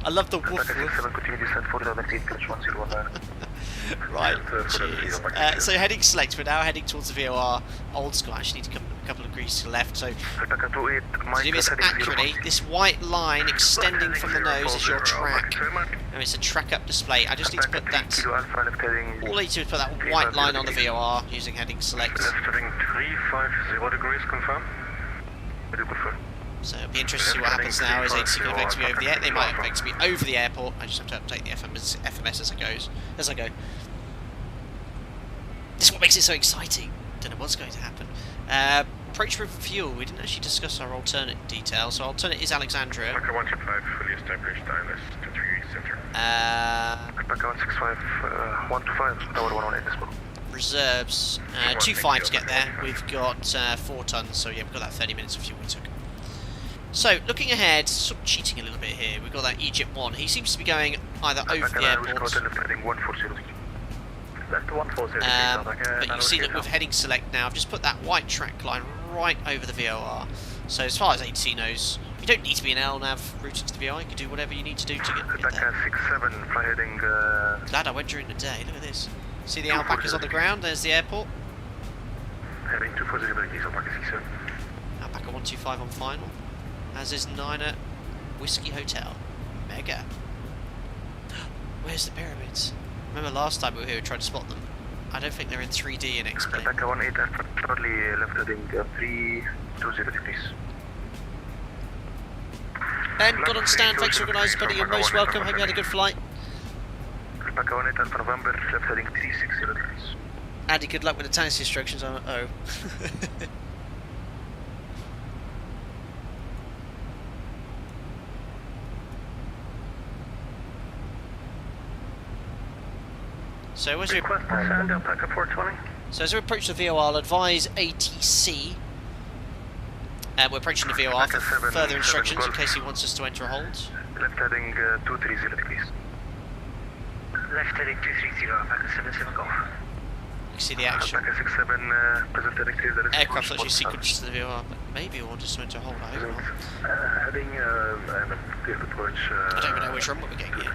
I love the woof woof. Right, cheers. So heading select, we're now heading towards the VOR. Old school, actually need to come a couple of degrees to the left. So to do this accurately, this white line extending from the nose is your track. And it's a track up display. I just need to put that, all I need to do is put that white line on the VOR using heading select. Left heading 350 degrees, confirm. So it'll be interesting to see what happens now as ATC can effect me over the air. They might effect me over the airport. I just have to update the FMS as I go. This is what makes it so exciting. Don't know what's going to happen. Approach river fuel. We didn't actually discuss our alternate details. So alternate is Alexandria. Alpaca 125, fully established, ILS to 3 center. Alpaca 165, 125, tower 118 this one. Reserves 2.5 to get there. We've got 4 tons, so yeah, we've got that 30 minutes of fuel we took. So looking ahead, sort of cheating a little bit here. We've got that Egypt 1. He seems to be going either over the airport. But you see that with heading select now, I've just put that white track line right over the VOR. So as far as ATC knows, you don't need to be an LNAV routed to the VOR. You can do whatever you need to do to get there. 67, fly heading. Glad I went during the day. Look at this. See the alpacas on the ground? There's the airport. Heading 240 Alpaca 67. Alpaca 125 on final. As is 9 at Whiskey Hotel. Mega. Where's the pyramids? Remember last time we were here we tried to spot them? I don't think they're in 3D in X-Plane. Alpaca 18, shortly left heading 320 degrees. Ben, got on stand, thanks for organising, buddy, you're most welcome, hope you had a good flight. Alpaca 18 Alpha November, left heading 360 degrees. Andy, good luck with the tennis instructions on O. So as we Alpaca 420. So as we approach the VOR, I'll advise ATC. We're approaching the VOR for further instructions in case he wants us to enter a hold. Left heading 230 degrees. Left heading 230, Alpaca 77 Golf. You can see the action. Alpaca 67, present heading 3 degrees. Aircraft actually sequenced to the VOR, but maybe we'll want us to enter a hold, I hope not. Heading, clear approach. I don't even know which runway we're getting yet.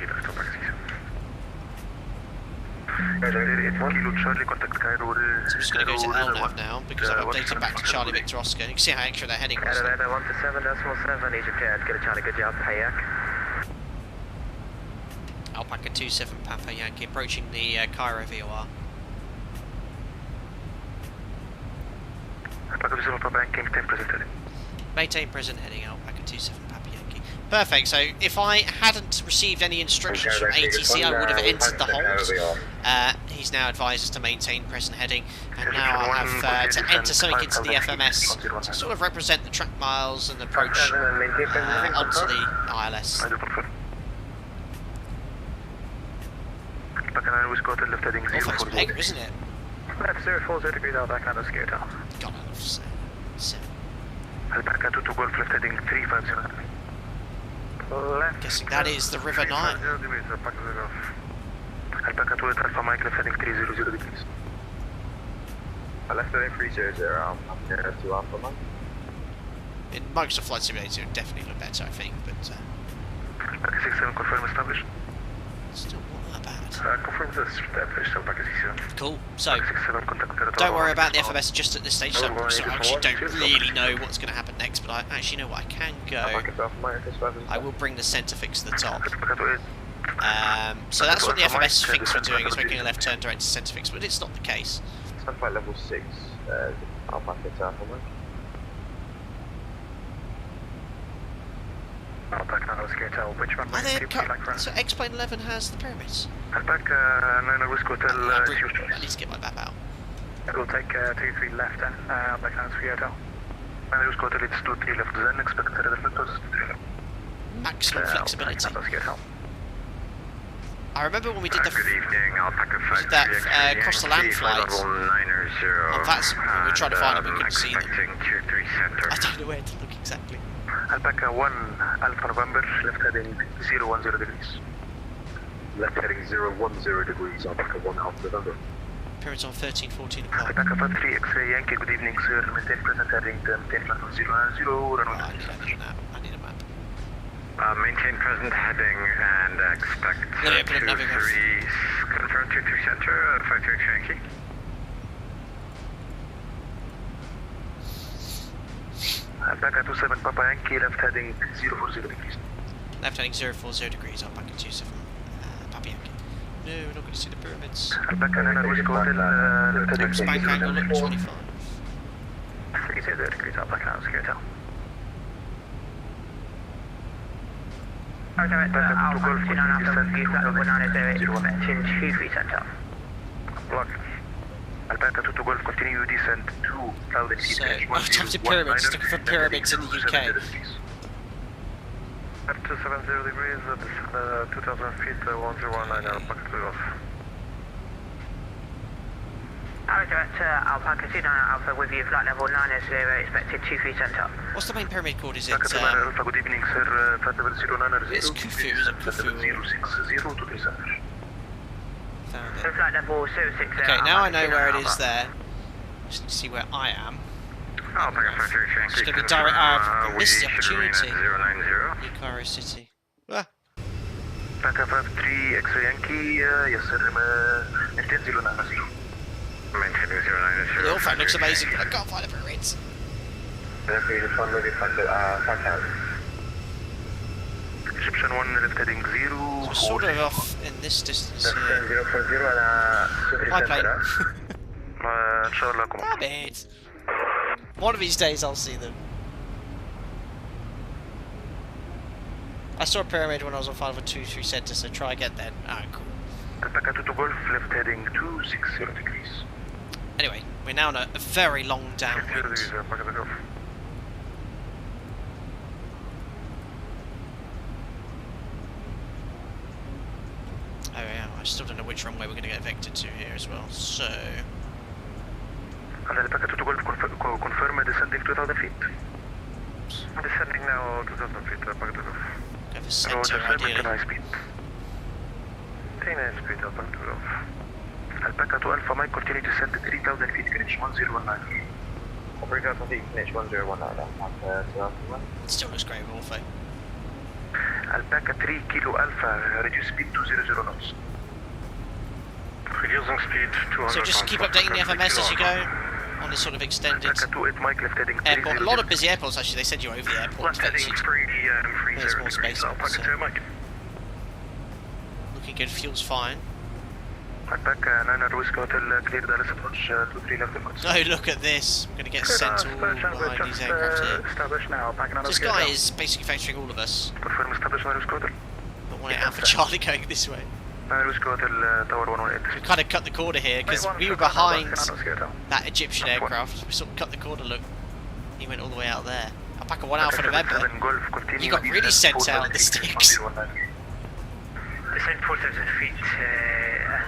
It's Kilo Charlie, contact Cairo. So I'm just going to go to LNAV now because I've updated back to Charlie Victor Oscar. You can see how extra they're heading was. 127.7, Egypt Air, get a Charlie, good job, Hayak. Alpaca 27 Papa Yankee approaching the Cairo VOR. Alpaca 27 Papa Yankee, maintain present heading. Maintain present heading, Alpaca 27 Papa Yankee. Perfect, so if I hadn't received any instructions from ATC, I would have entered the hold. He's now advised us to maintain present heading, and now I'll have to enter something into the FMS to sort of represent the track miles and the approach onto the ILS. Oh, that's mega, isn't it? Left 040 degrees, Alpaca, no scare down. God, I love 7. Alpaca 2 to Golf, left heading 350. Left. Guessing that is the River 9. Alpaca 2 Alpha Mike, left heading 300 degrees. Left heading 300, I'm here to Alpha Mike. In Microsoft Flight Simulator, it would definitely look better, I think, but Alpaca 67, confirm established. still not that bad. Confirm the established, Alpaca 67. Cool, so don't worry about the FMS just at this stage, so I actually don't really know what's going to happen next, but I actually know what I can go. I will bring the centre fix to the top. So that's what the FMS thinks we're doing, is making a left turn direct to centre fix, but it's not the case. Standby level 6, Alpaca to Alpha Mike. Alpaca, no scare tell, which one? So X-Plane 11 has the pyramids. Alpaca 9 Whiskey Hotel, I need to get my map out. We'll take 2-3 left then, Alpaca Whiskey Hotel. 9 Whiskey Hotel, it's 2-3 left, then expect the reflectors. Maximum flexibility. I remember when we did the across the land flight. That's when we tried to find them, we couldn't see them. I don't know where to look exactly. Alpaca 1 Alpha November, left heading 010 degrees. Left heading 010 degrees, Alpaca 1 Alpha November. Pyramids on 13-14 o'clock. Alpaca 3 X-ray Yankee, good evening sir, maintain present heading 10 flight 010, runway. I need a map. Maintain present heading and expect 2-3, confirm 2-3 center, 5-3 Yankee. Alpaca 27 Papa Yankee, left heading 040 degrees. Left heading 040 degrees, Alpaca 27 Papa Yankee. No, we're not going to see the pyramids. Alpaca 9 Whiskey Hotel, left heading Spank angle, look 25. 30 degrees, Alpaca, no scare tell. Alpha 29 Alpha, expecting 2-3 center. Alpaca Alpaca 2 to Golf, continue descent 2,000 feet. So, I've jumped to pyramids, looking for pyramids in the UK. Up to 70 degrees, 2,000 feet, 1019, Alpaca 2 Golf. Director Alpaca 29 Alpha with you, flight level 980, expected 23 cent up. What's the main pyramid called? Is it, Alpha, good evening, sir. Flight level 090. it's Khufu, is it Khufu? 060 to 3 center. Found it. Flight level 060. Okay, now I know where it is there. Just to see where I am. Alpaca 53 Yankee. It's going to be direct. I've missed the We should remain opportunity. at 090. New Cairo City. Ah, Alpaca 53 X-ray Yankee, yes sir, maintain 090. Maintaining 090. the old phone looks amazing, but I can't find the pyramids. Egyptian 1 left heading 0. So sort of off in this distance here. Hi, plane. إن شاء الله أكون. Damn it! One of these days I'll see them. I saw a pyramid when I was on 523 center, so try again then. Alright, cool. Alpaca 2 to Golf, left heading 260 degrees. Anyway, we're now on a very long 0 downwind. degrees, Alpaca 2 Golf. Oh yeah, I still don't know which runway we're going to get vectored to here as well, so... And Alpaca 2 to Golf, confirm descending 2,000 feet. Descending now 2,000 feet, Alpaca 2 Golf. Go for center, ideally. Maintain high speed. Maintain high speed, Alpaca 2 Golf. Alpaca 2 Alpha Mike, continue descent 3,000 feet, Greenwich 1019. 3,000 feet, Greenwich 1019. It still looks great with Orpho. Alpaca 3 Kilo Alpha, reduce speed 200 knots. Reducing speed 200 So just keep updating the FMS as you go on this sort of extended airport. A lot of busy airports actually, they send you over the airport. Left heading 3, There's more space. Alpaca 2 Mike. Looking good, fuel's fine. Alpaca 9 Whiskey Hotel, clear Dallas approach 23 left approach. Oh, look at this. I'm going to get sent all behind these aircraft here. Establish now, Alpaca 9 This Whiskey guy Hotel. is basically factoring all of us. Confirm establish 9 Whiskey Hotel. But want it out for Charlie going this way. 9 Whiskey Hotel, Tower 118. We kind of cut the corner here because we were behind that Egyptian aircraft. We sort of cut the corner, look. He went all the way out there. Alpaca 1 Alpha November. You got really sent out in the sticks. Descend 4,000 feet,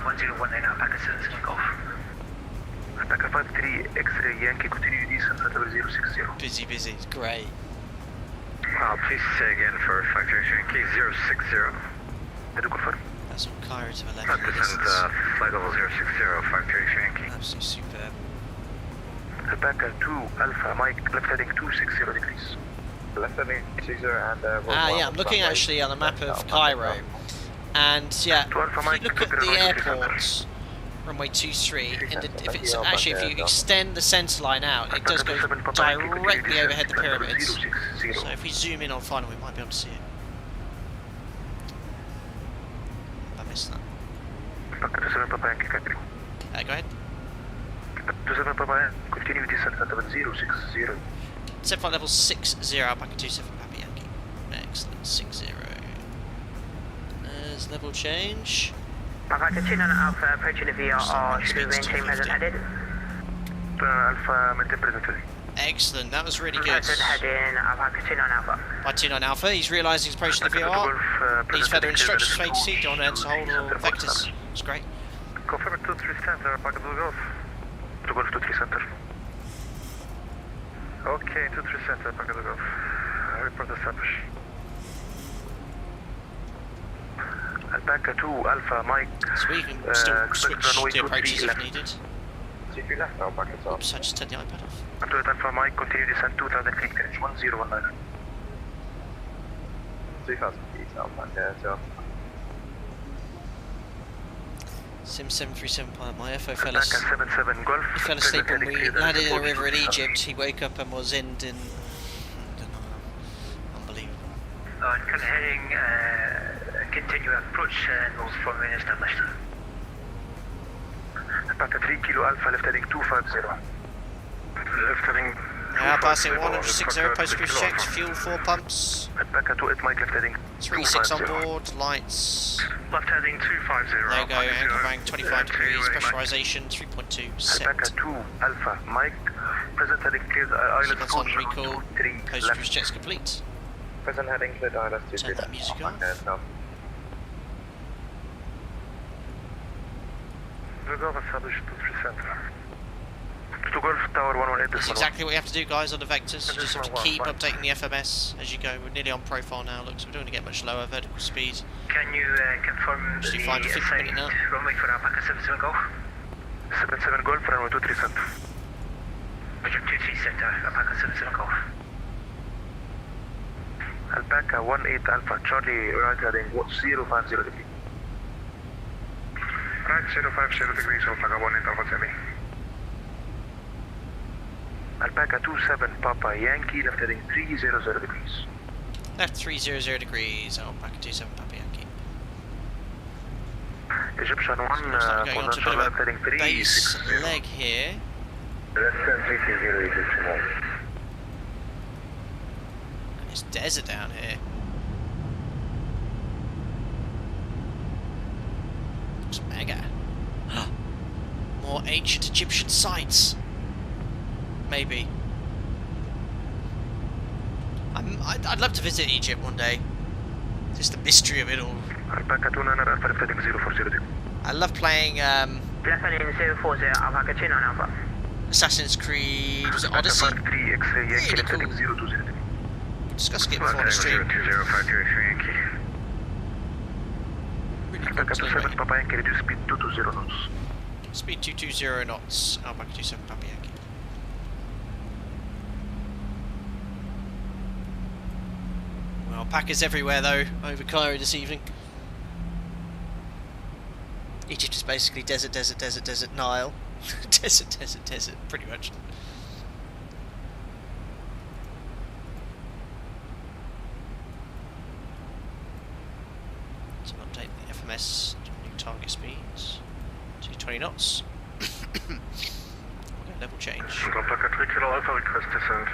1019 Alpaca 7 Golf. Alpaca 53 X-ray Yankee, continue descent at level 060. Busy, busy. It's great. Please say again for Factory Yankee 060. Did you confirm? That's on Cairo to the left. Descent flight level 060, Factory Yankee. Absolutely superb. Alpaca 2 Alpha Mike, left heading 260 degrees. Left heading 60 and Yeah, I'm looking actually on the map of Cairo. And yeah, if you look at the airport, runway 23, and if it's actually if you extend the centre line out, it does go directly overhead the pyramids. So if we zoom in on final, we might be able to see it. I missed that. Go ahead. Continue descent at level 060. Set flight level 60, Alpaca 27 Papa Yankee. Excellent, 60. There's level change. Alpaca 29 Alpha approaching the VRR, should we maintain present headed? Alpha maintain present heading. Excellent, that was really good. Present heading, Alpaca 29 Alpha. By 29 Alpha, he's realising he's approaching the VR. Needs further instructions for ATC, don't want to enter hold or vectors. It's great. Confirm 23 center, Alpaca 2 Golf. 2 Golf 23 center. Okay, 23 center, Alpaca 2 Golf. Report established. Alpaca 2 Alpha Mike. So we can still switch the approaches if needed. Oops, I just turned the iPad off. Android Alpha Mike, continue descent 2,000 feet, Greenwich 1019. 3,000 feet, Alpaca 2. Sim 737 pilot, my FO fell Alpaca 77 Golf. He fell asleep when we landed in a river in Egypt. He woke up and was in I don't know, unbelievable. On heading, continue approach and rules forming established. Alpaca 3 Kilo Alpha, left heading 250. Left heading. Now passing 160, post cruise checks, fuel 4 pumps. Alpaca 2 8 Mike, left heading 36 on board, lights. Left heading 250. Logo, angle bank 25 degrees, pressurization 3.2 set. Alpaca 2 Alpha Mike. Present heading cleared island Sequence on function recall, 23 post left. cruise checks complete. Present heading cleared island Turn that music on. Golf established 23 center. To Golf Tower 118. That's exactly what you have to do, guys, on the vectors. You just have to keep updating the FMS as you go. We're nearly on profile now. Looks, we're going to get much lower vertical speed. Can you confirm Just the do 5 to 50 minute now. runway for Alpaca 77 Golf? 77 Golf, runway 23 center. Roger 23 center, Alpaca 77 Golf. Alpaca 18 Alpha, Charlie, right heading 050 degrees. Right, 050 degrees, Alpaca 18 Alpha Semi. Alpaca 27 Papa Yankee, left heading 300 degrees. Left 300 degrees, Alpaca 27 Papa Yankee. Egyptian 1, Looks like we're going on to a bit left heading of a base 360. leg here. Left 330 Egyptian 1. And it's desert down here. Looks mega. More ancient Egyptian sites. Maybe. I'd love to visit Egypt one day. Just the mystery of it all. Alpaca 29 Alpha, left heading 040. I love playing Left heading 040, Alpaca 29 Alpha. Assassin's Creed, was it Odyssey? 3 X-ray Yankee, Really left heading cool. 020. We discussed it before the stream. 020 X-ray Yankee. Really cool. Alpaca So 27 anyway, Papa Yankee, reduce speed 220 knots. speed 220 knots. Alpaca 27 Papa Yankee. Well, alpacas everywhere though, over Cairo this evening. Egypt is basically desert, desert, desert, desert, Nile. Desert, desert, desert, pretty much. So I'll update the FMS to new target speeds. 220 knots. We'll get level change. Alpaca 3 Kilo Alpha, request descent.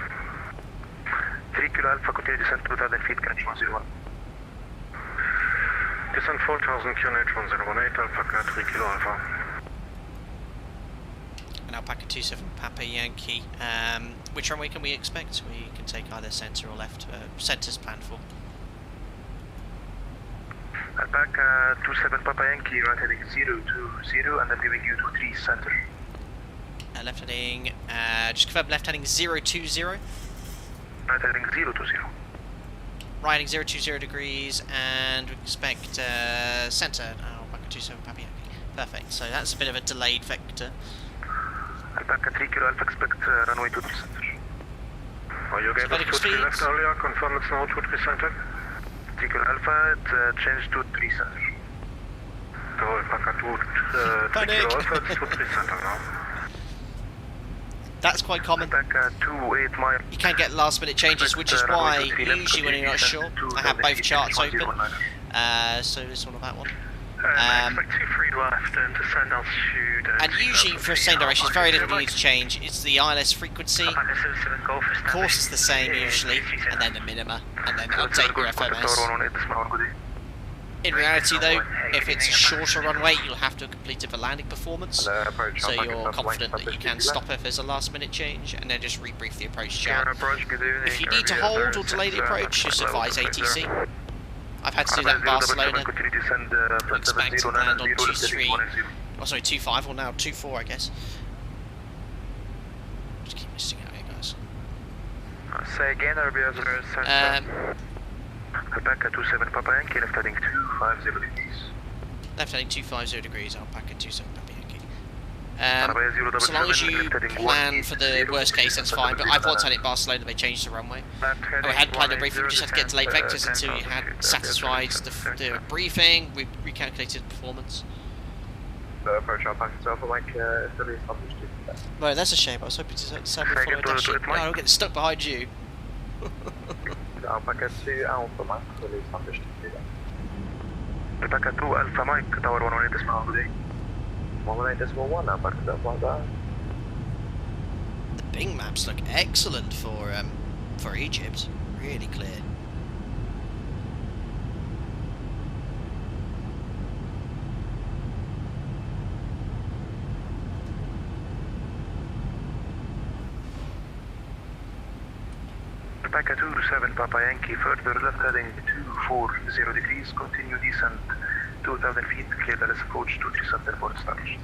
3 Kilo Alpha, continue descent 2000 feet, catch 101. Descent 4000, QNH 1018, Alpaca 3 Kilo Alpha. And Alpaca 27 Papa Yankee. Which runway can we expect? We can take either centre or left. Centre's planned for. Alpaca 27 Papa Yankee, right heading 020, and I'm giving you to 3 center. Left heading, just confirm left heading 020. Right heading 020. Right heading 020 degrees, and we expect centre. Alpaca 27 Papa Yankee. Perfect, so that's a bit of a delayed vector. Alpaca 3 Kilo Alpha, expect runway 23 center. Are you So vertical speeds. earlier? Confirm it's now 23 center. 3 Kilo Alpha, it changed to 3 center. So Alpaca 3 Kilo Alpha, it's 23 center now. That's quite common. Alpaca 28 mile. You can get last minute changes, which is why usually when you're not sure, I have both charts open. So this one or that one. Expect 23 left and descend altitude. And usually for same direction, it's very little you need to change. It's the ILS frequency. Course is the same usually, and then the minima, and then update your FMS. In reality though, if it's a shorter runway, you'll have to have completed the landing performance, so you're confident that you can stop if there's a last minute change, and then just rebrief the approach chart. If you need to hold or delay the approach, just advise ATC. I've had to do that in Barcelona. Expect to land on 23, oh sorry 25, or now 24 I guess. Just keep missing out here guys. Say again, Alpaca 27 Papa Yankee, left heading 250 degrees. Left heading 250 degrees, Alpaca 27 Papa Yankee. So long as you plan for the worst case, that's fine, but I've once had it in Barcelona, they changed the runway. Oh, I hadn't planned a briefing, we just had to get delayed vectors until you had satisfied the briefing, we recalculated the performance. Approach Alpaca Alpha Mike, Right, that's a shame, I was hoping to follow a dash. No, I'll get stuck behind you. Alpaca 2 Alpha Mike, release understood. Alpaca 2 Alpha Mike, Tower 118 decimal good day. 118 decimal 1, Alpaca Alpha. The Bing maps look excellent for Egypt. Really clear. Alpaca 27 Papa Yankee, further left heading 240 degrees, continue descent 2,000 feet, clear Dallas approach 23 center for established.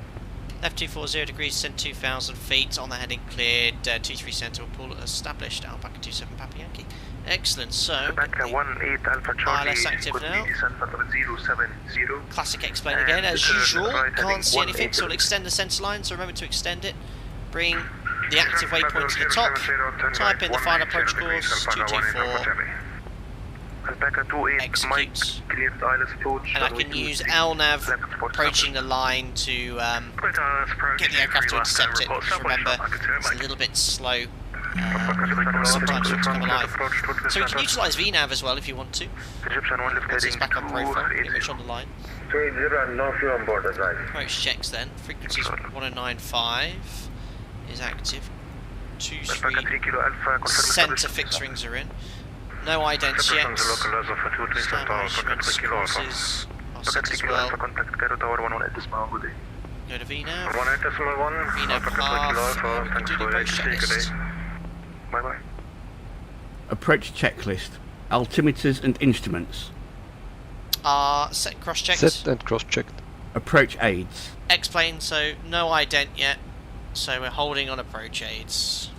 Left 240 degrees, send 2,000 feet, on the heading cleared, 23 center, pool established, Alpaca 27 Papa Yankee. Excellent, so... Alpaca 18 Alpha Charlie, ILS active now. descent for 070. Classic explain again, as usual, can't see anything, so we'll extend the centre line, so remember to extend it. Bring the active waypoint to the top, type in the final approach course, 224, Alpaca 28 execute, cleared ILS approach, and I can use LNAV approaching the line to get the aircraft to intercept it, because remember, it's a little bit slow, sometimes it's come alive. So we can utilise VNAV as well if you want to, once it's back on profile, pretty much on the line. Approach checks then, frequencies 1095 is active, 23 centre fixed rings are in, no idents yet, establishments, courses are set as well, go to VNAV, VNAV path, we can do the approach checklist. Bye-bye. Approach checklist. Altimeters and instruments. Set and cross checked. Set and cross-checked. Approach aids. X-plane, so no ident yet, so we're holding on approach aids.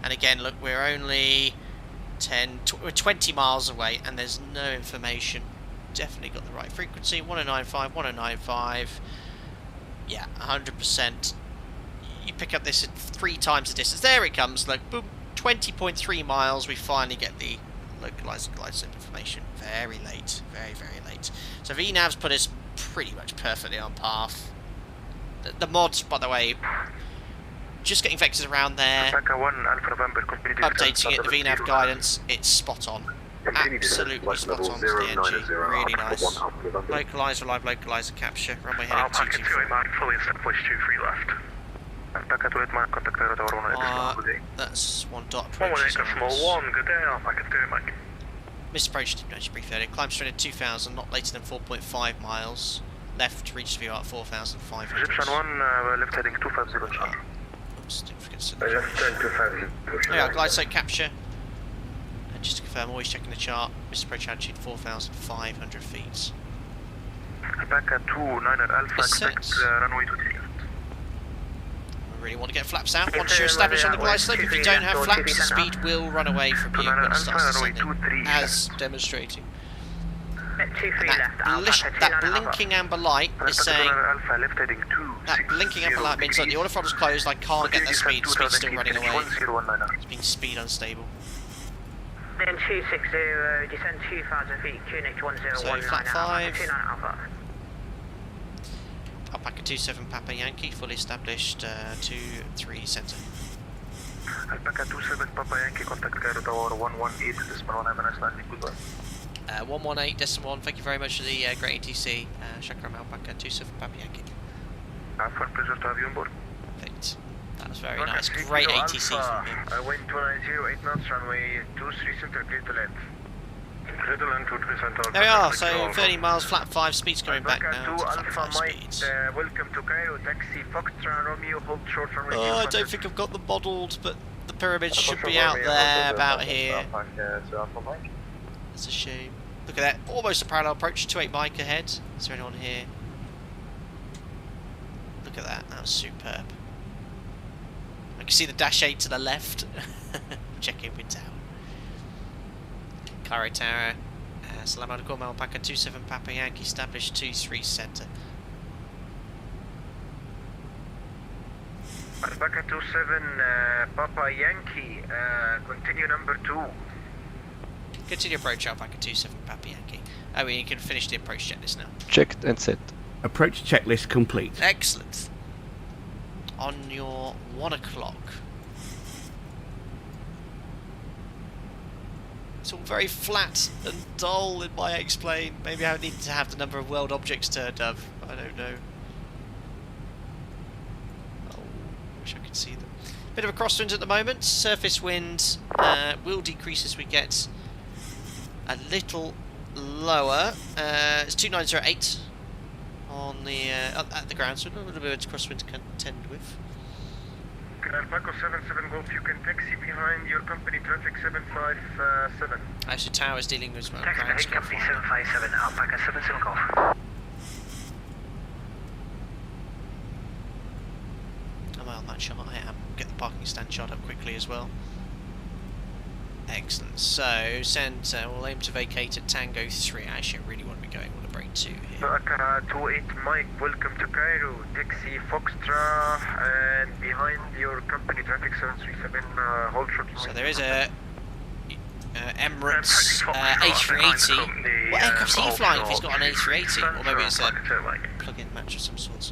And again, look, we're only 20 miles away and there's no information. Definitely got the right frequency, 1095, 1095. Yeah, 100%. You pick up this at 3 times the distance. There it comes, look, boom, 20.3 miles, we finally get the localised glide information. Very late, very, very late. So VNAV's put us pretty much perfectly on path. The mods, by the way, just getting vectors around there, updating it, the VNAV guidance, it's spot on. Absolutely spot on to the NG, really nice. Localiser, live localiser capture, runway heading 224. Fully established 23 left. That's one dot approach. Good day, Alpaca 2, Mike. Missed approach, didn't actually brief earlier. Climb straight at 2,000, not later than 4.5 miles. Left to reach VR at 4,500. Egyptian 1, left heading 250 charge. Oops, didn't forget to there we are, glide slope capture. And just to confirm, always checking the chart. Missed approach altitude 4,500 feet. Alpaca 29 Alpha, expect runway 23. Really want to get flaps out once you're established on the glide slope. If you don't have flaps, the speed will run away from you when it starts descending, as demonstrating. And that blinking amber light is saying, that blinking amber light means that the auto throttle's closed, I can't get that speed, the speed's still running away. It's being speed unstable. Then 260, descend 2,000 feet, QNH 1019. So flat 5. 29 Alpha. Alpaca 27 Papa Yankee, fully established, 2-3 centre. Alpaca 27 Papa Yankee, contact Cairo Tower 118.1, have a nice landing, goodbye. 118.1, thank you very much for the great ATC. Chakram Alpaca 27 Papa Yankee. For pleasure to have you on board. Perfect. That was very nice. Great ATC from him. Wind 290, 8 knots, runway 23 center, clear to land. There we are, so 30 miles, flat 5, speed's going back now to flat 5 speeds. Welcome to Cairo, taxi Foxtrot Romeo, hold short from Oh, I don't think I've got them modelled, but the pyramids should be out there, about here. That's a shame. Look at that, almost a parallel approach, 28 Mike ahead. Is there anyone here? Look at that, that was superb. I can see the Dash 8 to the left. Check in with tower. Cairo Tower, Salam alaikum, Alpaca 27 Papa Yankee, established 2-3 centre. Alpaca 27 Papa Yankee, continue number 2. Continue approach Alpaca 27 Papa Yankee. Oh, you can finish the approach checklist now. Checked and set. Approach checklist complete. Excellent. On your 1 o'clock. It's all very flat and dull in my X-plane. Maybe I need to have the number of world objects turned up. I don't know. Oh, wish I could see them. Bit of a crosswind at the moment. Surface wind will decrease as we get a little lower. It's 2908 on the at the ground, so a little bit of crosswind to contend with. Alpaca 77 Golf, you can taxi behind your company traffic 757. Actually, Tower's dealing with Taxi ground behind score company flying. 757, Alpaca 77 Golf. Am I on that shot? I am. Get the parking stand shot up quickly as well. Excellent. So, centre, we'll aim to vacate at Tango 3. Actually, I really want to be going on a break 2 here. Alpaca 28 Mike, welcome to Cairo. Taxi Foxtrot and behind your company traffic 737, hold short. So there is a Emirates A380. What aircraft's he flying if he's got an A380? Or maybe it's a plug-in match of some sorts.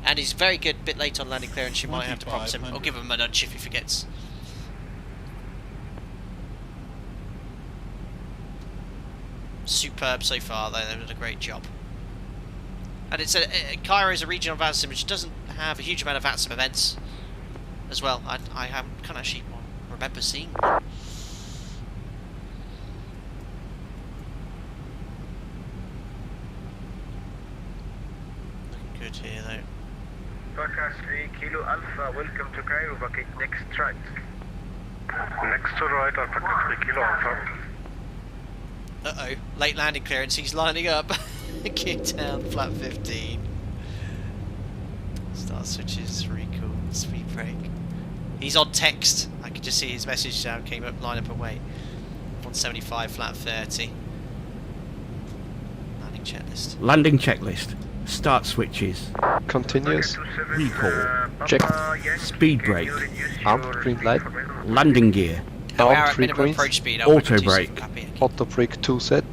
And he's very good, a bit late on landing clearance, you might have to prompt him, or give him a nudge if he forgets. Superb so far though, they've done a great job. And it's Cairo is a region of AvAVSIM which doesn't have a huge amount of AvAVSIM events as well. I can't actually remember seeing one. Looking good here though. Alpaca 3 Kilo Alpha, welcome to Cairo, vacate next right. Next to right, Alpaca 3 Kilo Alpha. Uh-oh, late landing clearance, he's lining up. Gear down, flap 15. Start switches, recall, speed brake. He's on text. I can just see his message now came up, line up and wait. 175, flat 30. Landing checklist. Landing checklist. Start switches. Continuous. Recall. Check. Speed brake. Armed green light. Landing gear. Now we are Armed at 3 minimum greens. approach speed. Auto brake. Auto brake 2 set.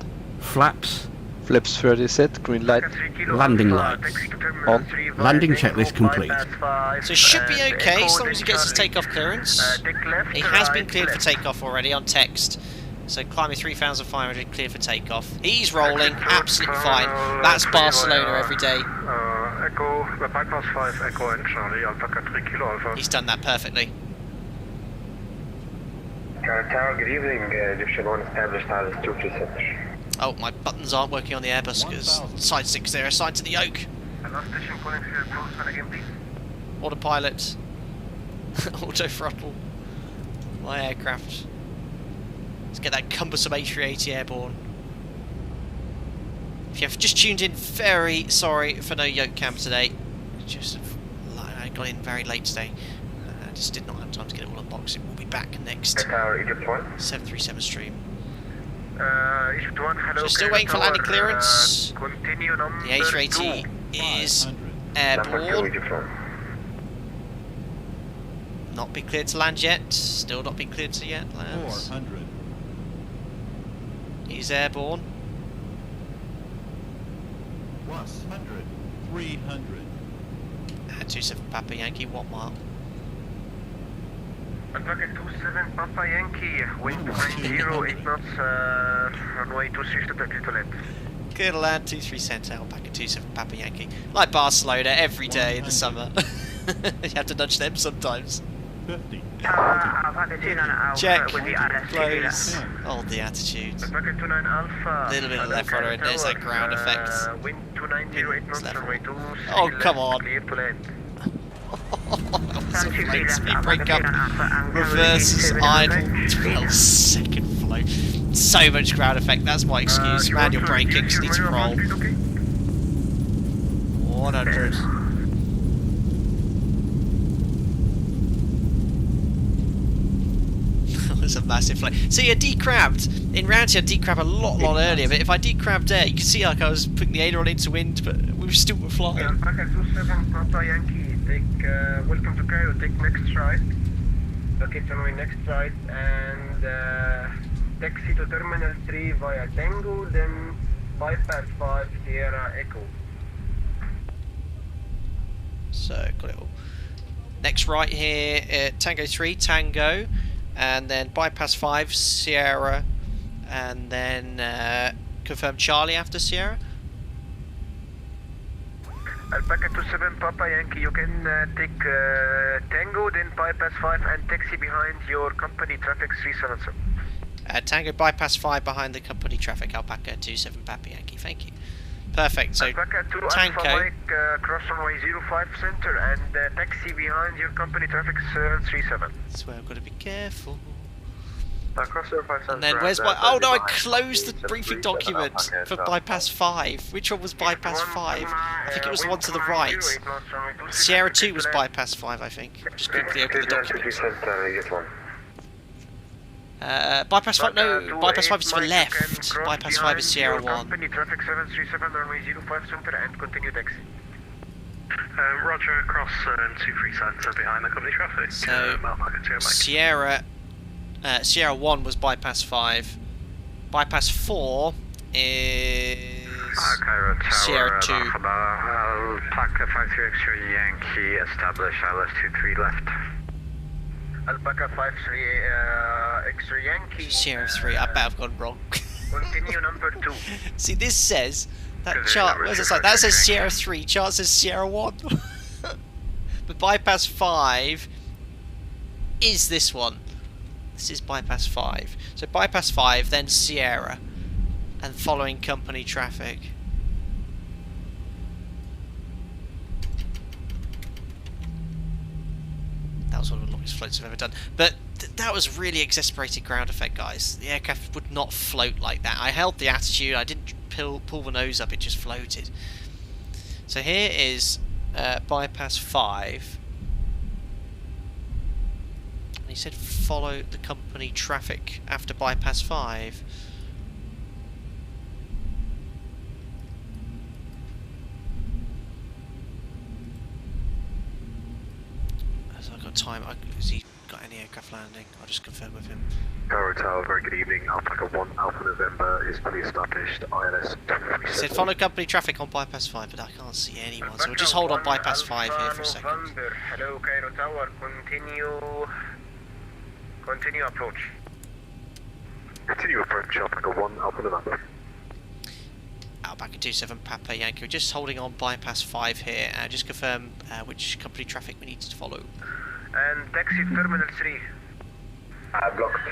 Flaps. Flaps 30 set. Green light. Landing lights. On. Landing checklist complete. So it should be okay as long as he gets his takeoff clearance. He has been cleared for takeoff already on text. So climbing 3,500, cleared for takeoff. He's rolling, absolutely fine. That's Barcelona every day. Echo, bypass 5, Echo and Charlie, Alpaca 3 Kilo Alpha. He's done that perfectly. Tower, good evening. Egyptian 1 established status 237. Oh, my buttons aren't working on the Airbus because side 6 there, assigned to the yoke. Last station calling for your close one again, please. Autopilot. Auto throttle. My aircraft. Let's get that cumbersome A380 airborne. If you have just tuned in, very sorry for no yoke cam today. I got in very late today. I just did not have time to get it all unboxed. We'll be back next Tower, Egypt 1. 737 stream. Egypt 1, hello. So still waiting for landing clearance. Continue number The A380 is airborne. Not been cleared to land yet. Still not been cleared to yet land. 400. He's airborne. 100. 300. 27 Papa Yankee, 1 mile. Alpaca 27 Papa Yankee, wind 90, 8 knots, runway 26 to taxi to land. Clear to land, 23 Center, Alpaca 27 Papa Yankee. Like Barcelona every day in the summer. You have to nudge them sometimes. 50. Alpaca 29 Alpha Check, with the RS close, hold the attitude. Alpaca 29 Alpha. Little bit of left rudder and there's that ground effect. Wind 290, 8 knots, runway 26 Oh, come on. clear to land. That was a great speed break up. Reverses idle, 12-second flow. So much ground effect, that's my excuse. Manual braking, just need to roll. 100. That was a massive flow. See, I decrabbed. In round 2 I decrabbed a lot earlier, but if I decrabbed there, you can see like I was putting the aileron into wind, but we were still flying. Alpaca 27 Papa Yankee, take, welcome to Cairo, take next right. Locate runway next right and taxi to Terminal 3 via Tango, then bypass 5 Sierra Echo. So, got it all. Next right here, Tango 3, Tango, and then bypass 5, Sierra, and then confirm Charlie after Sierra. Alpaca 27 Papa Yankee, you can take Tango, then bypass 5 and taxi behind your company traffic 377. Tango bypass 5 behind the company traffic, Alpaca 27 Papa Yankee, thank you. Perfect. So Alpaca 2 Tango. Alpha Mike, cross runway 05 center and taxi behind your company traffic 737. That's where I've got to be careful. Cross 05 center. And then where's my... Oh no, I closed the briefing document for bypass 5. Which one was bypass 5? I think it was the one to the right. Sierra 2 was bypass 5, I think. Just quickly open the document. Bypass 5, no, bypass 5 is to the left. Bypass 5 is Sierra 1. Company traffic 737 runway 05 center and continue taxi. Roger, cross 23 center behind the company traffic. So Sierra 1 was bypass 5. Bypass 4 is Cairo Tower, Sierra 2. Alpaca 53 Extra Yankee, establish ILS 23 left. Alpaca 53 Extra Yankee. Sierra 3, I bet I've gone wrong. Continue number 2. See, this says, that chart, what does it say? That says Sierra 3, chart says Sierra 1. But bypass 5 is this one. This is bypass 5. So bypass 5, then Sierra, and following company traffic. That was one of the longest floats I've ever done. But that was really exasperated ground effect, guys. The aircraft would not float like that. I held the attitude, I didn't pull the nose up, it just floated. So here is bypass 5. And he said follow the company traffic after bypass 5. Time. Has he got any aircraft landing? I'll just confirm with him. Cairo Tower, very good evening. Alpaca 1 Alpha November is fully established. ILS 23. He said follow company traffic on bypass 5, but I can't see anyone, so we'll just hold on bypass 5 here for a second. Hello, Cairo Tower. Continue approach. Continue approach. Alpaca 1 Alpha November. Alpaca 27 Papa Yankee. We're just holding on bypass 5 here. Just confirm which company traffic we need to follow. And taxi terminal 3. Blocked.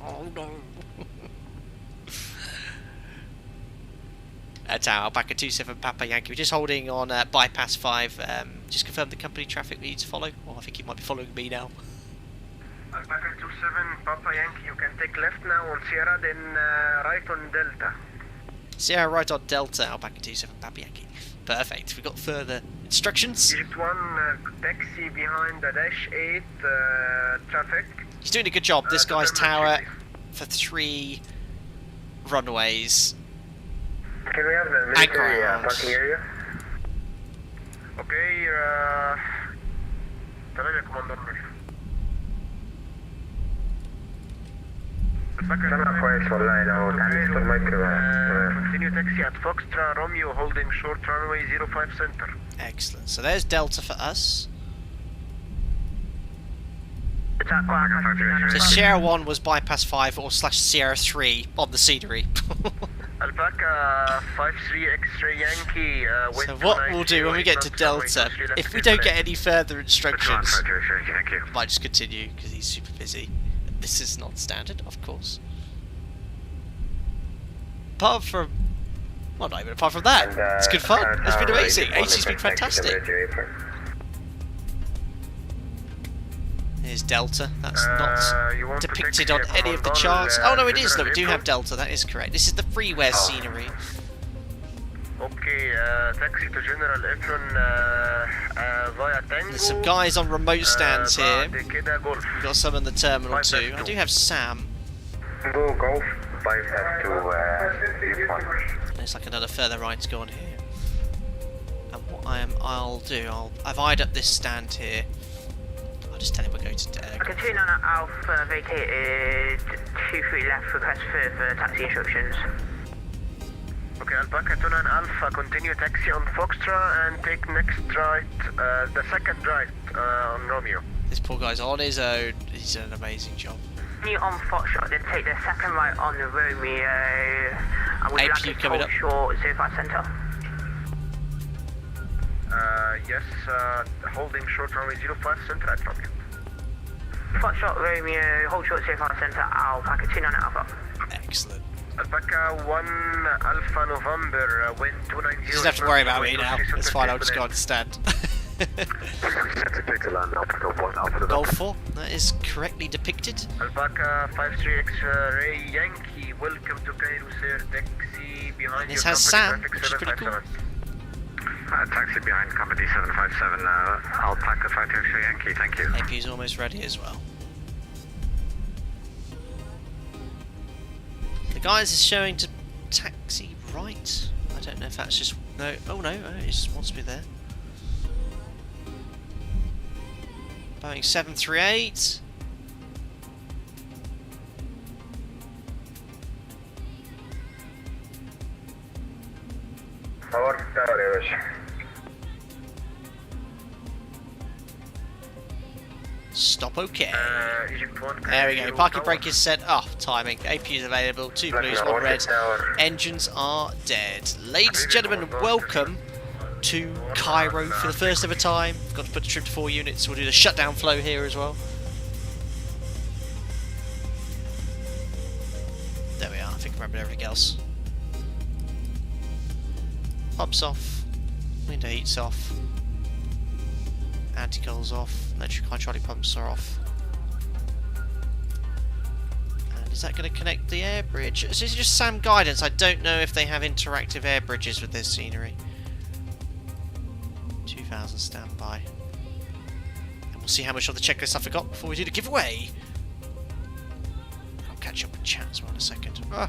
Oh no. Tower, Alpaca 27 Papa Yankee. We're just holding on bypass 5. Just confirm the company traffic we need to follow. Well, I think he might be following me now. Alpaca 27 Papa Yankee, you can take left now on Sierra, then right on Delta. Sierra right on Delta, Alpaca 27 Papa Yankee. Perfect. We've got further instructions. Egypt 1 taxi behind the dash 8 traffic. He's doing a good job. This guy's tower for 3 runways. Can we have the military Anchor parking area? Okay, تراجع كوماندر continue taxi at Foxtrot Romeo holding short runway 05 center. Excellent. So there's Delta for us. So Sierra 1 was bypass 5 or / Sierra 3 on the scenery. Alpaca 53 Extra Yankee. So what we'll do when we get to Delta, if we don't get any further instructions, we might just continue because he's super busy. This is not standard, of course. Apart from, well, not even apart from that, it's good fun. It's been amazing. AT's been fantastic. Here's Delta. That's not depicted on any of the charts. Oh no, it is. Look, we do have Delta. That is correct. This is the freeware scenery. Okay, taxi to General Efron via Tango. There's some guys on remote stands here. We've got some in the terminal too. I do have Sam. Go Golf bypass to There's like another further right to go on here. And what I've eyed up this stand here. I'll just tell him we're going to Continue on Alpha vacated 23 left, request further taxi instructions. Okay, Alpaca 29 Alpha, continue taxi on Foxtrot and take next right, the second right on Romeo. This poor guy's on his own. He's done an amazing job. Continue on Foxtrot, then take the second right on the Romeo. And would you like to hold short 05 center? Yes, holding short runway 05 center at Romeo. Foxtrot Romeo, hold short safe on centre, Alpaca 29 Alpha. Excellent. Alpaca 1 Alpha November, wind 290. You just have to worry about me now. It's fine, I'll just go on stand. Golf 4, that is correctly depicted. Alpaca 53 X-ray Yankee, welcome to Cairo, sir. Taxi behind And this has Sam, which is pretty cool. Taxi behind company 757, Alpaca 53 X-ray Yankee, thank you. AP is almost ready as well. The guys is showing to taxi right. I don't know if that's just... No, oh no, it just wants to be there. Boeing 738. Stop okay. There we go. Parking brake is set. Oh, timing. AP is available. 2 blues, 1 red. Engines are dead. Ladies and gentlemen, welcome to Cairo for the first ever time. Got to put the trim to 4 units. We'll do the shutdown flow here as well. There we are. I think I remember everything else. Pumps off. Window heats off. Anti-coils off. Electric hydraulic pumps are off. And is that going to connect the air bridge? So is it just SAM guidance? I don't know if they have interactive air bridges with this scenery. 2000 standby. And we'll see how much of the checklist I forgot before we do the giveaway. I'll catch up with chat as well in a second. Ah.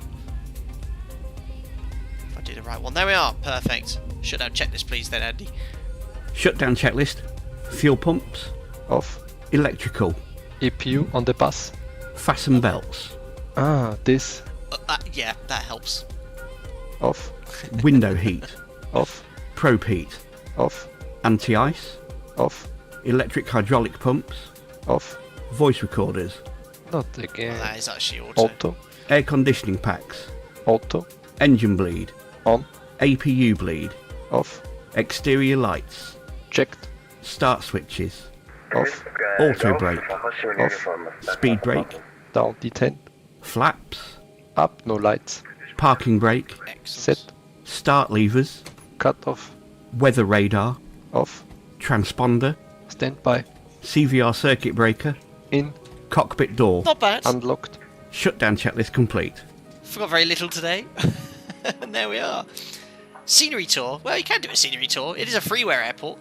If I do the right one. There we are. Perfect. Shutdown checklist, please, then, Andy. Shutdown checklist. Fuel pumps. Off. Electrical. EPU on the bus. Fasten belts. Ah, this. Yeah, that helps. Off. Window heat. Off. Probe heat. Off. Anti-ice. Off. Electric hydraulic pumps. Off. Voice recorders. Not again. Well, that is actually auto. Auto. Air conditioning packs. Auto. Engine bleed. On. APU bleed. Off. Exterior lights. Checked. Start switches. Off. Auto brake. Off. Speed brake. Down D10. Flaps. Up, no lights. Parking brake. Excellent. Set. Start levers. Cut off. Weather radar. Off. Transponder. Standby. CVR circuit breaker. In. Cockpit door. Not bad. Unlocked. Shutdown checklist complete. Forgot very little today. And there we are. Scenery tour. Well, you can do a scenery tour. It is a freeware airport.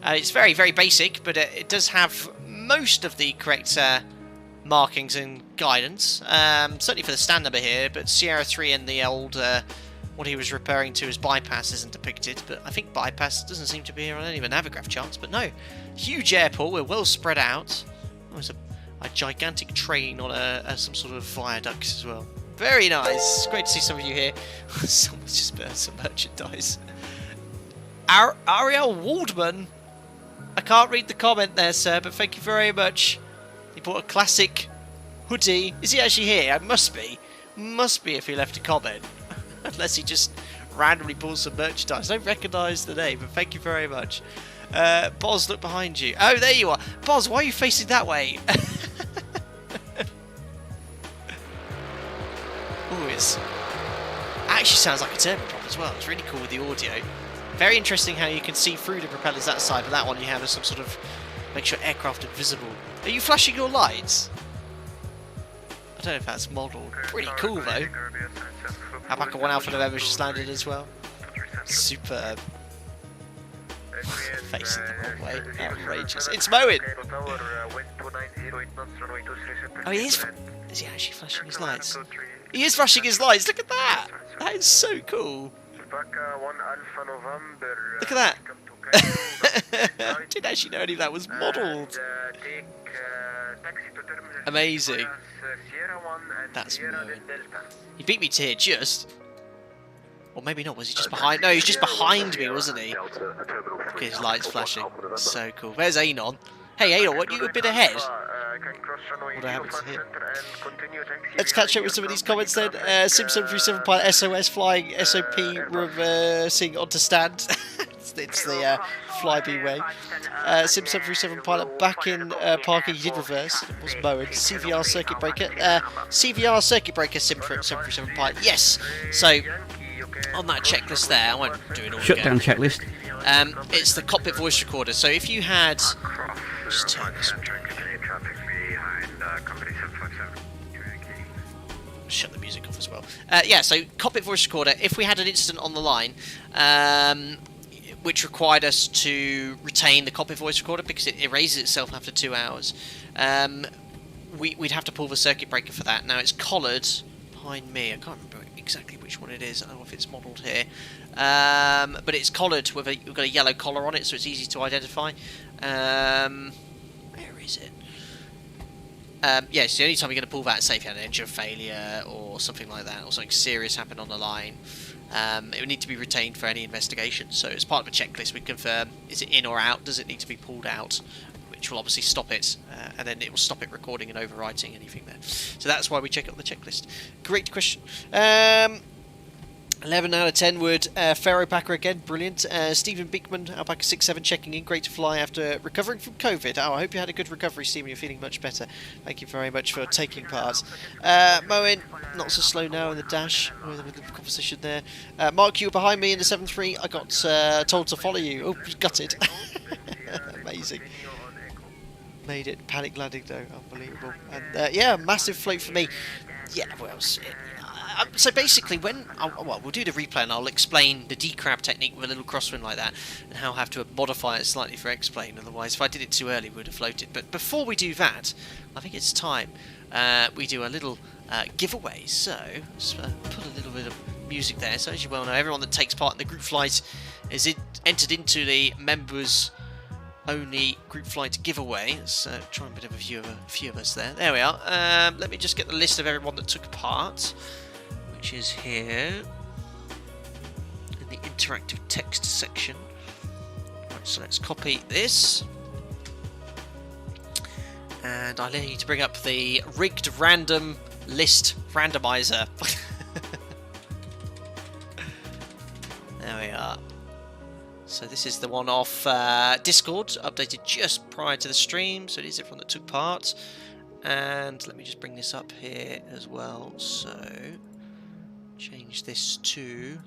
It's very, very basic, but it does have most of the correct markings and guidance. Certainly for the stand number here, but Sierra 3 and the old, what he was referring to as bypass isn't depicted, but I think bypass doesn't seem to be here on any of the Navigraph charts, but no. Huge airport, we're well spread out. Oh, there's a gigantic train on some sort of viaduct as well. Very nice. It's great to see some of you here. Someone's just burned some merchandise. Ariel Waldman. I can't read the comment there, sir, but thank you very much. He bought a classic hoodie. Is he actually here? It must be. Must be if he left a comment. Unless he just randomly bought some merchandise. I don't recognise the name, but thank you very much. Boz, look behind you. Oh, there you are. Boz, why are you facing that way? Ooh, it actually sounds like a turboprop as well. It's really cool with the audio. Very interesting how you can see through the propellers that side, but that one you have as some sort of makes your aircraft invisible. Are you flashing your lights? I don't know if that's modelled. Pretty cool though. Alpaca 1 Alpha November just landed as well. Superb. Facing the wrong way. Outrageous. It's mowing! Oh, he is. Is he actually flashing his lights? He is flashing his lights. Look at that. That is so cool. Look at that. I didn't actually know any of that was modelled. Amazing. That's mowing. He beat me to here just. Or maybe not, was he just behind? No, he was just behind me, wasn't he? Look at his lights flashing. So cool. There's Anon. Hey Anon, what, you a bit ahead? What happened to him? Let's catch up with some of these comments then. Sim737 pilot SOS flying SOP reversing onto stand. it's the Flybe way. Sim 737 pilot back in parking. He did reverse. It was Bowen. CVR circuit breaker. CVR circuit breaker Sim 737 pilot. Yes. So on that checklist there, I won't do it all Shutdown again. checklist. It's the cockpit voice recorder. So if you had, just turn this one. Shut the music off as well. Yeah, so cockpit voice recorder. If we had an incident on the line, which required us to retain the cockpit voice recorder because it erases itself after 2 hours, we'd have to pull the circuit breaker for that. Now it's collared behind me. I can't remember exactly which one it is. I don't know if it's modelled here, but it's collared with we've got a yellow collar on it, so it's easy to identify. Where is it? Yeah, so the only time you're going to pull that, say if you had an engine failure or something like that, or something serious happened on the line, it would need to be retained for any investigation. So as part of a checklist, we confirm, is it in or out? Does it need to be pulled out? Which will obviously stop it, and then it will stop it recording and overwriting anything there. So that's why we check it on the checklist. Great question. 11 out of 10 would Pharaoh Packer again, brilliant. Stephen Beekman, Alpaca 67 checking in, great to fly after recovering from COVID. Oh, I hope you had a good recovery, Stephen, you're feeling much better. Thank you very much for taking part. Moen, not so slow now in the dash, with the conversation there. Mark, you were behind me in the 7-3, I got told to follow you. Oh, gutted. Amazing. Made it, panic landing though, unbelievable. And yeah, massive float for me. Yeah, well, so basically, well, we'll do the replay and I'll explain the decrab technique with a little crosswind like that and how I have to modify it slightly for explain. Otherwise, if I did it too early, we would have floated. But before we do that, I think it's time we do a little giveaway. So let's put a little bit of music there. So as you well know, everyone that takes part in the group flight is entered into the members only group flight giveaway. Let's try and put a few of us there. There we are. Let me just get the list of everyone that took part, which is here in the interactive text section. Right, so let's copy this, and I need to bring up the rigged random list randomizer. There we are. So this is the one off Discord, updated just prior to the stream, so it is everyone that took part. And let me just bring this up here as well. So change this to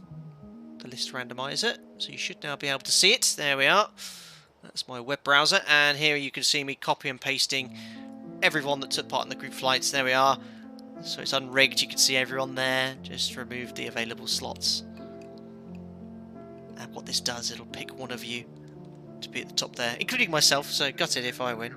the list randomizer, so you should now be able to see it. There we are. That's my web browser, and here you can see me copy and pasting everyone that took part in the group flights. There we are. So it's unrigged, you can see everyone there. Just remove the available slots. And what this does, it'll pick one of you to be at the top there, including myself, so gutted if I win.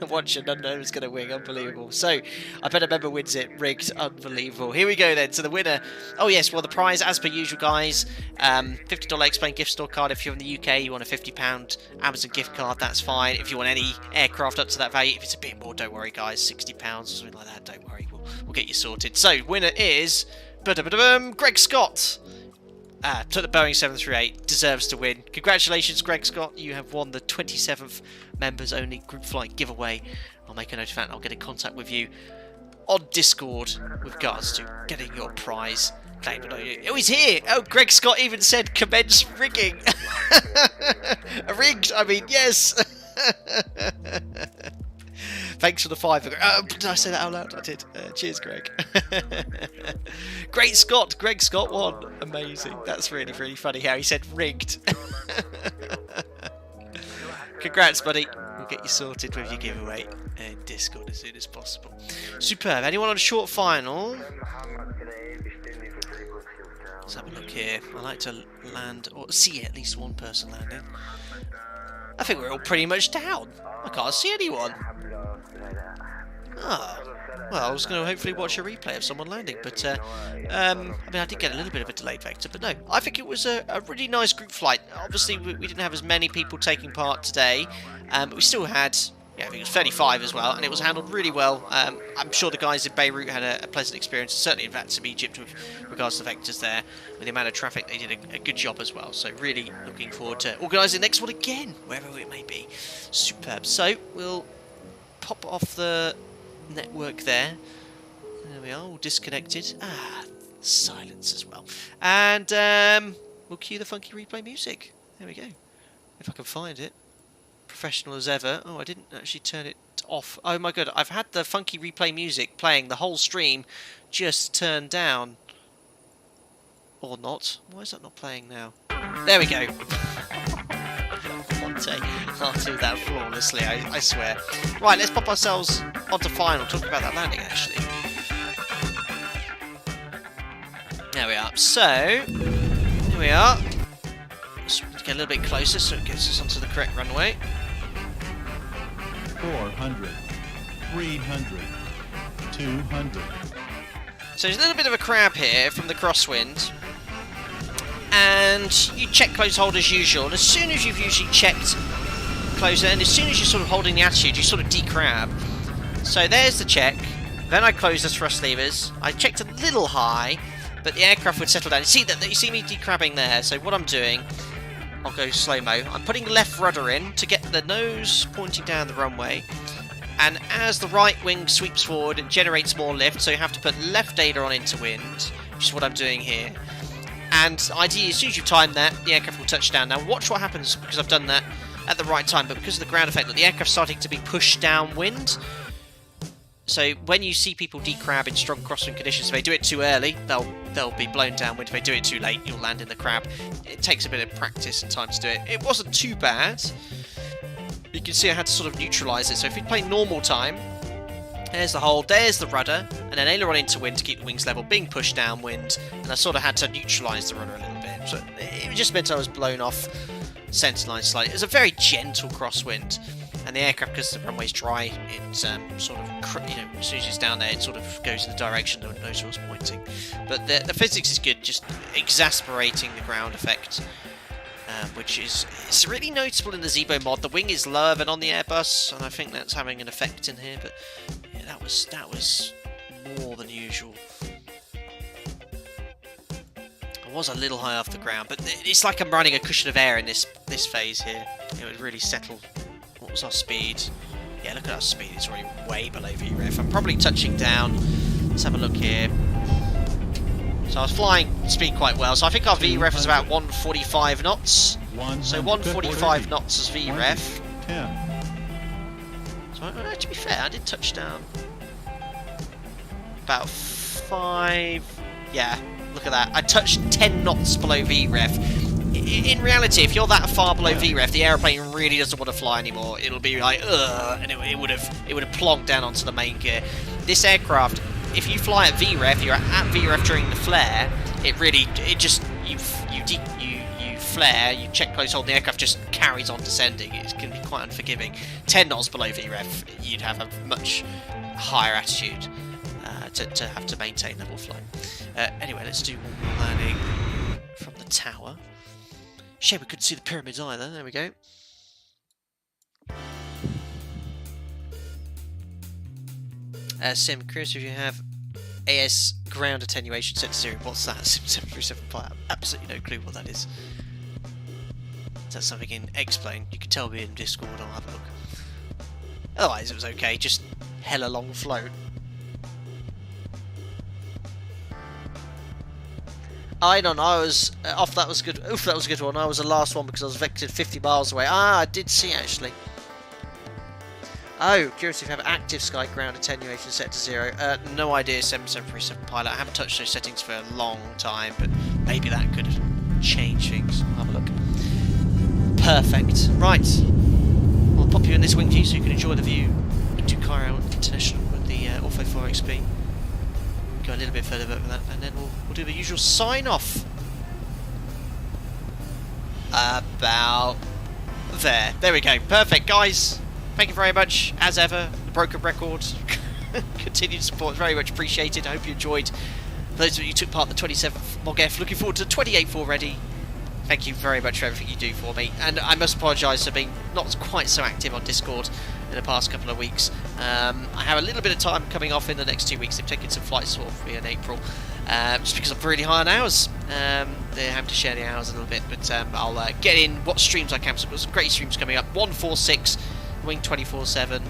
Watch an unknown is going to win, unbelievable. So, I bet a member wins it, rigged, unbelievable. Here we go then, to the winner. Oh yes, well the prize, as per usual guys, $50 Explain gift store card. If you're in the UK, you want a £50 Amazon gift card, that's fine. If you want any aircraft up to that value, if it's a bit more, don't worry guys, £60 or something like that, don't worry, we'll get you sorted. So, winner is, Greg Scott. Took the Boeing 738, deserves to win. Congratulations, Greg Scott. You have won the 27th members only group flight giveaway. I'll make a note of that and I'll get in contact with you on Discord with regards to getting your prize. Oh, he's here! Oh, Greg Scott even said commence rigging. Rigged, I mean, yes. Thanks for the $5. Did I say that out loud? I did. Cheers, Greg. Greg Scott won. Amazing. That's really, really funny how he said rigged. Congrats, buddy. We'll get you sorted with your giveaway in Discord as soon as possible. Superb. Anyone on a short final? Let's have a look here. I like to land, or see at least one person landing. I think we're all pretty much down. I can't see anyone. Ah, well, I was going to hopefully watch a replay of someone landing, but I mean, I did get a little bit of a delayed vector, but no, I think it was a really nice group flight. Obviously, we didn't have as many people taking part today, but we still had, yeah, I think it was 35 as well, and it was handled really well. I'm sure the guys in Beirut had a pleasant experience, certainly in Athens, Egypt, with regards to vectors there. With the amount of traffic, they did a good job as well, so really looking forward to organising the next one again, wherever it may be. Superb. So, we'll pop off the network there. There we are, all disconnected. Ah, silence as well. And we'll cue the funky replay music. There we go. If I can find it. Professional as ever. Oh, I didn't actually turn it off. Oh my god, I've had the funky replay music playing the whole stream just turned down. Or not. Why is that not playing now? There we go. One day I'll do that flawlessly, I swear. Right, let's pop ourselves onto final. Talk about that landing, actually. There we are. So, here we are. Let's get a little bit closer so it gets us onto the correct runway. 400, 300, 200. So there's a little bit of a crab here from the crosswind. And you check close hold as usual. And as soon as you've usually checked closer, and as soon as you're sort of holding the attitude, you sort of decrab. So there's the check. Then I close the thrust levers. I checked a little high, but the aircraft would settle down. You see me decrabbing there. So what I'm doing, I'll go slow-mo. I'm putting the left rudder in to get the nose pointing down the runway. And as the right wing sweeps forward, it generates more lift. So you have to put left aileron into wind, which is what I'm doing here. And ideally, as soon as you time that, the aircraft will touch down. Now watch what happens, because I've done that at the right time, but because of the ground effect, the aircraft's starting to be pushed downwind. So when you see people decrab in strong crosswind conditions, if they do it too early, they'll be blown downwind. If they do it too late, you'll land in the crab. It takes a bit of practice and time to do it. It wasn't too bad. You can see I had to sort of neutralise it. So if you play normal time, there's the hold, there's the rudder, and then aileron into wind to keep the wings level, being pushed downwind, and I sort of had to neutralise the rudder a little bit. So it just meant I was blown off centreline slightly. It was a very gentle crosswind, and the aircraft, because the runway's dry, it sort of, as soon as it's down there, it sort of goes in the direction the nose wheel's pointing. But the physics is good, just exasperating the ground effect. Which it's really noticeable in the Zebo mod. The wing is lower than on the Airbus, and I think that's having an effect in here. But yeah, that was more than usual. I was a little high off the ground, but it's like I'm running a cushion of air in this phase here. It would really settle. What was our speed? Yeah, look at our speed. It's already way below VREF. I'm probably touching down. Let's have a look here. So I was flying speed quite well, so I think our VREF was about 145 knots. So 145 knots as VREF. 10. So to be fair, I did touch down about 5. Yeah, look at that. I touched 10 knots below VREF. In reality, if you're that far below VREF, the aeroplane really doesn't want to fly anymore. It'll be like, ugh, and it would have plonked down onto the main gear. This aircraft, if you fly at VREF, you're at VREF during the flare. You flare, you check close hold, the aircraft just carries on descending. It can be quite unforgiving. 10 knots below VREF, you'd have a much higher attitude to have to maintain level flight. Anyway, let's do one more landing from the tower. Shame we couldn't see the pyramids either. There we go. Sim, curious if you have AS ground attenuation set to 0. What's that? Sim 737 pilot. Absolutely no clue what that is. Is that something in X-Plane? You can tell me in Discord, I'll have a look. Otherwise, it was okay, just hella long float. Anon, I was off. That was good. Oof, that was a good one. I was the last one because I was vectored 50 miles away. Ah, I did see actually. Oh, curious if you have active sky ground attenuation set to 0. No idea, 7737 pilot. I haven't touched those settings for a long time, but maybe that could change things. I'll have a look. Perfect. Right. We'll pop you in this wing view so you can enjoy the view into Cairo International with the Orpho 4XP. Go a little bit further over that, and then we'll do the usual sign-off. About there. There we go. Perfect, guys. Thank you very much, as ever. The broken record. Continued support is very much appreciated. I hope you enjoyed. For those of you who took part in the 27th MOGF, looking forward to the 28th already. Thank you very much for everything you do for me. And I must apologise for being not quite so active on Discord in the past couple of weeks. I have a little bit of time coming off in the next 2 weeks. I've taken some flights off in April. Just because I'm really high on hours. They're having to share the hours a little bit. But I'll get in what streams I can. So there's some great streams coming up. 146. Wing 24/7,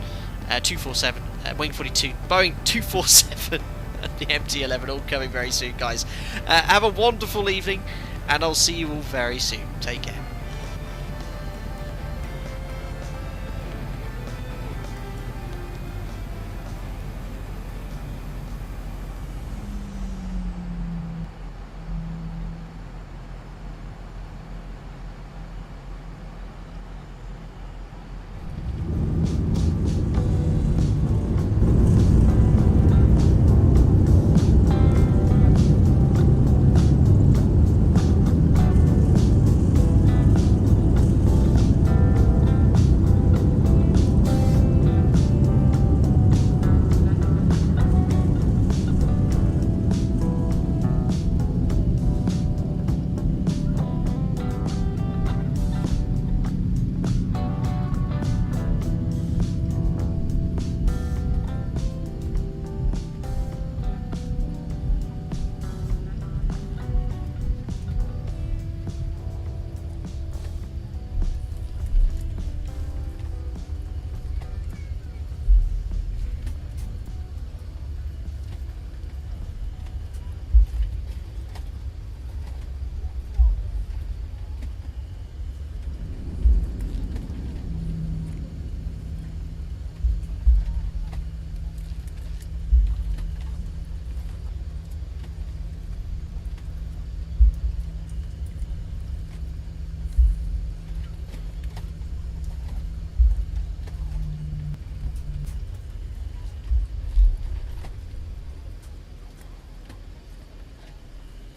247, Wing 42, Boeing 247, and the MT-11 all coming very soon, guys. Have a wonderful evening, and I'll see you all very soon. Take care.